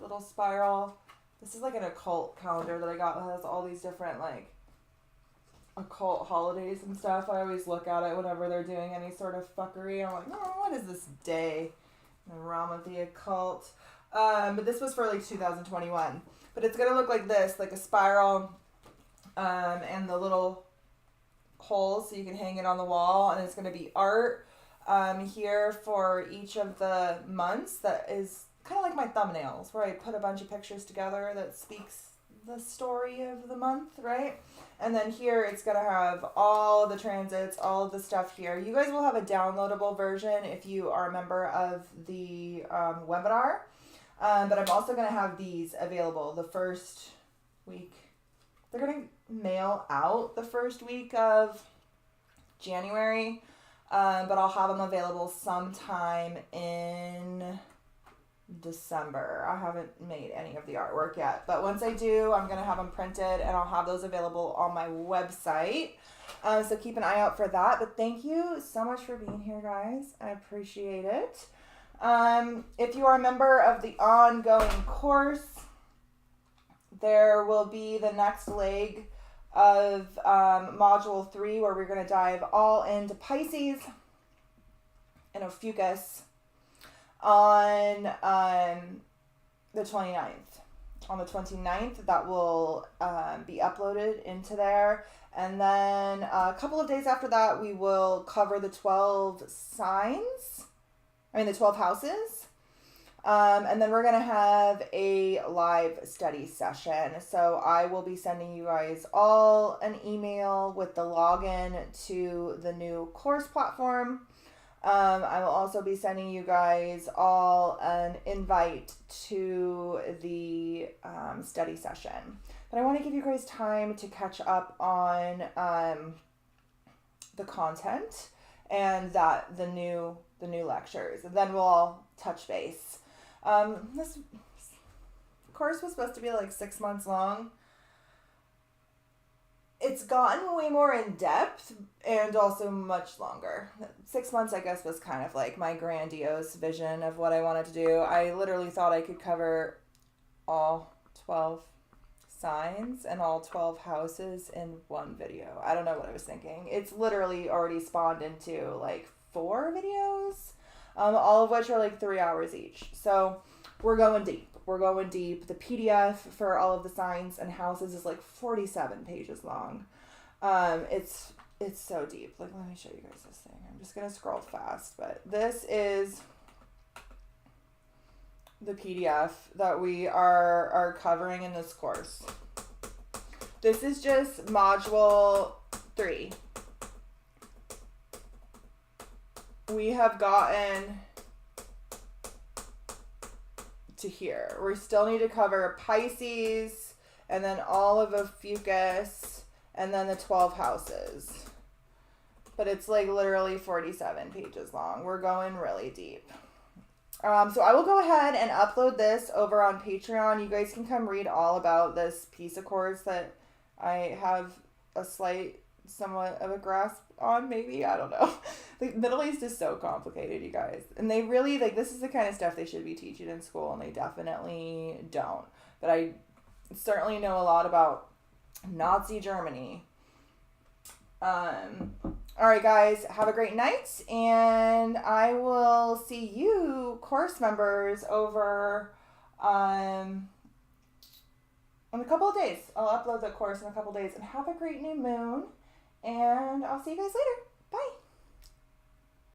little spiral. This is like an occult calendar that I got that has all these different like occult holidays and stuff. I always look at it whenever they're doing any sort of fuckery. I'm like, oh, what is this day in the realm of the occult? But this was for like 2021. But it's gonna look like this, like a spiral, and the little holes so you can hang it on the wall, and it's gonna be art here for each of the months. That is kind of like my thumbnails, where I put a bunch of pictures together that speaks the story of the month, right? And then here it's gonna have all the transits, all of the stuff here. You guys will have a downloadable version if you are a member of the webinar. But I'm also going to have these available the first week. They're going to mail out the first week of January, but I'll have them available sometime in December. I haven't made any of the artwork yet, but once I do, I'm going to have them printed and I'll have those available on my website. So keep an eye out for that. But thank you so much for being here, guys. I appreciate it. If you are a member of the ongoing course, there will be the next leg of module 3 where we're going to dive all into Pisces and Ophiuchus on the 29th. On the 29th, that will be uploaded into there. And then a couple of days after that, we will cover the 12 signs. The 12 houses. And then we're going to have a live study session. So I will be sending you guys all an email with the login to the new course platform. I will also be sending you guys all an invite to the study session. But I want to give you guys time to catch up on the content and the new lectures, and then we'll all touch base. This course was supposed to be like 6 months long. It's gotten way more in depth and also much longer. 6 months, I guess, was kind of like my grandiose vision of what I wanted to do. I literally thought I could cover all 12 signs and all 12 houses in one video. I don't know what I was thinking. It's literally already spawned into like 4 videos, all of which are like 3 hours each. So we're going deep. We're going deep. The PDF for all of the signs and houses is like 47 pages long. It's so deep. Like, let me show you guys this thing. I'm just gonna scroll fast, but this is the PDF that we are covering in this course. This is just module 3. We have gotten to here. We still need to cover Pisces and then all of Ophiuchus and then the 12 houses. But it's like literally 47 pages long. We're going really deep. So I will go ahead and upload this over on Patreon. You guys can come read all about this piece of course that I have a somewhat of a grasp on, maybe. I don't know. The Middle East is so complicated, you guys. And they really, like, this is the kind of stuff they should be teaching in school, and they definitely don't. But I certainly know a lot about Nazi Germany. All right, guys, have a great night, and I will see you course members over in a couple of days. I'll upload the course in a couple of days, and have a great new moon, and I'll see you guys later.